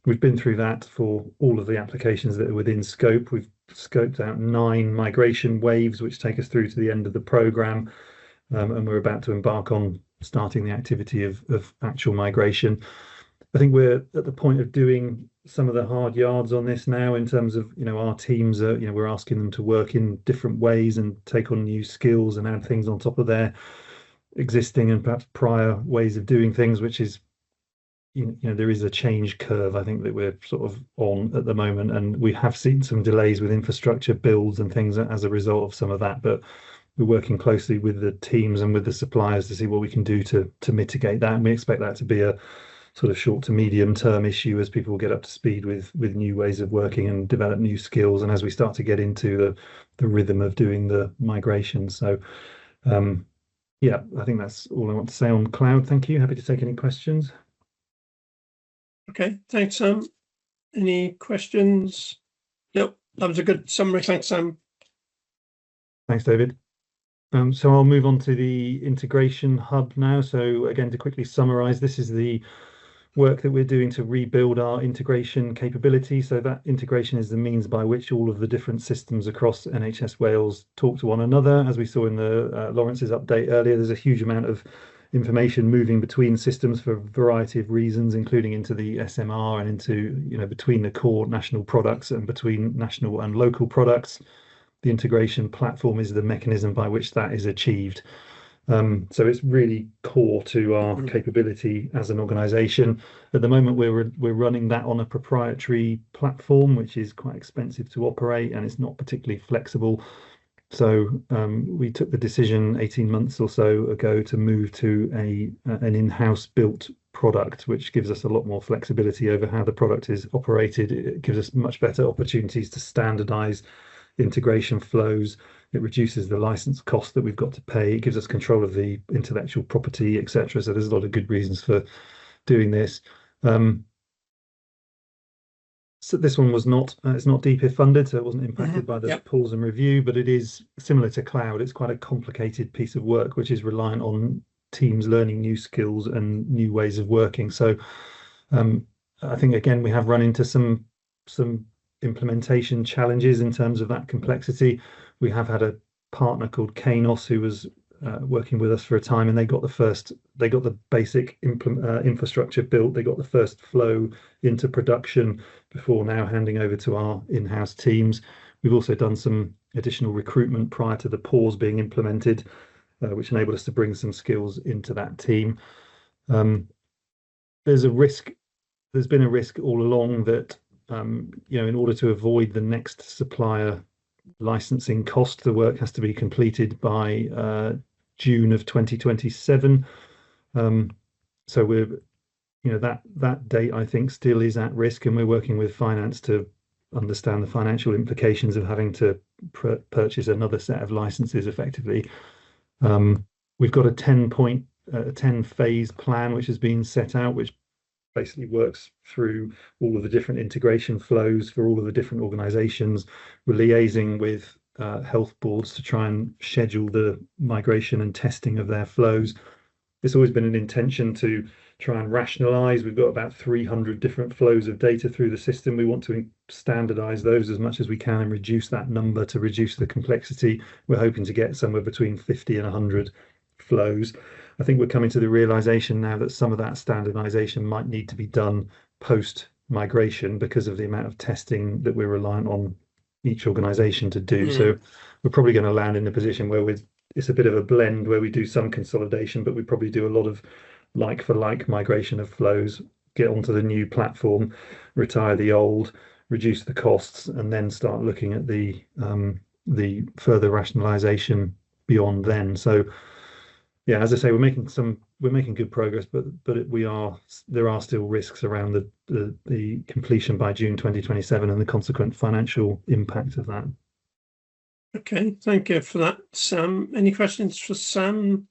We've been through that for all of the applications that are within scope. We've scoped out 9 migration waves, which take us through to the end of the programme, and we're about to embark on starting the activity of actual migration. I think we're at the point of doing some of the hard yards on this now, in terms of, our teams are, we're asking them to work in different ways and take on new skills and add things on top of their existing and perhaps prior ways of doing things, which is, there is a change curve, I think, that we're sort of on at the moment, and we have seen some delays with infrastructure builds and things as a result of some of that, but we're working closely with the teams and with the suppliers to see what we can do to mitigate that, and we expect that to be a sort of short to medium term issue as people get up to speed with new ways of working and develop new skills, and as we start to get into the rhythm of doing the migration. So yeah, I think that's all I want to say on cloud. Thank you. Happy to take any questions. Okay, thanks, Sam. Any questions? Nope, that was a good summary. Thanks, Sam. Thanks, David. So I'll move on to the integration hub now. So again, to quickly summarize, this is the work that we're doing to rebuild our integration capability. So that integration is the means by which all of the different systems across NHS Wales talk to one another. As we saw in the Lawrence's update earlier, there's a huge amount of information moving between systems for a variety of reasons, including into the SMR and into, between the core national products and between national and local products. The integration platform is the mechanism by which that is achieved. So it's really core to our capability as an organisation. At the moment, we're running that on a proprietary platform, which is quite expensive to operate, and it's not particularly flexible. So we took the decision 18 months or so ago to move to an in-house built product, which gives us a lot more flexibility over how the product is operated. It gives us much better opportunities to standardize integration flows. It reduces the license cost that we've got to pay. It gives us control of the intellectual property, etc. So there's a lot of good reasons for doing this. So this one was not, it's not DPIF funded, so it wasn't impacted by the pause and review, but it is similar to cloud. It's quite a complicated piece of work, which is reliant on teams learning new skills and new ways of working. So I think, again, we have run into some implementation challenges in terms of that complexity. We have had a partner called Kanos who was working with us for a time, and they got the basic infrastructure built. They got the first flow into production before now handing over to our in-house teams. We've also done some additional recruitment prior to the pause being implemented, which enabled us to bring some skills into that team. There's been a risk all along that in order to avoid the next supplier licensing cost, the work has to be completed by June of 2027. So we're, that date, I think, still is at risk, and we're working with finance to understand the financial implications of having to purchase another set of licenses effectively. We've got a 10 phase plan which has been set out, which basically works through all of the different integration flows for all of the different organizations. We're liaising with health boards to try and schedule the migration and testing of their flows. It's always been an intention to try and rationalize. We've got about 300 different flows of data through the system. We want to standardize those as much as we can and reduce that number to reduce the complexity. We're hoping to get somewhere between 50 and 100 flows. I think we're coming to the realization now that some of that standardization might need to be done post migration because of the amount of testing that we're reliant on each organization to do. So we're probably going to land in a position where it's a bit of a blend where we do some consolidation, but we probably do a lot of like for like migration of flows, get onto the new platform, retire the old, reduce the costs, and then start looking at the further rationalization beyond then. So yeah, as I say, we're making good progress, but there are still risks around the completion by June 2027 and the consequent financial impact of that. Okay, thank you for that, Sam. Any questions for Sam?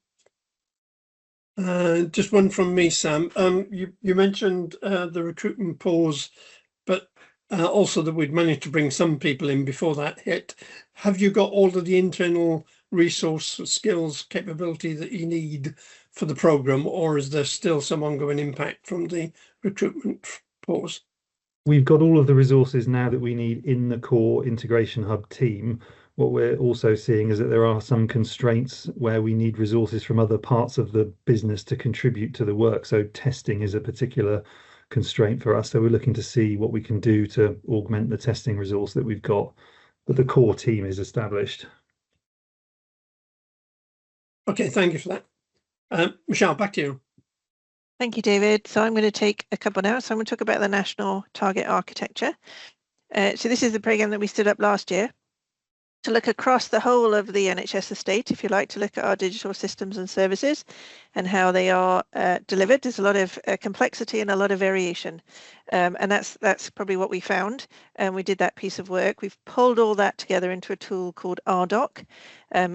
Just one from me, Sam. You mentioned the recruitment pause, but also that we'd managed to bring some people in before that hit. Have you got all of the internal resource, skills, capability that you need for the programme, or is there still some ongoing impact from the recruitment pause? We've got all of the resources now that we need in the core integration hub team. What we're also seeing is that there are some constraints where we need resources from other parts of the business to contribute to the work. So testing is a particular constraint for us. So we're looking to see what we can do to augment the testing resource that we've got. But the core team is established. Okay, thank you for that. Michelle, back to you. Thank you, David. So I'm going to take a couple now. So I'm going to talk about the National Target Architecture. So this is the programme that we stood up last year to look across the whole of the NHS estate, if you like, to look at our digital systems and services and how they are delivered. There's a lot of complexity and a lot of variation. And that's probably what we found. And we did that piece of work. We've pulled all that together into a tool called RDoc,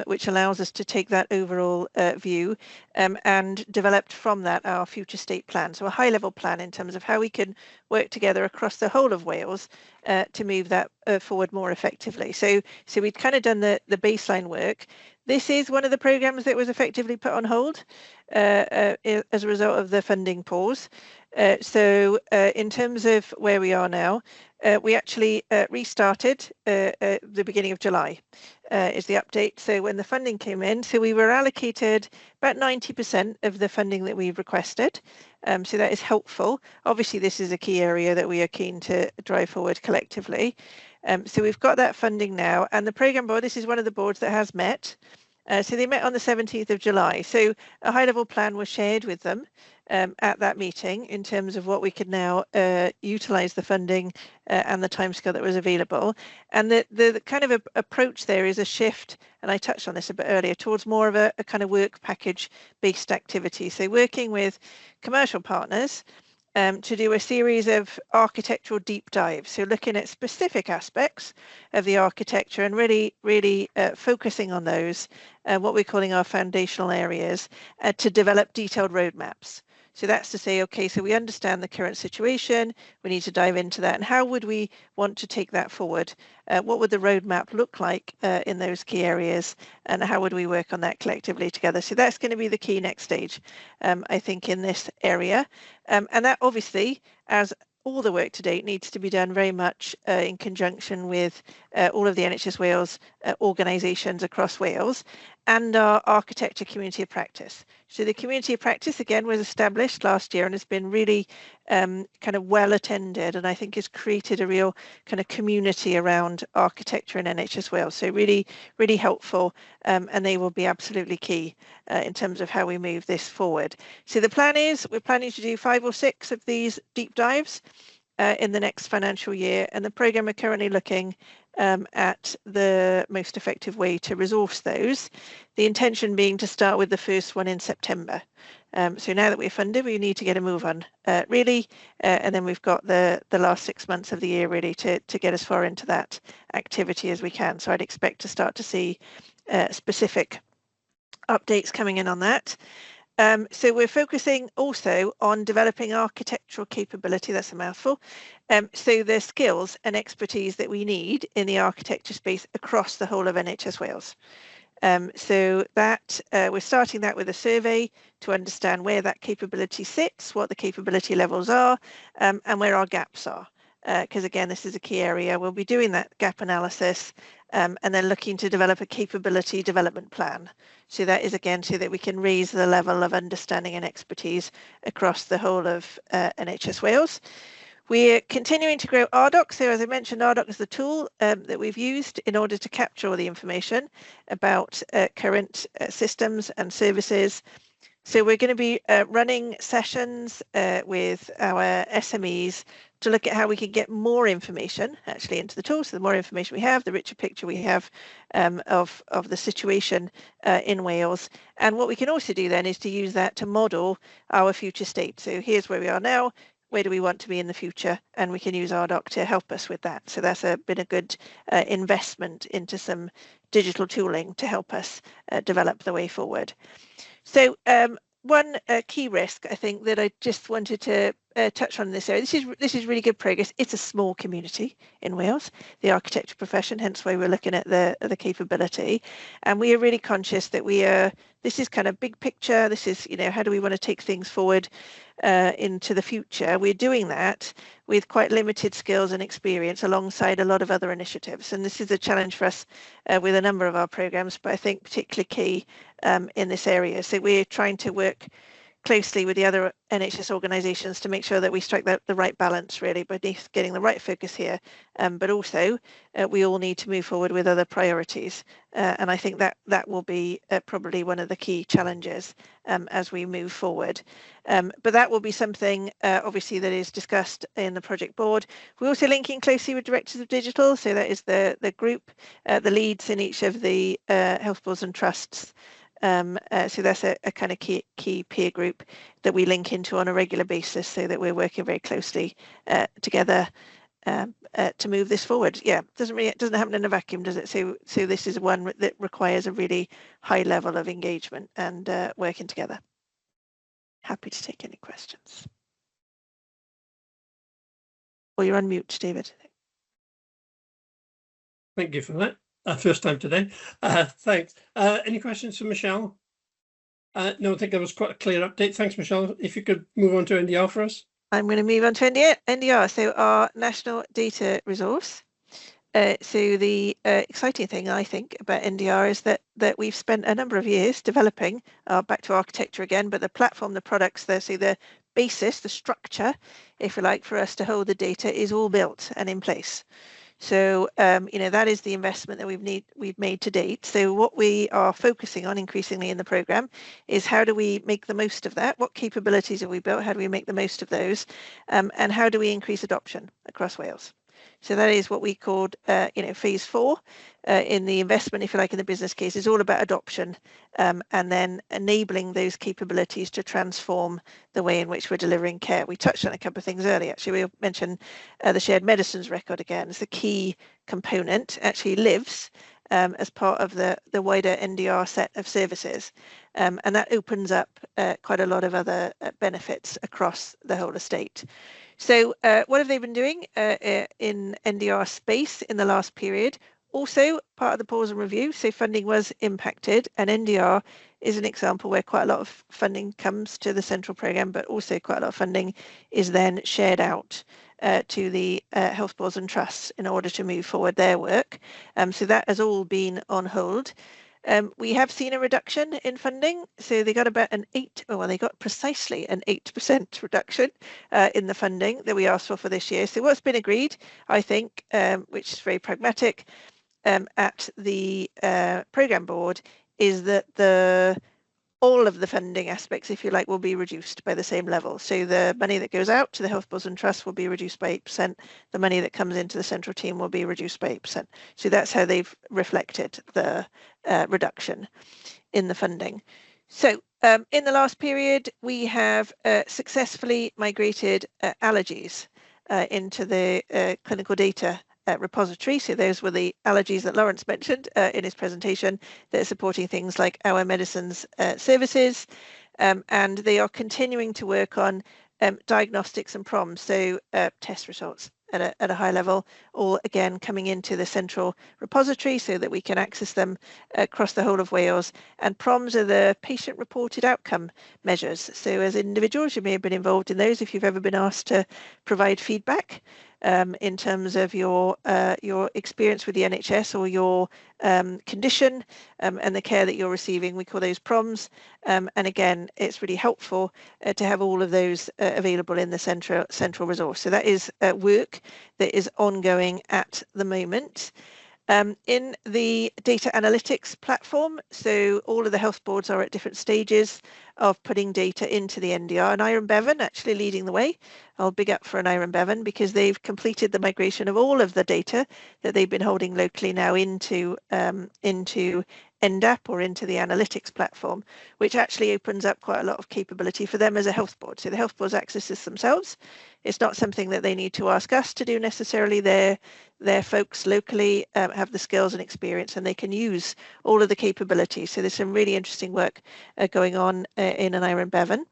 which allows us to take that overall view and developed from that our future state plan. So a high level plan in terms of how we can work together across the whole of Wales to move that forward more effectively. So we'd kind of done the baseline work. This is one of the programmes that was effectively put on hold as a result of the funding pause. So in terms of where we are now, we actually restarted the beginning of July is the update. So when the funding came in, so we were allocated about 90% of the funding that we've requested. So that is helpful. Obviously, this is a key area that we are keen to drive forward collectively. So we've got that funding now, and the programme board, this is one of the boards that has met. So they met on the 17th of July. So a high level plan was shared with them at that meeting in terms of what we could now utilise the funding and the timescale that was available. And the kind of approach there is a shift, and I touched on this a bit earlier, towards more of a kind of work package based activity. So working with commercial partners to do a series of architectural deep dives. So looking at specific aspects of the architecture and really focusing on those, what we're calling our foundational areas, to develop detailed roadmaps. So that's to say, okay, so we understand the current situation, we need to dive into that, and how would we want to take that forward? What would the roadmap look like in those key areas, and how would we work on that collectively together? So that's going to be the key next stage, I think, in this area. And that obviously, as all the work to date, needs to be done very much in conjunction with all of the NHS Wales organisations across Wales and our architecture community of practice. So the community of practice, again, was established last year and has been really kind of well attended, and I think has created a real kind of community around architecture in NHS Wales. So really, really helpful, and they will be absolutely key in terms of how we move this forward. So the plan is, we're planning to do 5 or 6 of these deep dives in the next financial year, and the programme are currently looking at the most effective way to resource those. The intention being to start with the first one in September. So now that we're funded, we need to get a move on, really, and then we've got the last 6 months of the year really to get as far into that activity as we can. So I'd expect to start to see specific updates coming in on that. So we're focusing also on developing architectural capability, that's a mouthful, so the skills and expertise that we need in the architecture space across the whole of NHS Wales. So that we're starting that with a survey to understand where that capability sits, what the capability levels are, and where our gaps are. Because again, this is a key area. We'll be doing that gap analysis and then looking to develop a capability development plan. So that is again so that we can raise the level of understanding and expertise across the whole of NHS Wales. We're continuing to grow RDoC. So as I mentioned, RDoC is the tool that we've used in order to capture all the information about current systems and services. So we're going to be running sessions with our SMEs to look at how we can get more information actually into the tool. So the more information we have, the richer picture we have of the situation in Wales. And what we can also do then is to use that to model our future state. So here's where we are now. Where do we want to be in the future? And we can use RDoC to help us with that. So that's been a good investment into some digital tooling to help us develop the way forward. So one key risk, I think, that I just wanted to touch on in this area. This is really good progress. It's a small community in Wales, the architecture profession, hence why we're looking at the capability. And we are really conscious that this is kind of big picture. This is, how do we want to take things forward into the future? We're doing that with quite limited skills and experience alongside a lot of other initiatives. And this is a challenge for us with a number of our programs, but I think particularly key in this area. So we're trying to work closely with the other NHS organisations to make sure that we strike the right balance really beneath getting the right focus here, but also we all need to move forward with other priorities, and I think that will be probably one of the key challenges as we move forward. But that will be something obviously that is discussed in the project board. We're also linking closely with directors of digital, so that is the group, the leads in each of the health boards and trusts. So that's a kind of key peer group that we link into on a regular basis so that we're working very closely together to move this forward. Yeah, it doesn't happen in a vacuum, does it? So this is one that requires a really high level of engagement and working together. Happy to take any questions. Or you're on mute, David. Thank you for that. First time today. Thanks. Any questions for Michelle? No, I think that was quite a clear update. Thanks, Michelle. If you could move on to NDR for us. I'm going to move on to NDR. So our National Data Resource. So the exciting thing, I think, about NDR is that we've spent a number of years developing, back to architecture again, but the platform, the products, so the basis, the structure, if you like, for us to hold the data is all built and in place. So, that is the investment that we've made to date. So what we are focusing on increasingly in the programme is how do we make the most of that? What capabilities have we built? How do we make the most of those? And how do we increase adoption across Wales? So that is what we called, phase 4 in the investment, if you like, in the business case is all about adoption and then enabling those capabilities to transform the way in which we're delivering care. We touched on a couple of things earlier. Actually, we mentioned the shared medicines record again. It's a key component, actually lives as part of the wider NDR set of services. And that opens up quite a lot of other benefits across the whole estate. So what have they been doing in NDR space in the last period? Also part of the pause and review, so funding was impacted, and NDR is an example where quite a lot of funding comes to the central programme, but also quite a lot of funding is then shared out to the health boards and trusts in order to move forward their work. So that has all been on hold. We have seen a reduction in funding, so they got about they got precisely an 8% reduction in the funding that we asked for this year. So what's been agreed, I think, which is very pragmatic at the programme board, is that all of the funding aspects, if you like, will be reduced by the same level. So the money that goes out to the health boards and trusts will be reduced by 8%. The money that comes into the central team will be reduced by 8%. So that's how they've reflected the reduction in the funding. So in the last period, we have successfully migrated allergies into the clinical data repository. So those were the allergies that Lawrence mentioned in his presentation that are supporting things like our medicines services. And they are continuing to work on diagnostics and PROMs, so test results at a high level, all again coming into the central repository so that we can access them across the whole of Wales. And PROMs are the patient reported outcome measures. So as individuals, you may have been involved in those if you've ever been asked to provide feedback in terms of your experience with the NHS or your condition and the care that you're receiving. We call those PROMs. And again, it's really helpful to have all of those available in the central resource. So that is work that is ongoing at the moment. In the data analytics platform, so all of the health boards are at different stages of putting data into the NDR, and Iron Bevan actually leading the way. I'll big up for an Iron Bevan because they've completed the migration of all of the data that they've been holding locally now into NDAP or into the analytics platform, which actually opens up quite a lot of capability for them as a health board. So the health boards access this themselves. It's not something that they need to ask us to do necessarily. Their folks locally have the skills and experience, and they can use all of the capabilities. So there's some really interesting work going on in an Iron Bevan.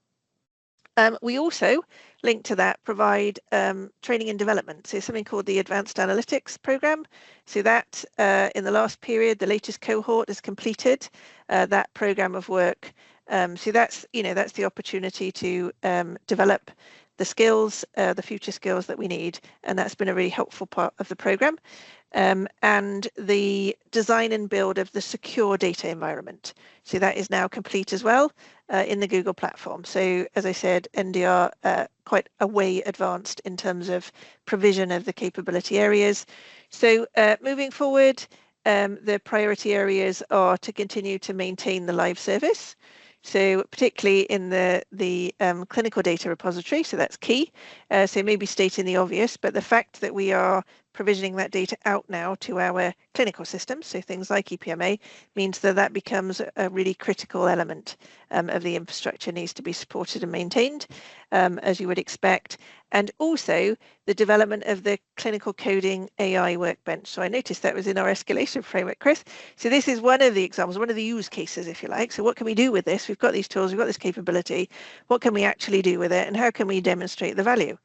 We also, linked to that, provide training and development. So something called the Advanced Analytics Programme. So that in the last period, the latest cohort has completed that programme of work. So that's the opportunity to develop the skills, the future skills that we need, and that's been a really helpful part of the programme. And the design and build of the secure data environment. So that is now complete as well in the Google platform. So as I said, NDR quite a way advanced in terms of provision of the capability areas. So moving forward, the priority areas are to continue to maintain the live service. So particularly in the clinical data repository, so that's key. So maybe stating the obvious, but the fact that we are provisioning that data out now to our clinical systems, so things like EPMA, means that that becomes a really critical element of the infrastructure, needs to be supported and maintained, as you would expect. And also the development of the clinical coding AI workbench. So I noticed that was in our escalation framework, Chris. So this is one of the examples, one of the use cases, if you like. So what can we do with this? We've got these tools, we've got this capability. What can we actually do with it? And how can we demonstrate the value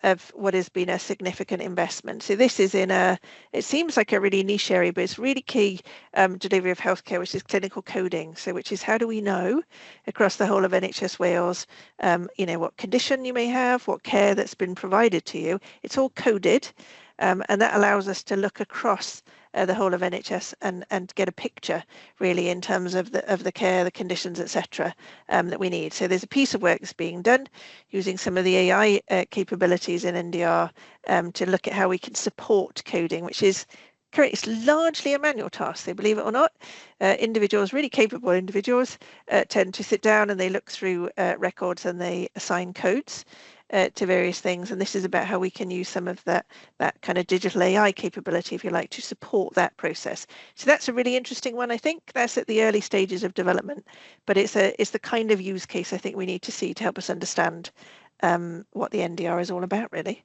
of what has been a significant investment? So this is it seems like a really niche area, but it's really key delivery of healthcare, which is clinical coding. So which is how do we know across the whole of NHS Wales, what condition you may have, what care that's been provided to you. It's all coded, and that allows us to look across the whole of NHS and get a picture really in terms of the care, the conditions, etc. That we need. So there's a piece of work that's being done using some of the AI capabilities in NDR to look at how we can support coding, which is it's largely a manual task. So believe it or not, individuals, really capable individuals, tend to sit down and they look through records and they assign codes to various things, and this is about how we can use some of that kind of digital AI capability, if you like, to support that process. So that's a really interesting one. I think that's at the early stages of development, but it's the kind of use case I think we need to see to help us understand what the NDR is all about, really.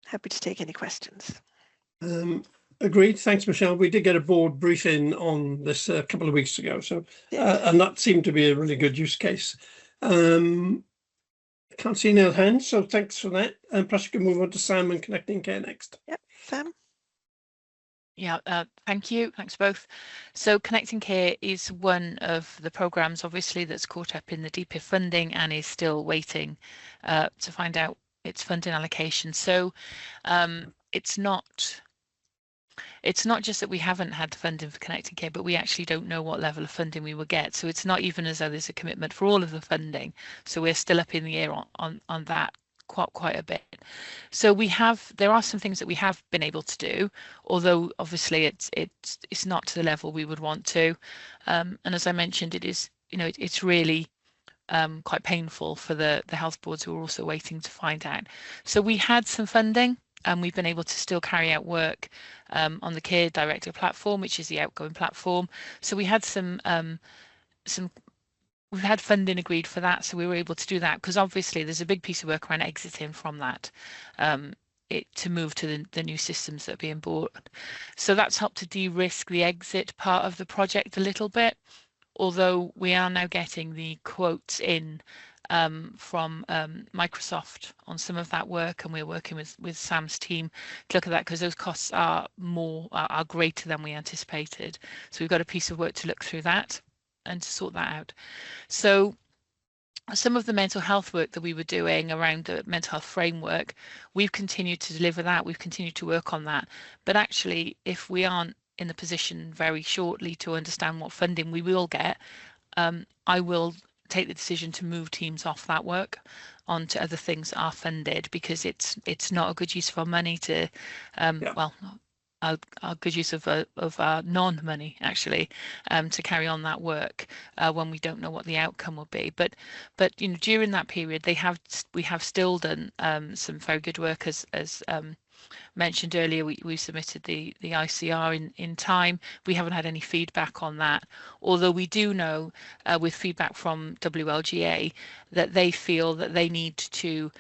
Happy to take any questions. Agreed. Thanks, Michelle. We did get a board briefing on this a couple of weeks ago, so and that seemed to be a really good use case. Can't see any other hands, so thanks for that. And perhaps you can move on to Sam and Connecting Care next. Yep, Sam. Yeah, thank you. Thanks both. So Connecting Care is one of the programmes, obviously, that's caught up in the DPIF funding and is still waiting to find out its funding allocation. So it's not just that we haven't had the funding for Connecting Care, but we actually don't know what level of funding we will get. So it's not even as though there's a commitment for all of the funding. So we're still up in the air on that quite a bit. So there are some things that we have been able to do, although obviously it's not to the level we would want to. And as I mentioned, it is, it's really quite painful for the health boards who are also waiting to find out. So we had some funding. And we've been able to still carry out work on the Care Director platform, which is the outgoing platform. So we had we've had funding agreed for that, so we were able to do that because obviously there's a big piece of work around exiting from that. it to move to the new systems that are being bought. So that's helped to de-risk the exit part of the project a little bit, although we are now getting the quotes in from Microsoft on some of that work, and we're working with Sam's team to look at that, because those costs are greater than we anticipated. So we've got a piece of work to look through that and to sort that out. So some of the mental health work that we were doing around the mental health framework, we've continued to deliver that, we've continued to work on that. But actually, if we aren't in the position very shortly to understand what funding we will get, I will take the decision to move teams off that work onto other things that are funded, because it's not a good use of our money to well, our good use of our non-money actually, to carry on that work when we don't know what the outcome will be. But you know, during that period, we have still done some very good work, as mentioned earlier. We submitted the ICR in time. We haven't had any feedback on that, although we do know with feedback from WLGA that they feel that they need to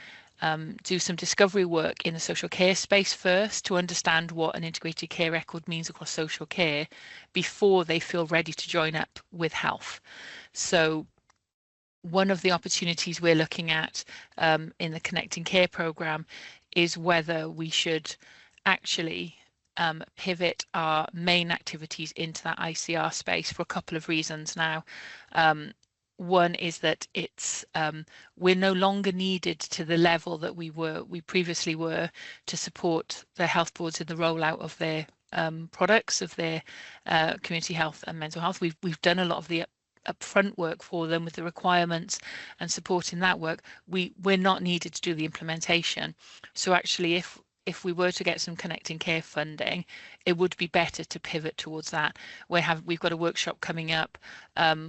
do some discovery work in the social care space first to understand what an integrated care record means across social care before they feel ready to join up with health. So one of the opportunities we're looking at in the Connecting Care programme is whether we should actually pivot our main activities into that ICR space for a couple of reasons now. One is that it's we're no longer needed to the level that we previously were to support the health boards in the rollout of their products, of their community health and mental health. We've done a lot of the upfront work for them with the requirements and supporting that work. We're not needed to do the implementation. So actually, if we were to get some Connecting Care funding, it would be better to pivot towards that. We've got a workshop coming up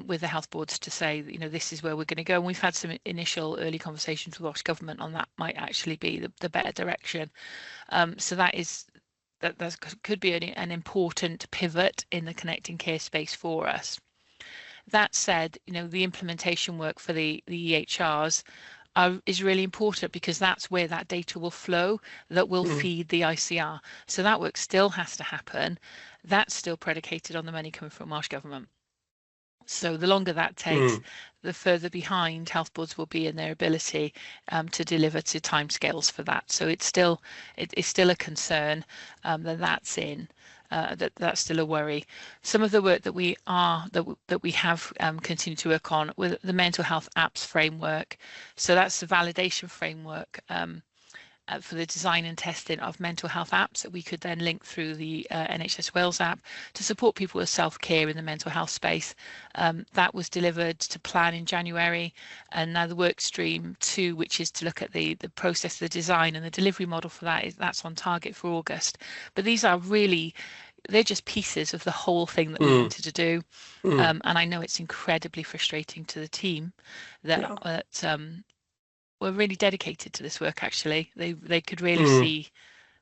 with the health boards to say, you know, this is where we're going to go. And we've had some initial early conversations with Welsh Government on that might actually be the better direction. So that could be an important pivot in the Connecting Care space for us. That said, you know, the implementation work for the EHRs is really important, because that's where that data will flow that will feed the ICR. So that work still has to happen. That's still predicated on the money coming from Welsh Government. So the longer that takes, the further behind health boards will be in their ability to deliver to timescales for that. So it's still a concern that's in. That's still a worry. Some of the work that we have continued to work on with the mental health apps framework. So that's the validation framework for the design and testing of mental health apps that we could then link through the NHS Wales app to support people with self-care in the mental health space. That was delivered to plan in January, and now the work stream 2, which is to look at the process, the design and the delivery model for that's on target for August. But these are really, they're just pieces of the whole thing that we wanted to do. And I know it's incredibly frustrating to the team that were really dedicated to this work. Actually, they could really see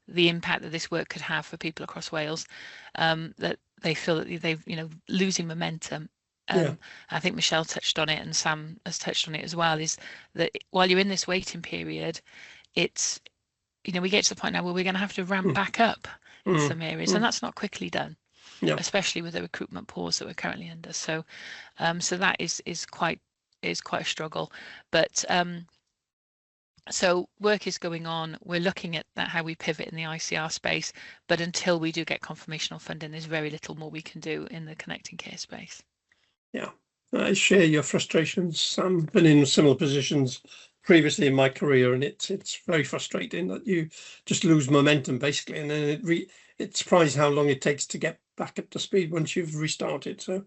the impact that this work could have for people across Wales, that they feel that they've, you know, losing momentum. I think Michelle touched on it and Sam has touched on it as well, is that while you're in this waiting period, it's, you know, we get to the point now where we're going to have to ramp back up in some areas, and that's not quickly done, especially with the recruitment pause that we're currently under. So so that is quite a struggle. But so work is going on. We're looking at how we pivot in the ICR space, but until we do get confirmation on funding, there's very little more we can do in the Connecting Care space. Yeah, I share your frustrations. I've been in similar positions previously in my career, and it's very frustrating that you just lose momentum basically, and then it's surprising how long it takes to get back up to speed once you've restarted. So,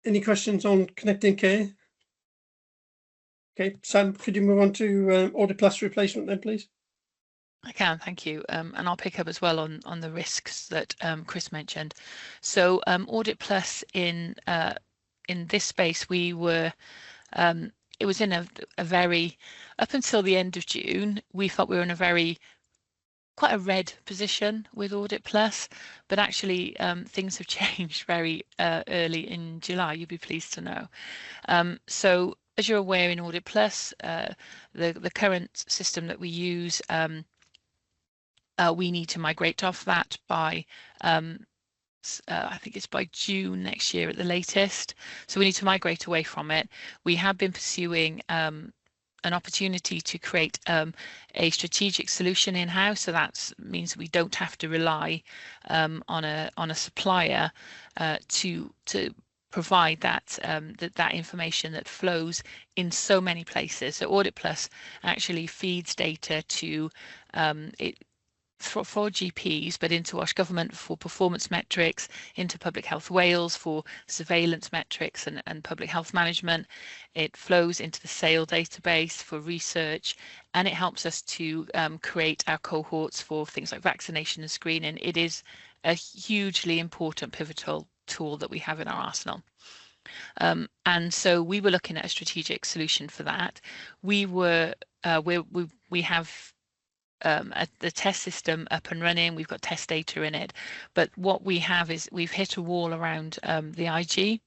any questions on Connecting Care? Okay, Sam, could you move on to Audit Plus replacement then, please? I can, thank you. And I'll pick up as well on the risks that Chris mentioned. So Audit Plus in this space, we were, it was in a very, up until the end of June, we felt we were in a quite a red position with Audit Plus, but actually things have changed very early in July, you'd be pleased to know. So as you're aware, in Audit Plus, the current system that we use, we need to migrate off that by I think it's by June next year at the latest. So we need to migrate away from it. We have been pursuing an opportunity to create a strategic solution in-house. So that means we don't have to rely on a supplier to provide that that information that flows in so many places. So Audit Plus actually feeds data to for GPs, but into Welsh Government for performance metrics, into Public Health Wales for surveillance metrics and public health management. It flows into the SAIL database for research, and it helps us to create our cohorts for things like vaccination and screening. It is a hugely important, pivotal tool that we have in our arsenal. And so we were looking at a strategic solution for that. We have the test system up and running. We've got test data in it, but what we have is we've hit a wall around the IG,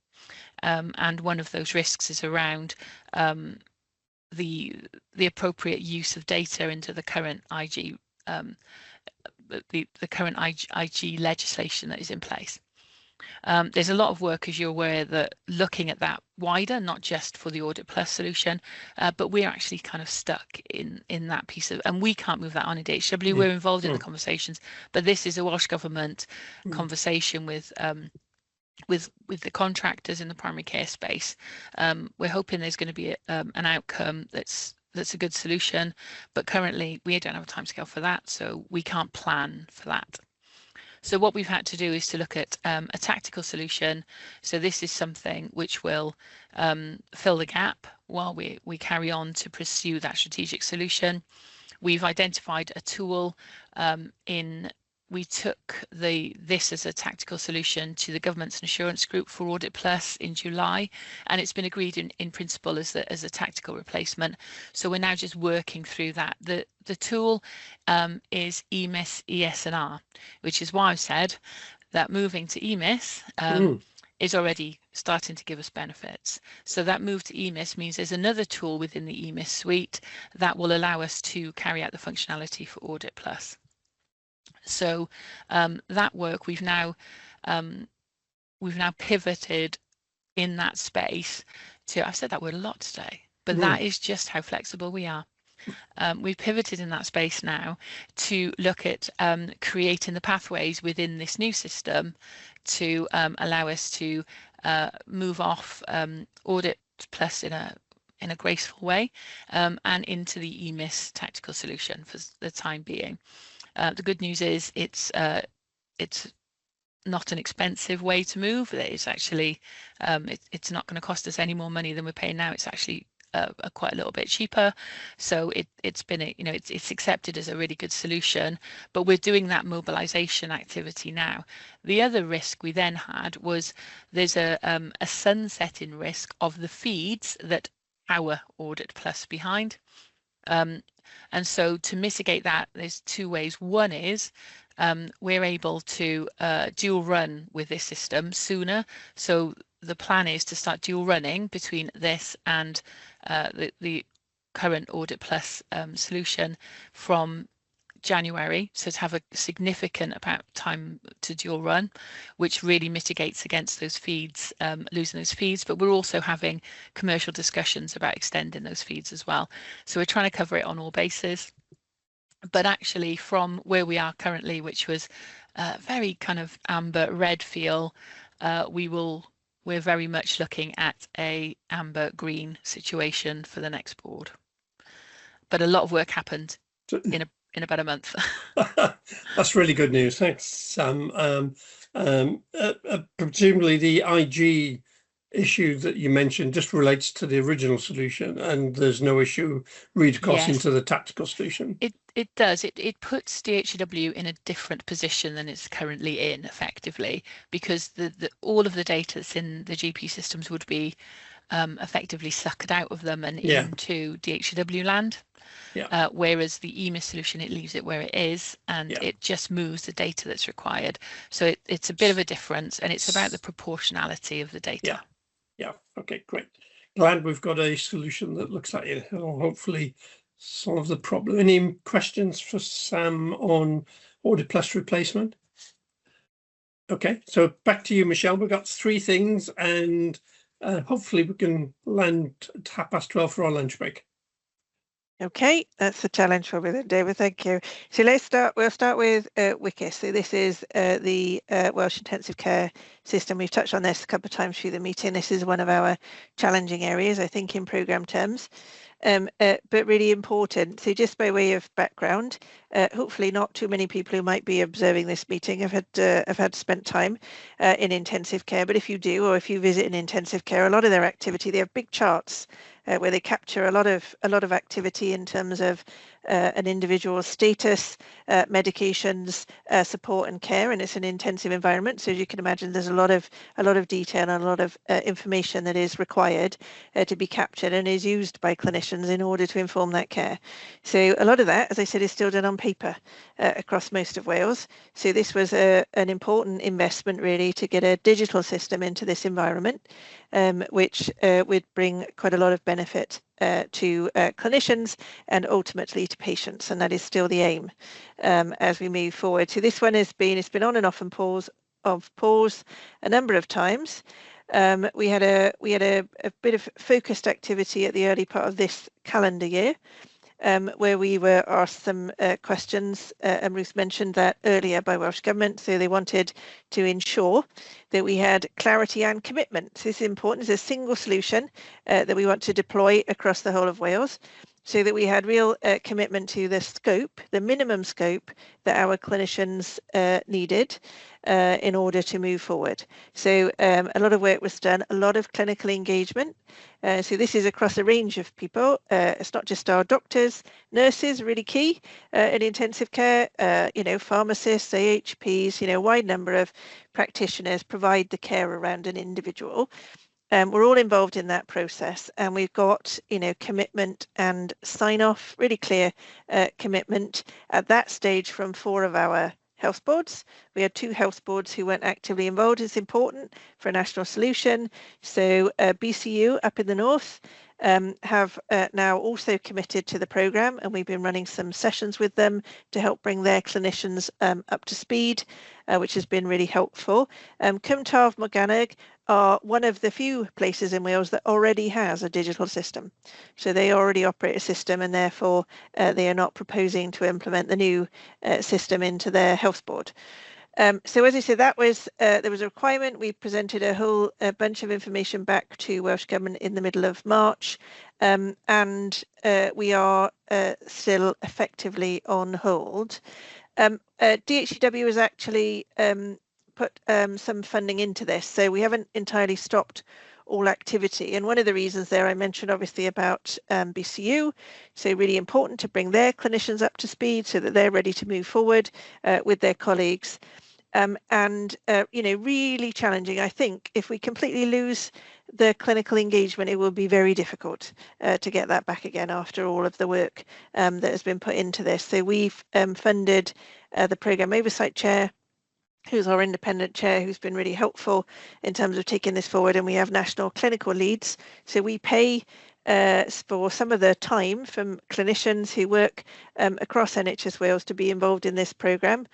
and one of those risks is around the appropriate use of data into the current IG, the current IG legislation that is in place. There's a lot of work, as you're aware, that looking at that wider, not just for the Audit Plus solution, but we're actually kind of stuck in that piece of, and we can't move that on in DHW. We're involved in the conversations, but this is a Welsh Government conversation with the contractors in the primary care space. We're hoping there's going to be an outcome that's a good solution, but currently we don't have a timescale for that, so we can't plan for that. So what we've had to do is to look at a tactical solution. So this is something which will fill the gap while we carry on to pursue that strategic solution. We've identified a tool we took this as a tactical solution to the Government's Insurance Group for Audit Plus in July, and it's been agreed in principle as a tactical replacement. So we're now just working through that. The tool is EMIS ES&R, which is why I've said that moving to EMIS is already starting to give us benefits. So that move to EMIS means there's another tool within the EMIS suite that will allow us to carry out the functionality for Audit Plus. So that work we've now pivoted in that space to, I've said that word a lot today, but that is just how flexible we are. We've pivoted in that space now to look at creating the pathways within this new system to allow us to move off Audit Plus in a graceful way and into the EMIS tactical solution for the time being. The good news is it's not an expensive way to move. It's actually it's not going to cost us any more money than we're paying now. It's actually quite a little bit cheaper. So it's been it's accepted as a really good solution. But we're doing that mobilization activity now. The other risk we then had was there's a sunsetting risk of the feeds that our Audit Plus behind. And so to mitigate that, there's two ways. One is we're able to dual run with this system sooner. So the plan is to start dual running between this and the current Audit Plus solution from January, so to have a significant amount of time to dual run, which really mitigates against those feeds, losing those feeds. But we're also having commercial discussions about extending those feeds as well. So we're trying to cover it on all bases. But actually from where we are currently, which was very kind of amber red feel, we're very much looking at a amber green situation for the next board. But a lot of work happened in about a month. That's really good news. Thanks, Sam. Presumably the IG issue that you mentioned just relates to the original solution, and there's no issue read across into the tactical solution. It does. It puts DHW in a different position than it's currently in, effectively, because all of the data that's in the GP systems would be effectively sucked out of them and into DHW land. Whereas the EMIS solution, it leaves it where it is, and it just moves the data that's required. So it's a bit of a difference, and it's about the proportionality of the data. Yeah. Okay, great. glad we've got a solution that looks like it will hopefully solve the problem. Any questions for Sam on Audit Plus replacement? Okay, so back to you, Michelle. We've got 3 things, and hopefully we can land at 12:30 for our lunch break. Okay, that's the challenge for me then, David. Thank you. So we'll start with WICIS. So this is the Welsh Intensive Care System. We've touched on this a couple of times through the meeting. This is one of our challenging areas, I think, in programme terms. But really important. So just by way of background, hopefully not too many people who might be observing this meeting have had spent time in intensive care. But if you do, or if you visit an intensive care, a lot of their activity, they have big charts where they capture a lot of activity in terms of an individual's status, medications, support and care, and it's an intensive environment. So as you can imagine, there's a lot of detail and a lot of information that is required to be captured and is used by clinicians in order to inform that care. So a lot of that, as I said, is still done on paper across most of Wales. So this was an important investment really to get a digital system into this environment, which would bring quite a lot of benefit to clinicians and ultimately to patients, and that is still the aim as we move forward. So this one it's been on and off and pause a number of times. We had a bit of focused activity at the early part of this calendar year, where we were asked some questions, and Ruth mentioned that earlier, by Welsh Government. So they wanted to ensure that we had clarity and commitment. So this is important. It's a single solution that we want to deploy across the whole of Wales, so that we had real commitment to the scope, the minimum scope that our clinicians needed in order to move forward. So a lot of work was done, a lot of clinical engagement. So this is across a range of people. It's not just our doctors, nurses, really key in intensive care, pharmacists, AHPs, a wide number of practitioners provide the care around an individual. We're all involved in that process, and we've got, commitment and sign off, really clear commitment at that stage from 4 of our health boards. We had 2 health boards who weren't actively involved. It's important for a national solution. So BCU up in the north have now also committed to the programme, and we've been running some sessions with them to help bring their clinicians up to speed, which has been really helpful. Cwmtaf Morgannwg are one of the few places in Wales that already has a digital system. So they already operate a system, and therefore they are not proposing to implement the new system into their health board. So as I said, that was there was a requirement. We presented a whole bunch of information back to Welsh Government in the middle of March, and we are still effectively on hold. DHCW has actually put some funding into this, so we haven't entirely stopped all activity. And one of the reasons there, I mentioned obviously about BCU, so really important to bring their clinicians up to speed so that they're ready to move forward with their colleagues. Really challenging. I think if we completely lose the clinical engagement, it will be very difficult to get that back again after all of the work that has been put into this. So we've funded the Programme Oversight Chair, who's our independent chair, who's been really helpful in terms of taking this forward, and we have national clinical leads. So we pay for some of the time from clinicians who work across NHS Wales to be involved in this programme,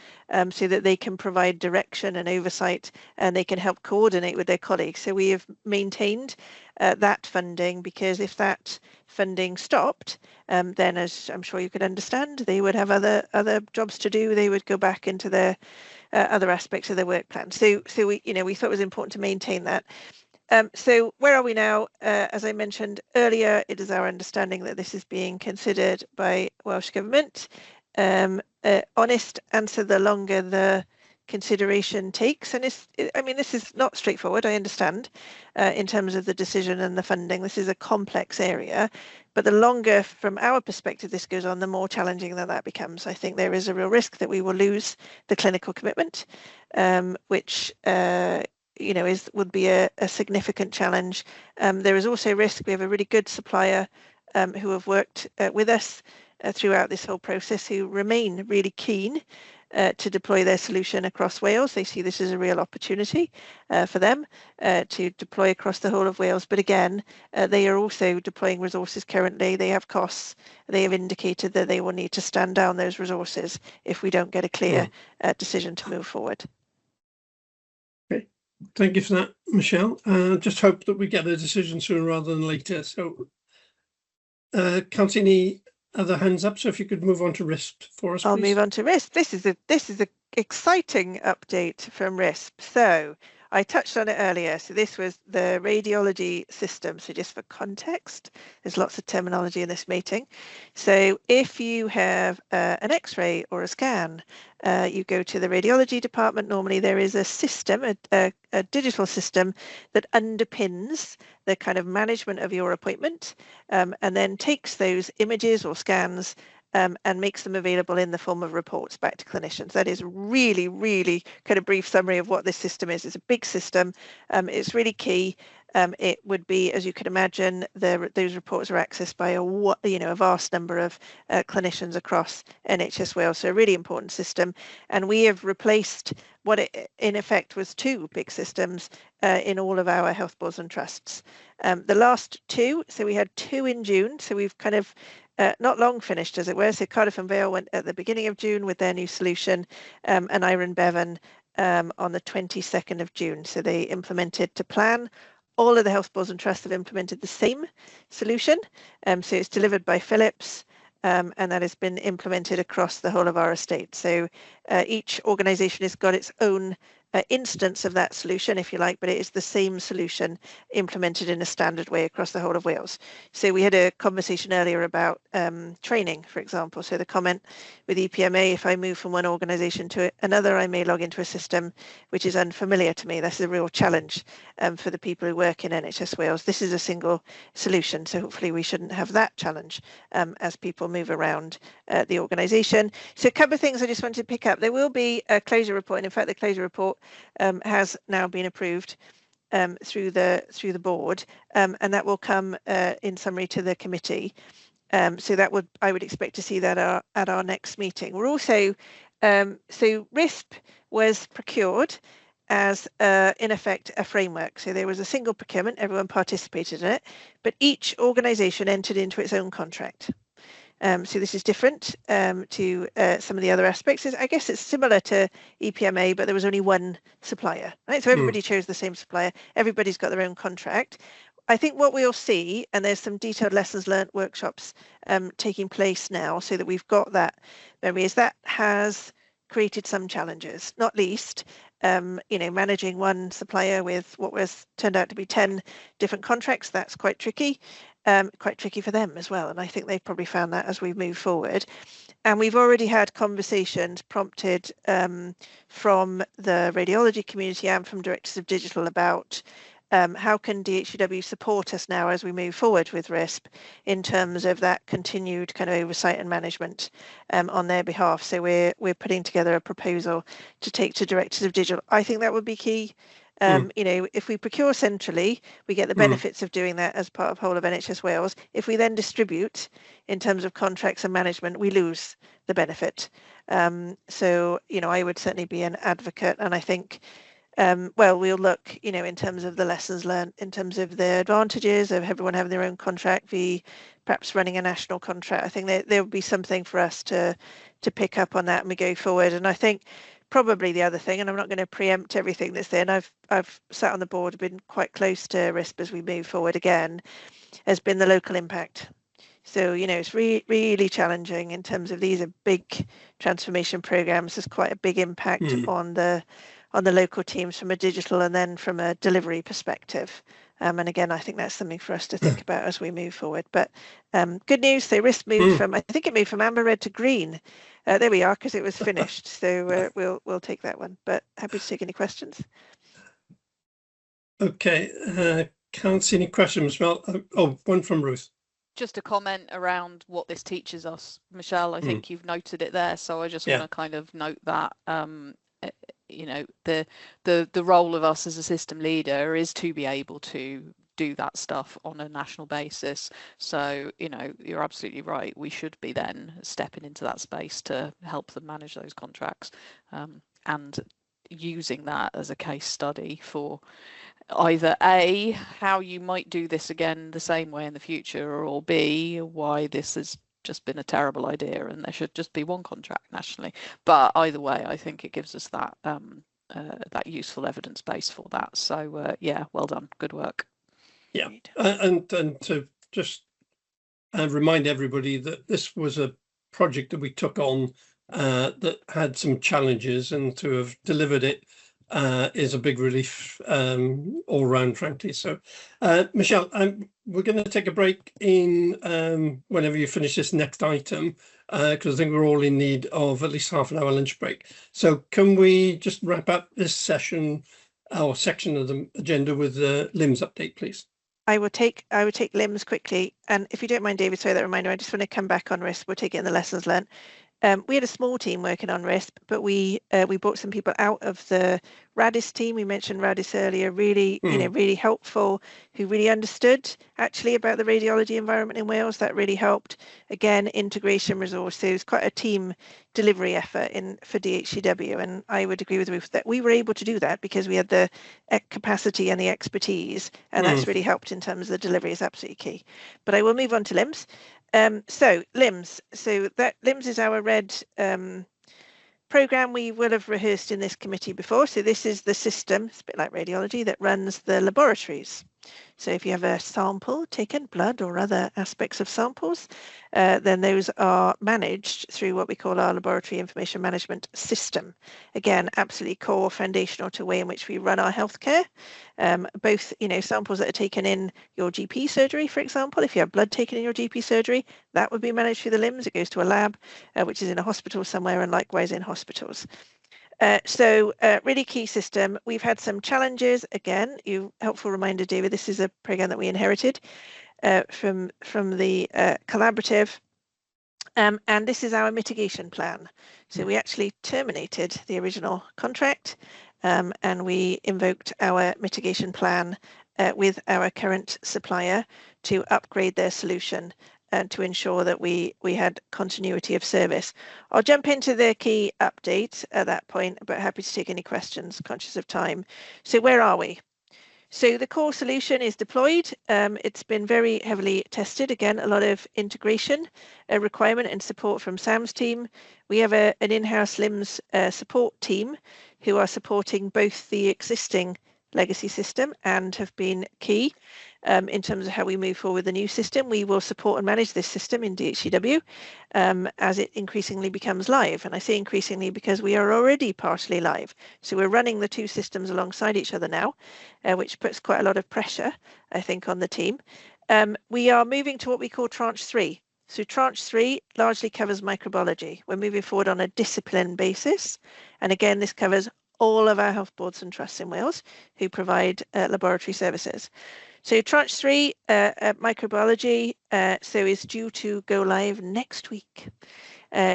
so that they can provide direction and oversight, and they can help coordinate with their colleagues. So we have maintained that funding, because if that funding stopped, then, as I'm sure you could understand, they would have other jobs to do. They would go back into their other aspects of their work plan. So we thought it was important to maintain that. So where are we now? As I mentioned earlier, it is our understanding that this is being considered by Welsh Government. Honest answer, the longer the consideration takes, and this is not straightforward, I understand, in terms of the decision and the funding. This is a complex area, but the longer from our perspective this goes on, the more challenging that becomes. I think there is a real risk that we will lose the clinical commitment, which would be a significant challenge. There is also risk. We have a really good supplier who have worked with us throughout this whole process, who remain really keen to deploy their solution across Wales. They see this as a real opportunity for them to deploy across the whole of Wales. But again, they are also deploying resources currently. They have costs. They have indicated that they will need to stand down those resources if we don't get a clear decision to move forward. Okay, thank you for that, Michelle. Just hope that we get a decision sooner rather than later. So can't see any other hands up, so if you could move on to RISP for us, I'll please. move on to RISP. This is a exciting update from RISP. So I touched on it earlier. So this was the radiology system. So just for context, there's lots of terminology in this meeting. So if you have an X-ray or a scan, you go to the radiology department. Normally there is a system, a digital system that underpins the kind of management of your appointment, and then takes those images or scans and makes them available in the form of reports back to clinicians. That is really, really kind of brief summary of what this system is. It's a big system. It's really key. It would be, as you can imagine, those reports are accessed by a vast number of clinicians across NHS Wales. So a really important system. And we have replaced what it, in effect, was two big systems in all of our health boards and trusts. The last two, so we had two in June. So we've kind of not long finished, as it were. So Cardiff and Vale went at the beginning of June with their new solution, and Iron Bevan on the 22nd of June. So they implemented to plan. All of the health boards and trusts have implemented the same solution. So it's delivered by Philips, and that has been implemented across the whole of our estate. So each organisation has got its own instance of that solution, if you like, but it is the same solution implemented in a standard way across the whole of Wales. So we had a conversation earlier about training, for example. So the comment with EPMA, if I move from one organisation to another, I may log into a system which is unfamiliar to me. That's a real challenge for the people who work in NHS Wales. This is a single solution, so hopefully we shouldn't have that challenge as people move around the organisation. So a couple of things I just wanted to pick up. There will be a closure report, and in fact the closure report has now been approved through the board, and that will come in summary to the committee. So that I would expect to see that at our next meeting. We're also so RISP was procured as in effect a framework. So there was a single procurement, everyone participated in it, but each organisation entered into its own contract. So this is different to some of the other aspects. I guess it's similar to EPMA, but there was only one supplier, right? So everybody chose the same supplier. Everybody's got their own contract. I think what we'll see, and there's some detailed lessons learned workshops taking place now, so that we've got that memory, is that has created some challenges, not least managing one supplier with what was turned out to be 10 different contracts. That's quite tricky for them as well. And I think they've probably found that as we move forward. And we've already had conversations prompted from the radiology community and from directors of digital about how can DHCW support us now as we move forward with RISP in terms of that continued kind of oversight and management on their behalf. So we're putting together a proposal to take to directors of digital. I think that would be key. If we procure centrally, we get the benefits of doing that as part of whole of NHS Wales. If we then distribute in terms of contracts and management, we lose the benefit. So I would certainly be an advocate, and I think we'll look, in terms of the lessons learned, in terms of the advantages of everyone having their own contract, perhaps running a national contract. I think there would be something for us to pick up on that and we go forward. And I think probably the other thing, and I'm not going to preempt everything that's there, and I've sat on the board, been quite close to RISP as we move forward again, has been the local impact. So, it's really challenging in terms of these are big transformation programs. There's quite a big impact on the local teams from a digital and then from a delivery perspective. And again, I think that's something for us to think about as we move forward. But good news, so RISP moved from, I think it moved from amber, red to green. There we are, because it was finished. So we'll take that one. But happy to take any questions. Okay, can't see any questions. Well, one from Ruth. Just a comment around what this teaches us, Michelle. I think you've noted it there, so I just want to kind of note that. The role of us as a system leader is to be able to do that stuff on a national basis. So, you know, you're absolutely right. We should be then stepping into that space to help them manage those contracts, and using that as a case study for either A, how you might do this again the same way in the future, or B, why this has just been a terrible idea and there should just be one contract nationally. But either way, I think it gives us that that useful evidence base for that. So yeah, well done, good work. Yeah, and to just remind everybody that this was a project that we took on that had some challenges, and to have delivered it is a big relief all round, frankly. So, Michelle, we're going to take a break in whenever you finish this next item, because I think we're all in need of at least half an hour lunch break. So can we just wrap up this session, our section of the agenda, with the LIMS update, please? I would take LIMS quickly. And if you don't mind, David, sorry, that reminder, I just want to come back on RISP. We'll take it in the lessons learned. We had a small team working on RISP, but we brought some people out of the Radis team. We mentioned Radis earlier, really, you know, really helpful, who really understood actually about the radiology environment in Wales. That really helped. Again, integration resources, quite a team delivery effort for DHCW. And I would agree with Ruth that we were able to do that because we had the capacity and the expertise, and that's really helped in terms of the delivery. Is absolutely key. But I will move on to LIMS. So LIMS, LIMS is our red program we will have rehearsed in this committee before. So this is the system, it's a bit like radiology, that runs the laboratories. So if you have a sample taken, blood or other aspects of samples, then those are managed through what we call our laboratory information management system. Again, absolutely core, foundational to the way in which we run our healthcare. Both, you know, samples that are taken in your GP surgery, for example, if you have blood taken in your GP surgery, that would be managed through the LIMS. It goes to a lab, which is in a hospital somewhere, and likewise in hospitals. Really key system. We've had some challenges. Again, helpful reminder, David, this is a program that we inherited from the collaborative. And this is our mitigation plan. So we actually terminated the original contract and we invoked our mitigation plan with our current supplier to upgrade their solution and to ensure that we had continuity of service. I'll jump into the key update at that point, but happy to take any questions, conscious of time. So where are we? So the core solution is deployed. It's been very heavily tested. Again, a lot of integration requirement and support from Sam's team. We have an in-house LIMS support team who are supporting both the existing legacy system and have been key in terms of how we move forward with the new system. We will support and manage this system in DHCW as it increasingly becomes live. And I say increasingly because we are already partially live. So we're running the two systems alongside each other now, which puts quite a lot of pressure, I think, on the team. We are moving to what we call tranche 3. So tranche 3 largely covers microbiology. We're moving forward on a discipline basis. And again, this covers all of our health boards and trusts in Wales who provide laboratory services. So tranche 3, microbiology, is due to go live next week.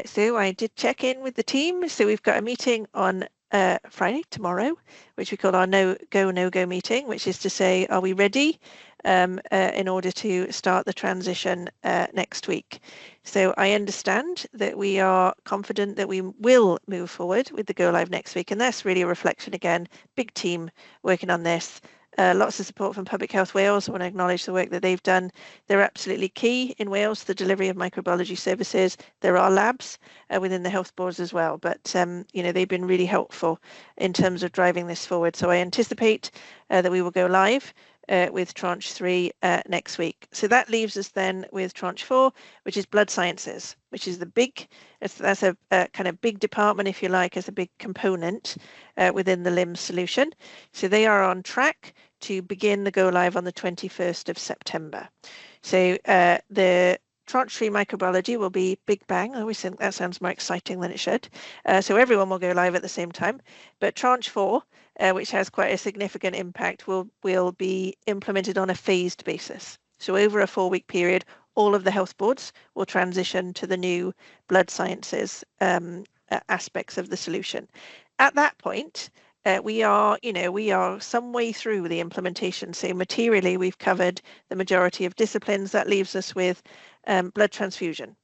So I did check in with the team. So we've got a meeting on Friday, tomorrow, which we call our no-go meeting, which is to say, are we ready in order to start the transition next week? So I understand that we are confident that we will move forward with the go live next week. And that's really a reflection, again, big team working on this. Lots of support from Public Health Wales. I want to acknowledge the work that they've done. They're absolutely key in Wales, the delivery of microbiology services. There are labs within the health boards as well, but you know, they've been really helpful in terms of driving this forward. So I anticipate that we will go live with tranche 3 next week. So that leaves us then with tranche 4, which is blood sciences, which is the big, that's a kind of big department, if you like, as a big component within the LIMS solution. So they are on track to begin the go live on the 21st of September. So the tranche 3 microbiology will be big bang. I always think that sounds more exciting than it should. So everyone will go live at the same time. But tranche 4, which has quite a significant impact, will be implemented on a phased basis. So over a 4-week period, all of the health boards will transition to the new blood sciences aspects of the solution. At that point, we are some way through the implementation. So materially, we've covered the majority of disciplines. That leaves us with blood transfusion.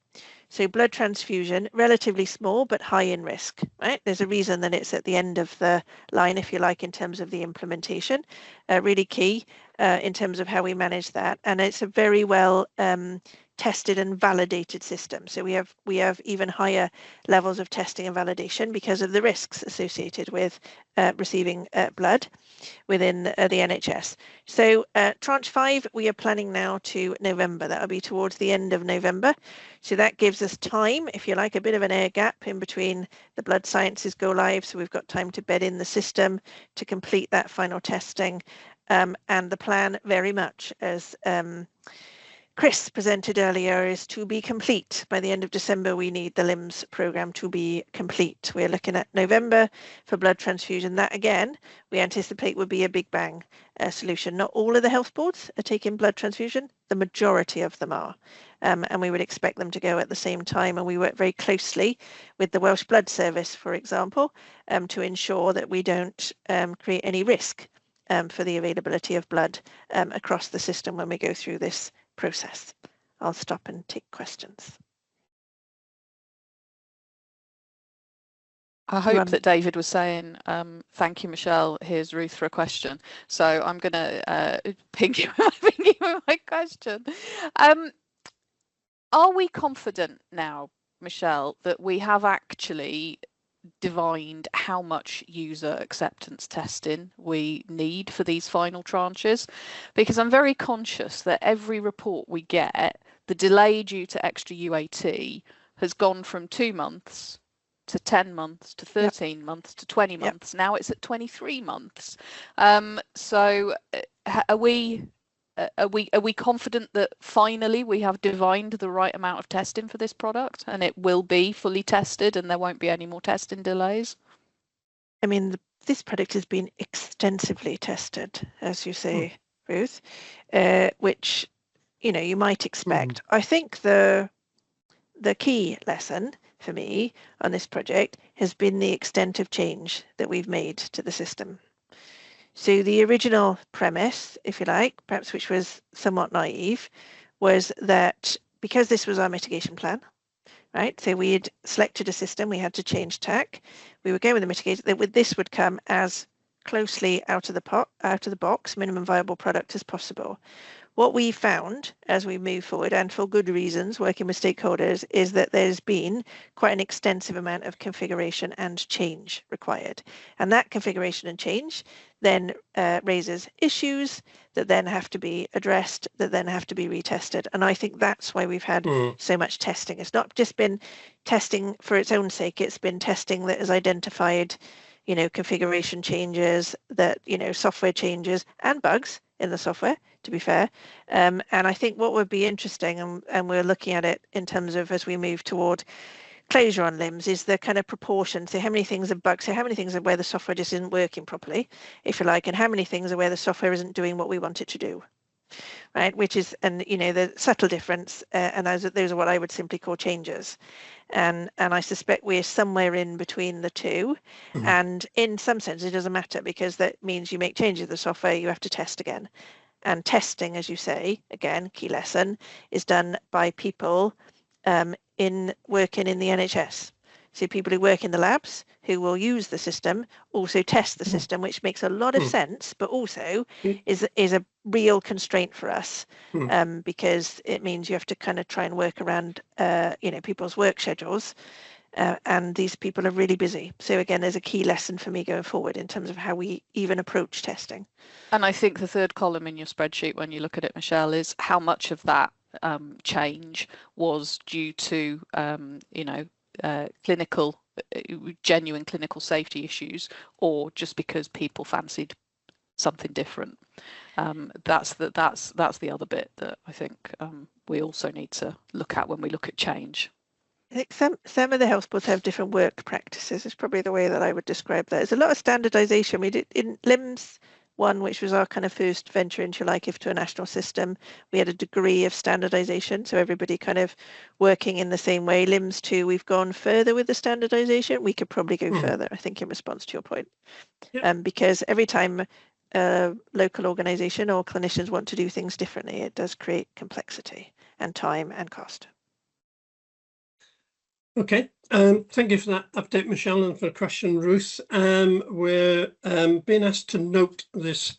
So blood transfusion, relatively small, but high in risk, right? There's a reason that it's at the end of the line, if you like, in terms of the implementation. Really key in terms of how we manage that. And it's a very well tested and validated system. So we have even higher levels of testing and validation because of the risks associated with receiving blood within the NHS. So tranche 5, we are planning now to November. That'll be towards the end of November. So that gives us time, if you like, a bit of an air gap in between the blood sciences go live. So we've got time to bed in the system to complete that final testing. And the plan very much, as Chris presented earlier, is to be complete. By the end of December, we need the LIMS programme to be complete. We're looking at November for blood transfusion. That, again, we anticipate would be a big bang solution. Not all of the health boards are taking blood transfusion. The majority of them are. And we would expect them to go at the same time. And we work very closely with the Welsh Blood Service, for example, to ensure that we don't create any risk for the availability of blood across the system when we go through this process. I'll stop and take questions. I hope that David was saying, thank you, Michelle. Here's Ruth for a question. So I'm going to ping you with my question. Are we confident now, Michelle, that we have actually divined how much user acceptance testing we need for these final tranches? Because I'm very conscious that every report we get, the delay due to extra UAT has gone from 2 months to 10 months to 13 months to 20 months. Now it's at 23 months. So are we confident that finally we have divined the right amount of testing for this product and it will be fully tested and there won't be any more testing delays? I mean, this product has been extensively tested, as you say, Ruth, which, you might expect. I think the key lesson for me on this project has been the extent of change that we've made to the system. So the original premise, if you like, perhaps which was somewhat naive, was that because this was our mitigation plan, right? So we had selected a system, we had to change tack. We were going with the mitigation, that this would come as closely out of the box, minimum viable product as possible. What we found as we move forward, and for good reasons, working with stakeholders, is that there's been quite an extensive amount of configuration and change required. And that configuration and change then raises issues that then have to be addressed, that then have to be retested. And I think that's why we've had so much testing. It's not just been testing for its own sake, it's been testing that has identified, configuration changes, that, software changes and bugs in the software, to be fair. And I think what would be interesting, and we're looking at it in terms of as we move toward closure on LIMS, is the kind of proportion. So how many things are bugs? So how many things are where the software just isn't working properly, if you like, and how many things are where the software isn't doing what we want it to do, right? Which is, and the subtle difference, and those are what I would simply call changes. And I suspect we're somewhere in between the two. And in some sense, it doesn't matter, because that means you make changes to the software, you have to test again. And testing, as you say, again, key lesson, is done by people working in the NHS. So people who work in the labs, who will use the system, also test the system, which makes a lot of sense, but also is a real constraint for us, because it means you have to kind of try and work around, people's work schedules. And these people are really busy. So again, there's a key lesson for me going forward in terms of how we even approach testing. And I think the third column in your spreadsheet, when you look at it, Michelle, is how much of that change was due to, genuine clinical safety issues, or just because people fancied something different. That's the other bit that I think we also need to look at when we look at change. I think some of the health boards have different work practices. Is probably the way that I would describe that. There's a lot of standardization. We did in LIMS 1, which was our kind of first venture into life to a national system, we had a degree of standardization, so everybody kind of working in the same way. LIMS 2, we've gone further with the standardization. We could probably go further, I think, in response to your point. Because every time a local organization or clinicians want to do things differently, it does create complexity and time and cost. Okay, thank you for that update, Michelle, and for the question, Ruth. We're being asked to note this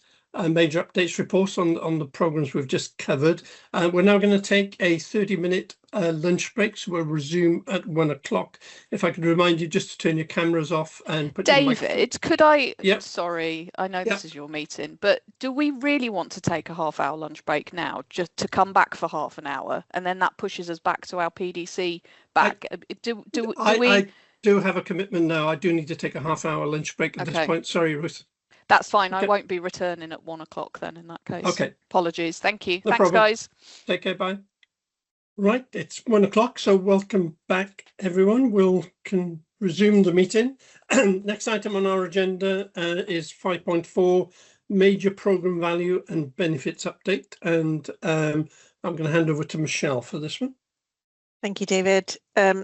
major updates report on the programs we've just covered. We're now going to take a 30-minute lunch break, so we'll resume at 1 o'clock. If I could remind you just to turn your cameras off and put David, could I, Yep. sorry, I know this is your meeting, but do we really want to take a half-hour lunch break now, just to come back for half an hour, and then that pushes us back to our PDC back? I do have a commitment now. I do need to take a half-hour lunch break at this point. Sorry, Ruth. That's fine. I won't be returning at 1 o'clock then in that case. Okay. Apologies. Thank you. No Thanks, problem. guys. Take care. Bye. Right. It's 1 o'clock. So welcome back, everyone. We'll resume the meeting. Next item on our agenda is 5.4, major program value and benefits update. And I'm going to hand over to Michelle for this one. Thank you, David.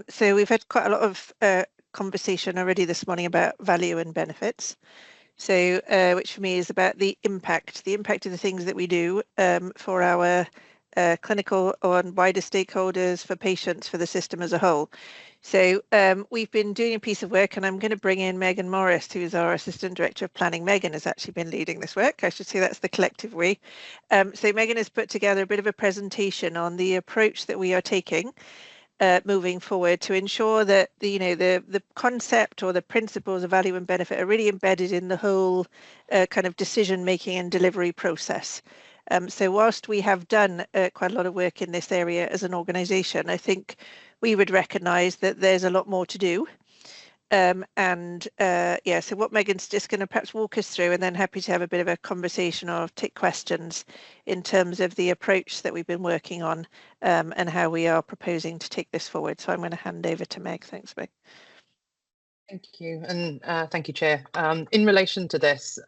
So we've had quite a lot of conversation already this morning about value and benefits. So which for me is about the impact of the things that we do for our clinical and wider stakeholders, for patients, for the system as a whole. So we've been doing a piece of work, and I'm going to bring in Megan Morris, who's our Assistant Director of Planning. Megan has actually been leading this work. I should say that's the collective we. So Megan has put together a bit of a presentation on the approach that we are taking moving forward to ensure that the concept or the principles of value and benefit are really embedded in the whole kind of decision making and delivery process. So whilst we have done quite a lot of work in this area as an organisation, I think we would recognise that there's a lot more to do. So what Megan's just going to perhaps walk us through, and then happy to have a bit of a conversation or take questions in terms of the approach that we've been working on and how we are proposing to take this forward. So I'm going to hand over to Meg. Thanks, Meg. Thank you, and thank you, Chair. In relation to this,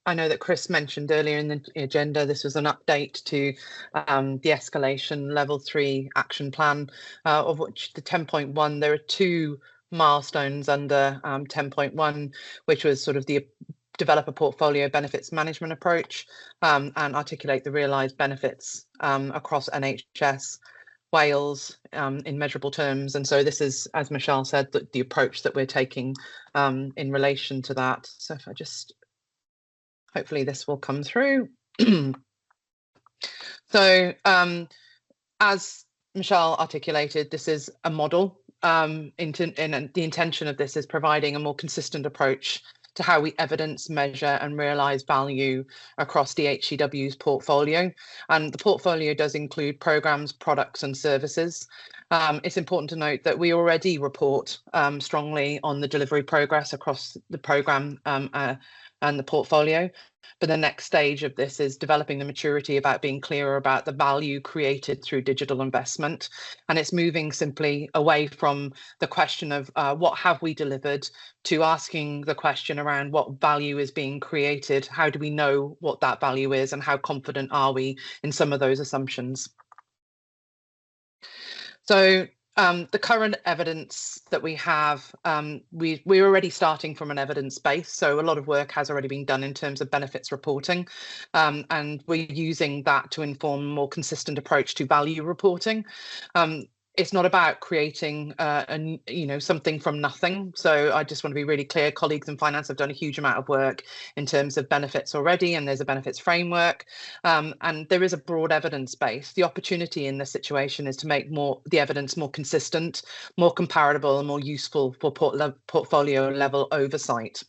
I know that Chris mentioned earlier in the agenda, this was an update to the escalation level 3 action plan, of which the 10.1, there are 2 milestones under 10.1, which was sort of the develop a portfolio benefits management approach and articulate the realised benefits across NHS Wales in measurable terms. And so this is, as Michelle said, the approach that we're taking in relation to that. So if I just, hopefully this will come through. So as Michelle articulated, this is a model. And the intention of this is providing a more consistent approach to how we evidence, measure and realise value across DHCW's portfolio. And the portfolio does include programmes, products and services. It's important to note that we already report strongly on the delivery progress across the programme and the portfolio. But the next stage of this is developing the maturity about being clearer about the value created through digital investment. And it's moving simply away from the question of what have we delivered to asking the question around what value is being created. How do we know what that value is and how confident are we in some of those assumptions? So the current evidence that we have, we're already starting from an evidence base. So a lot of work has already been done in terms of benefits reporting, and we're using that to inform a more consistent approach to value reporting. It's not about creating something from nothing. So I just want to be really clear, colleagues in finance have done a huge amount of work in terms of benefits already, and there's a benefits framework, and there is a broad evidence base. The opportunity in this situation is to make the evidence more consistent, more comparable and more useful for portfolio level oversight.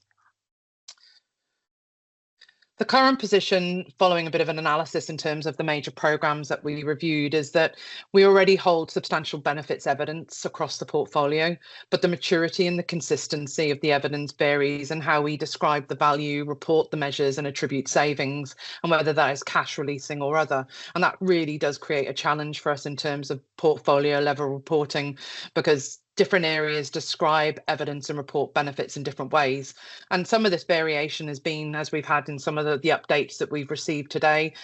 The current position, following a bit of an analysis in terms of the major programmes that we reviewed, is that we already hold substantial benefits evidence across the portfolio, but the maturity and the consistency of the evidence varies in how we describe the value, report the measures and attribute savings, and whether that is cash releasing or other. And that really does create a challenge for us in terms of portfolio level reporting, because different areas describe evidence and report benefits in different ways. And some of this variation has been, as we've had in some of the updates that we've received today,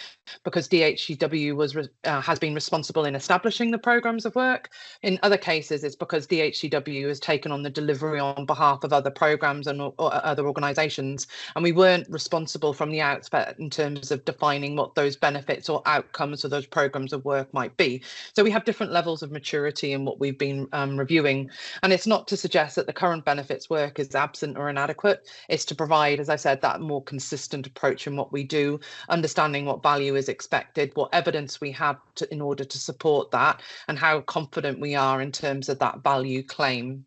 because DHCW has been responsible in establishing the programs of work. In other cases, it's because DHCW has taken on the delivery on behalf of other programs and or other organisations, and we weren't responsible from the outset in terms of defining what those benefits or outcomes of those programs of work might be. So we have different levels of maturity in what we've been reviewing, and it's not to suggest that the current benefits work is absent or inadequate. It's to provide, as I said, that more consistent approach in what we do, understanding what value is expected, what evidence we have in order to support that, and how confident we are in terms of that value claim.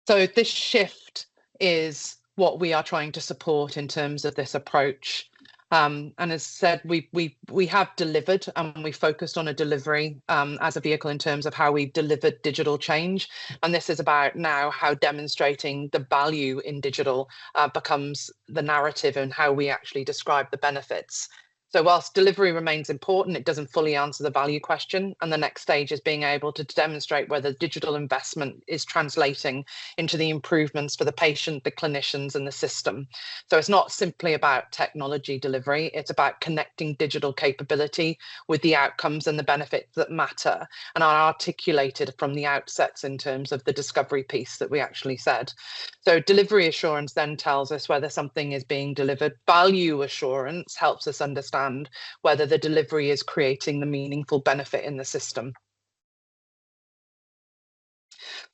So this shift is what we are trying to support in terms of this approach. And as said, we have delivered, and we focused on a delivery as a vehicle in terms of how we've delivered digital change. And this is about now how demonstrating the value in digital becomes the narrative and how we actually describe the benefits. So whilst delivery remains important, it doesn't fully answer the value question. And the next stage is being able to demonstrate whether digital investment is translating into the improvements for the patient, the clinicians, and the system. So it's not simply about technology delivery, it's about connecting digital capability with the outcomes and the benefits that matter and are articulated from the outsets in terms of the discovery piece that we actually said. So delivery assurance then tells us whether something is being delivered. Value assurance helps us understand whether the delivery is creating the meaningful benefit in the system.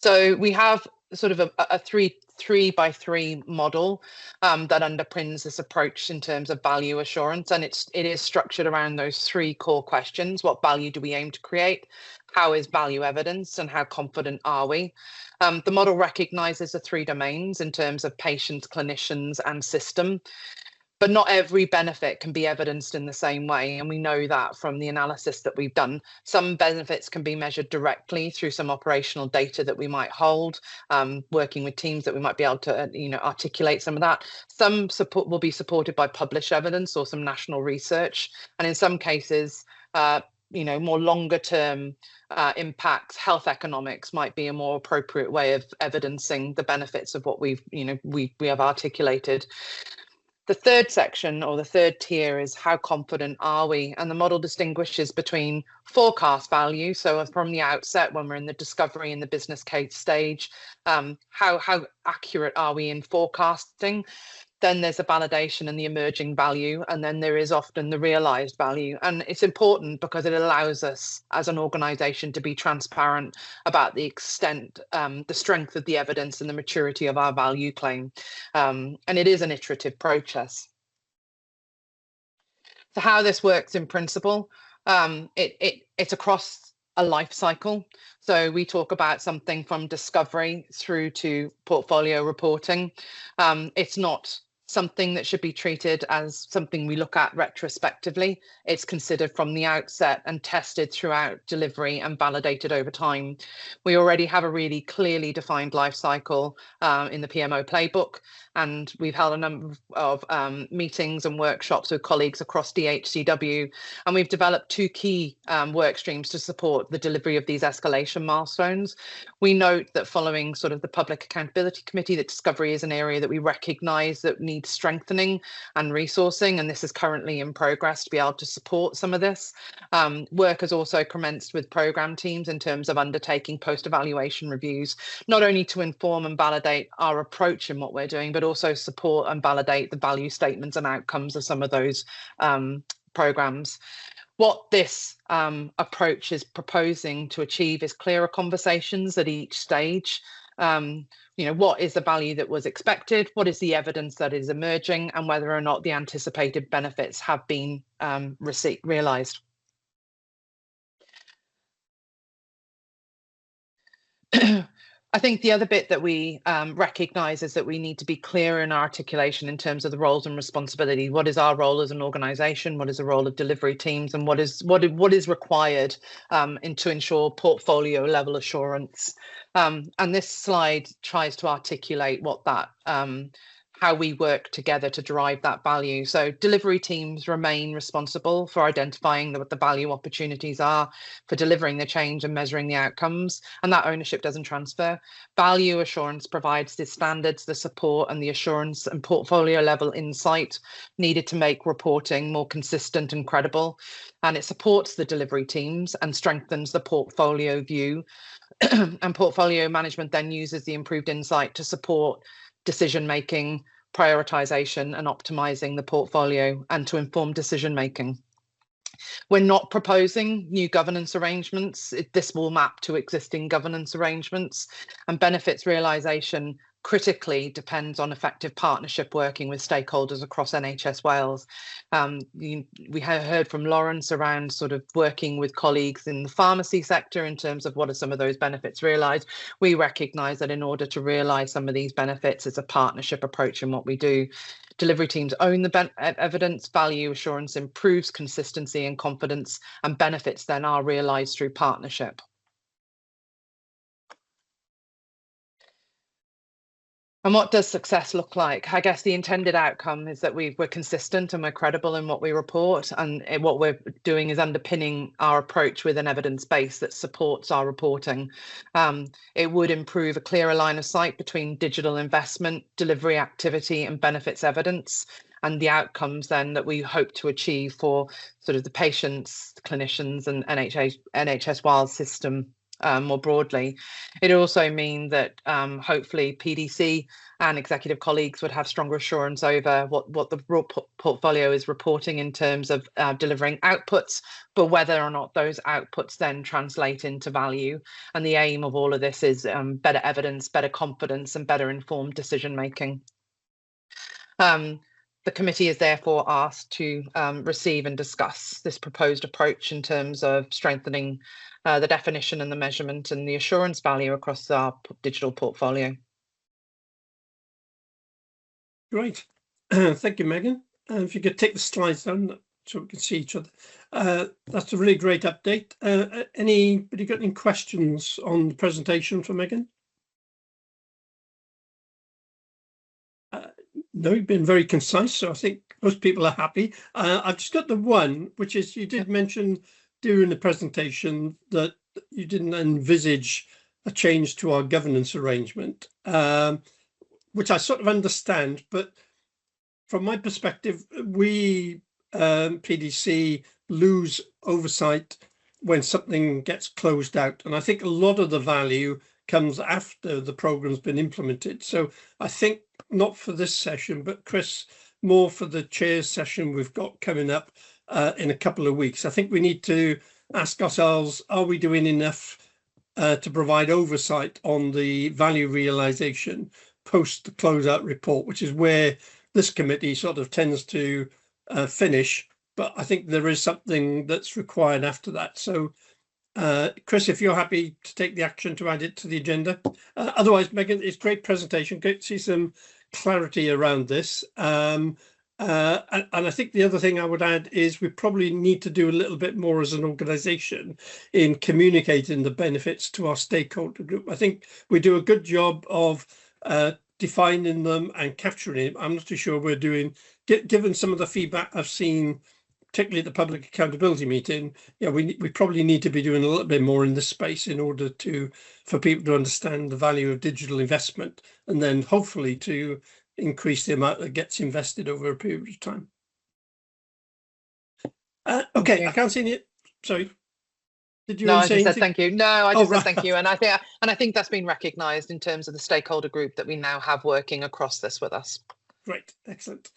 So we have sort of a three by three model that underpins this approach in terms of value assurance, and it is structured around those three core questions. What value do we aim to create? How is value evidenced, and how confident are we? The model recognises the three domains in terms of patients, clinicians, and system. But not every benefit can be evidenced in the same way. And we know that from the analysis that we've done. Some benefits can be measured directly through some operational data that we might hold, working with teams that we might be able to articulate some of that. Some support will be supported by published evidence or some national research. And in some cases, more longer term impacts, health economics might be a more appropriate way of evidencing the benefits of what we have articulated. The third section, or the third tier, is how confident are we? And the model distinguishes between forecast value, so from the outset when we're in the discovery and the business case stage, how accurate are we in forecasting? Then there's a validation and the emerging value, and then there is often the realized value. And it's important because it allows us as an organization to be transparent about the extent, the strength of the evidence and the maturity of our value claim. And it is an iterative process. So how this works in principle, it's across a life cycle. So we talk about something from discovery through to portfolio reporting. It's not something that should be treated as something we look at retrospectively. It's considered from the outset and tested throughout delivery and validated over time. We already have a really clearly defined life cycle in the PMO playbook, and we've held a number of meetings and workshops with colleagues across DHCW, and we've developed two key work streams to support the delivery of these escalation milestones. We note that following sort of the Public Accountability Committee, that discovery is an area that we recognise that needs strengthening and resourcing, and this is currently in progress to be able to support some of this. Work has also commenced with programme teams in terms of undertaking post-evaluation reviews, not only to inform and validate our approach in what we're doing, but also support and validate the value statements and outcomes of some of those programmes. What this approach is proposing to achieve is clearer conversations at each stage. What is the value that was expected? What is the evidence that is emerging? And whether or not the anticipated benefits have been realised. I think the other bit that we recognise is that we need to be clear in our articulation in terms of the roles and responsibility. What is our role as an organisation? What is the role of delivery teams? And what is required to ensure portfolio level assurance? And this slide tries to articulate what that how we work together to drive that value. So delivery teams remain responsible for identifying what the value opportunities are, for delivering the change and measuring the outcomes, and that ownership doesn't transfer. Value assurance provides the standards, the support, and the assurance and portfolio level insight needed to make reporting more consistent and credible. And it supports the delivery teams and strengthens the portfolio view. And portfolio management then uses the improved insight to support decision making, prioritization, and optimizing the portfolio, and to inform decision making. We're not proposing new governance arrangements. This will map to existing governance arrangements, and benefits realization critically depends on effective partnership working with stakeholders across NHS Wales. We have heard from Lawrence around sort of working with colleagues in the pharmacy sector in terms of what are some of those benefits realised. We recognise that in order to realise some of these benefits, it's a partnership approach in what we do. Delivery teams own the evidence, value assurance improves consistency and confidence, and benefits then are realised through partnership. And what does success look like? I guess the intended outcome is that we're consistent and we're credible in what we report, and what we're doing is underpinning our approach with an evidence base that supports our reporting. It would improve a clearer line of sight between digital investment, delivery activity, and benefits evidence, and the outcomes then that we hope to achieve for sort of the patients, the clinicians, and NHS Wales system more broadly. It also means that hopefully PDC and executive colleagues would have stronger assurance over what the portfolio is reporting in terms of delivering outputs, but whether or not those outputs then translate into value. And the aim of all of this is better evidence, better confidence, and better informed decision making. The committee is therefore asked to receive and discuss this proposed approach in terms of strengthening the definition and the measurement and the assurance value across our digital portfolio. Great. Thank you, Megan. If you could take the slides down so we can see each other. That's a really great update. Anybody got any questions on the presentation for Megan? No, you've been very concise, so I think most people are happy. I've just got the one, which is you did mention during the presentation that you didn't envisage a change to our governance arrangement, which I sort of understand, but from my perspective, we PDC lose oversight when something gets closed out, and I think a lot of the value comes after the program's been implemented. So I think not for this session, but Chris, more for the chair's session we've got coming up in a couple of weeks. I think we need to ask ourselves, are we doing enough to provide oversight on the value realization post the closeout report, which is where this committee sort of tends to finish. But I think there is something that's required after that. So Chris, if you're happy to take the action to add it to the agenda. Otherwise, Megan, it's a great presentation. Great to see some clarity around this. And I think the other thing I would add is we probably need to do a little bit more as an organisation in communicating the benefits to our stakeholder group. I think we do a good job of defining them and capturing it. I'm not too sure we're doing, given some of the feedback I've seen, particularly at the public accountability meeting, we probably need to be doing a little bit more in this space in order for people to understand the value of digital investment, and then hopefully to increase the amount that gets invested over a period of time. Okay, I can't see any. Sorry. Did you I say just said thank you. No, I just said thank you, and I think that's been recognised in terms of the stakeholder group that we now have working across this with us. Great, excellent.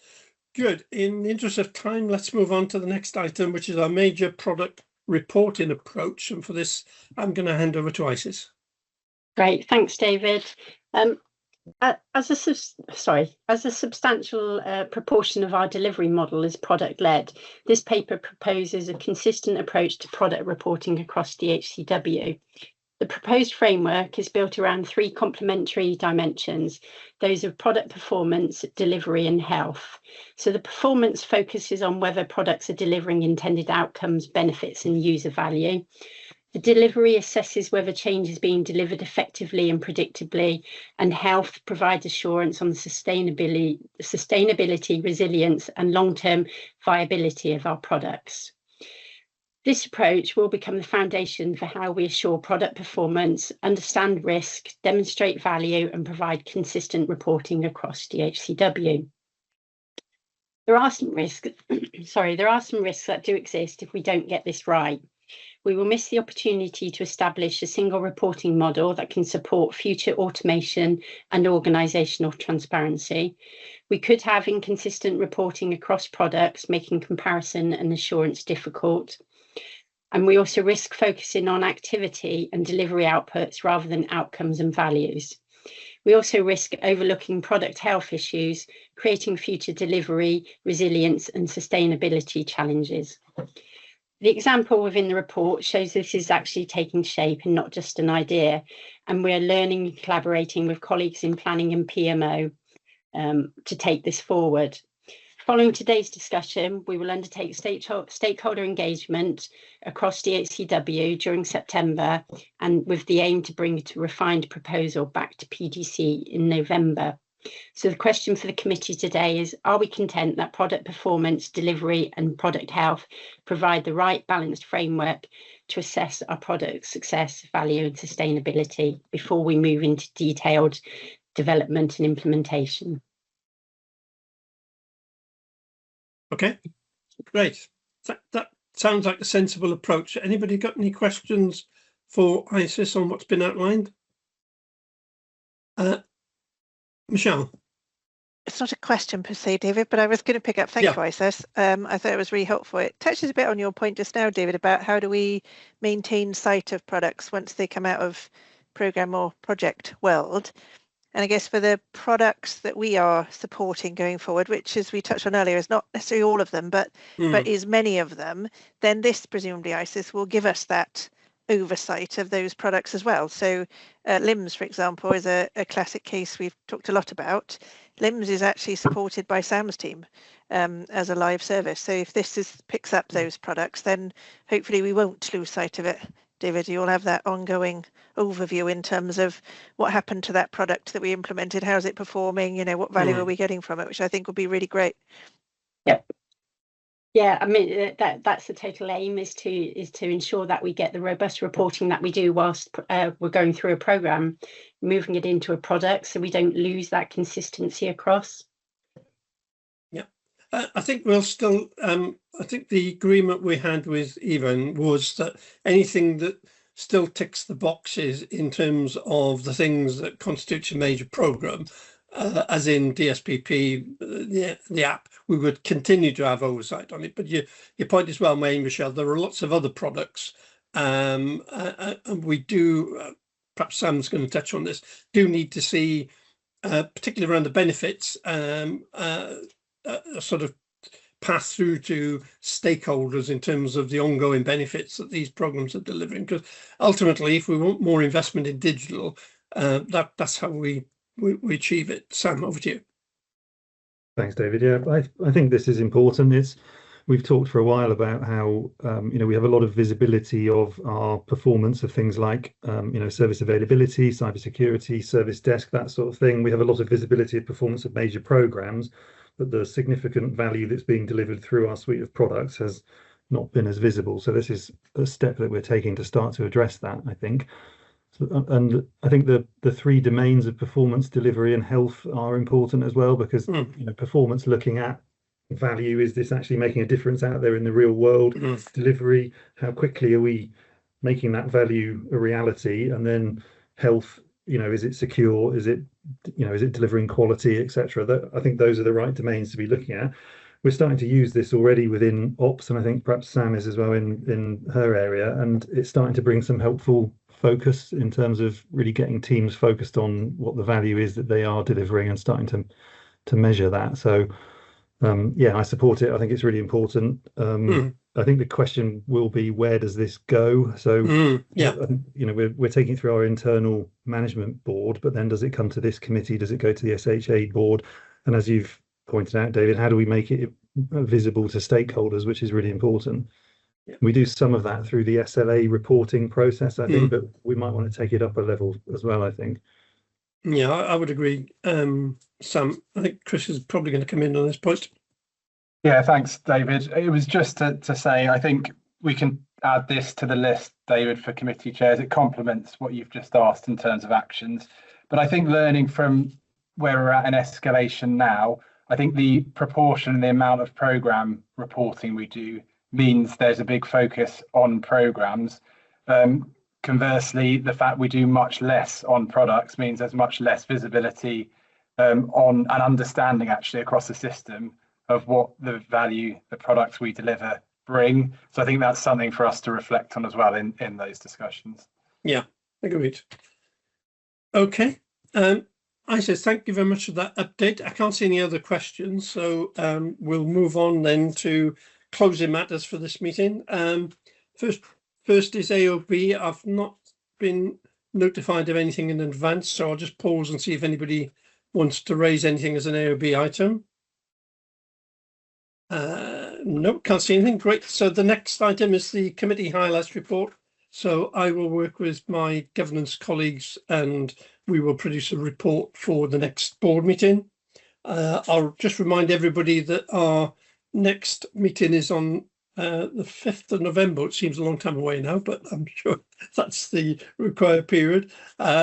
Good. In the interest of time, let's move on to the next item, which is our major product reporting approach. And for this, I'm going to hand over to Isis. Great. Thanks, David. As a substantial proportion of our delivery model is product-led, this paper proposes a consistent approach to product reporting across DHCW. The proposed framework is built around three complementary dimensions, those of product performance, delivery, and health. So the performance focuses on whether products are delivering intended outcomes, benefits, and user value. The delivery assesses whether change is being delivered effectively and predictably, and health provides assurance on the sustainability, resilience, and long-term viability of our products. This approach will become the foundation for how we assure product performance, understand risk, demonstrate value, and provide consistent reporting across DHCW. There are some risks, there are some risks that do exist if we don't get this right. We will miss the opportunity to establish a single reporting model that can support future automation and organisational transparency. We could have inconsistent reporting across products, making comparison and assurance difficult. And we also risk focusing on activity and delivery outputs rather than outcomes and values. We also risk overlooking product health issues, creating future delivery, resilience and sustainability challenges. The example within the report shows this is actually taking shape and not just an idea, and we're learning and collaborating with colleagues in planning and PMO to take this forward. Following today's discussion, we will undertake stakeholder engagement across DHCW during September, and with the aim to bring a refined proposal back to PDC in November. So the question for the committee today is, are we content that product performance, delivery and product health provide the right balanced framework to assess our product success, value and sustainability before we move into detailed development and implementation? Okay, great. That sounds like a sensible approach. Anybody got any questions for ISIS on what's been outlined? Michelle. It's not a question per se, David, but I was going to pick up. Thank you, Isis. I thought it was really helpful. It touches a bit on your point just now, David, about how do we maintain sight of products once they come out of programme or project world. And I guess for the products that we are supporting going forward, which, as we touched on earlier, is not necessarily all of them, but is many of them, then this presumably, ISIS, will give us that oversight of those products as well. So LIMS, for example, is a classic case we've talked a lot about. LIMS is actually supported by Sam's team as a live service. So if this picks up those products, then hopefully we won't lose sight of it. David, you'll have that ongoing overview in terms of what happened to that product that we implemented, how's it performing, you know, what value are we getting from it, which I think will be really great. Yep. Yeah, I mean, that's the total aim, is to ensure that we get the robust reporting that we do whilst we're going through a programme, moving it into a product so we don't lose that consistency across. Yeah, I think we'll still, I think the agreement we had with Evan was that anything that still ticks the boxes in terms of the things that constitutes a major programme, as in DSPP, the app, we would continue to have oversight on it. But your point is well made, Michelle. There are lots of other products, and we do, perhaps Sam's going to touch on this, do need to see, particularly around the benefits, a sort of pass through to stakeholders in terms of the ongoing benefits that these programs are delivering. Because ultimately, if we want more investment in digital, that's how we achieve it. Sam, over to you. Thanks, David. Yeah, I think this is important. We've talked for a while about how we have a lot of visibility of our performance of things like service availability, cybersecurity, service desk, that sort of thing. We have a lot of visibility of performance of major programs, but the significant value that's being delivered through our suite of products has not been as visible. So this is a step that we're taking to start to address that, I think. And I think the three domains of performance, delivery and health are important as well, because performance, looking at value, is this actually making a difference out there in the real world? Delivery, how quickly are we making that value a reality? And then health, is it secure? Is it delivering quality, etc.? I think those are the right domains to be looking at. We're starting to use this already within ops, and I think perhaps Sam is as well in her area, and it's starting to bring some helpful focus in terms of really getting teams focused on what the value is that they are delivering and starting to measure that. So I support it. I think it's really important. I think the question will be, where does this go? So we're taking it through our internal management board, but then does it come to this committee? Does it go to the SHA board? And as you've pointed out, David, how do we make it visible to stakeholders, which is really important? We do some of that through the SLA reporting process, I think, but we might want to take it up a level as well, I think. Yeah, I would agree. Sam, I think Chris is probably going to come in on this point. Yeah, thanks, David. It was just to say, I think we can add this to the list, David, for committee chairs. It complements what you've just asked in terms of actions. But I think learning from where we're at in escalation now, I think the proportion and the amount of programme reporting we do means there's a big focus on programmes. Conversely, the fact we do much less on products means there's much less visibility on and understanding actually across the system of what the value the products we deliver bring. So I think that's something for us to reflect on as well in those discussions. Yeah, agreed. Okay. I say thank you very much for that update. I can't see any other questions, so we'll move on then to closing matters for this meeting. First is AOB. I've not been notified of anything in advance, so I'll just pause and see if anybody wants to raise anything as an AOB item. No, can't see anything. Great. So the next item is the committee highlights report. So I will work with my governance colleagues and we will produce a report for the next board meeting. I'll just remind everybody that our next meeting is on the 5th of November. It seems a long time away now, but I'm sure that's the required period.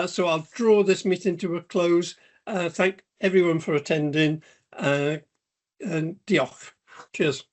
So I'll draw this meeting to a close. Thank everyone for attending and diolch. Cheers.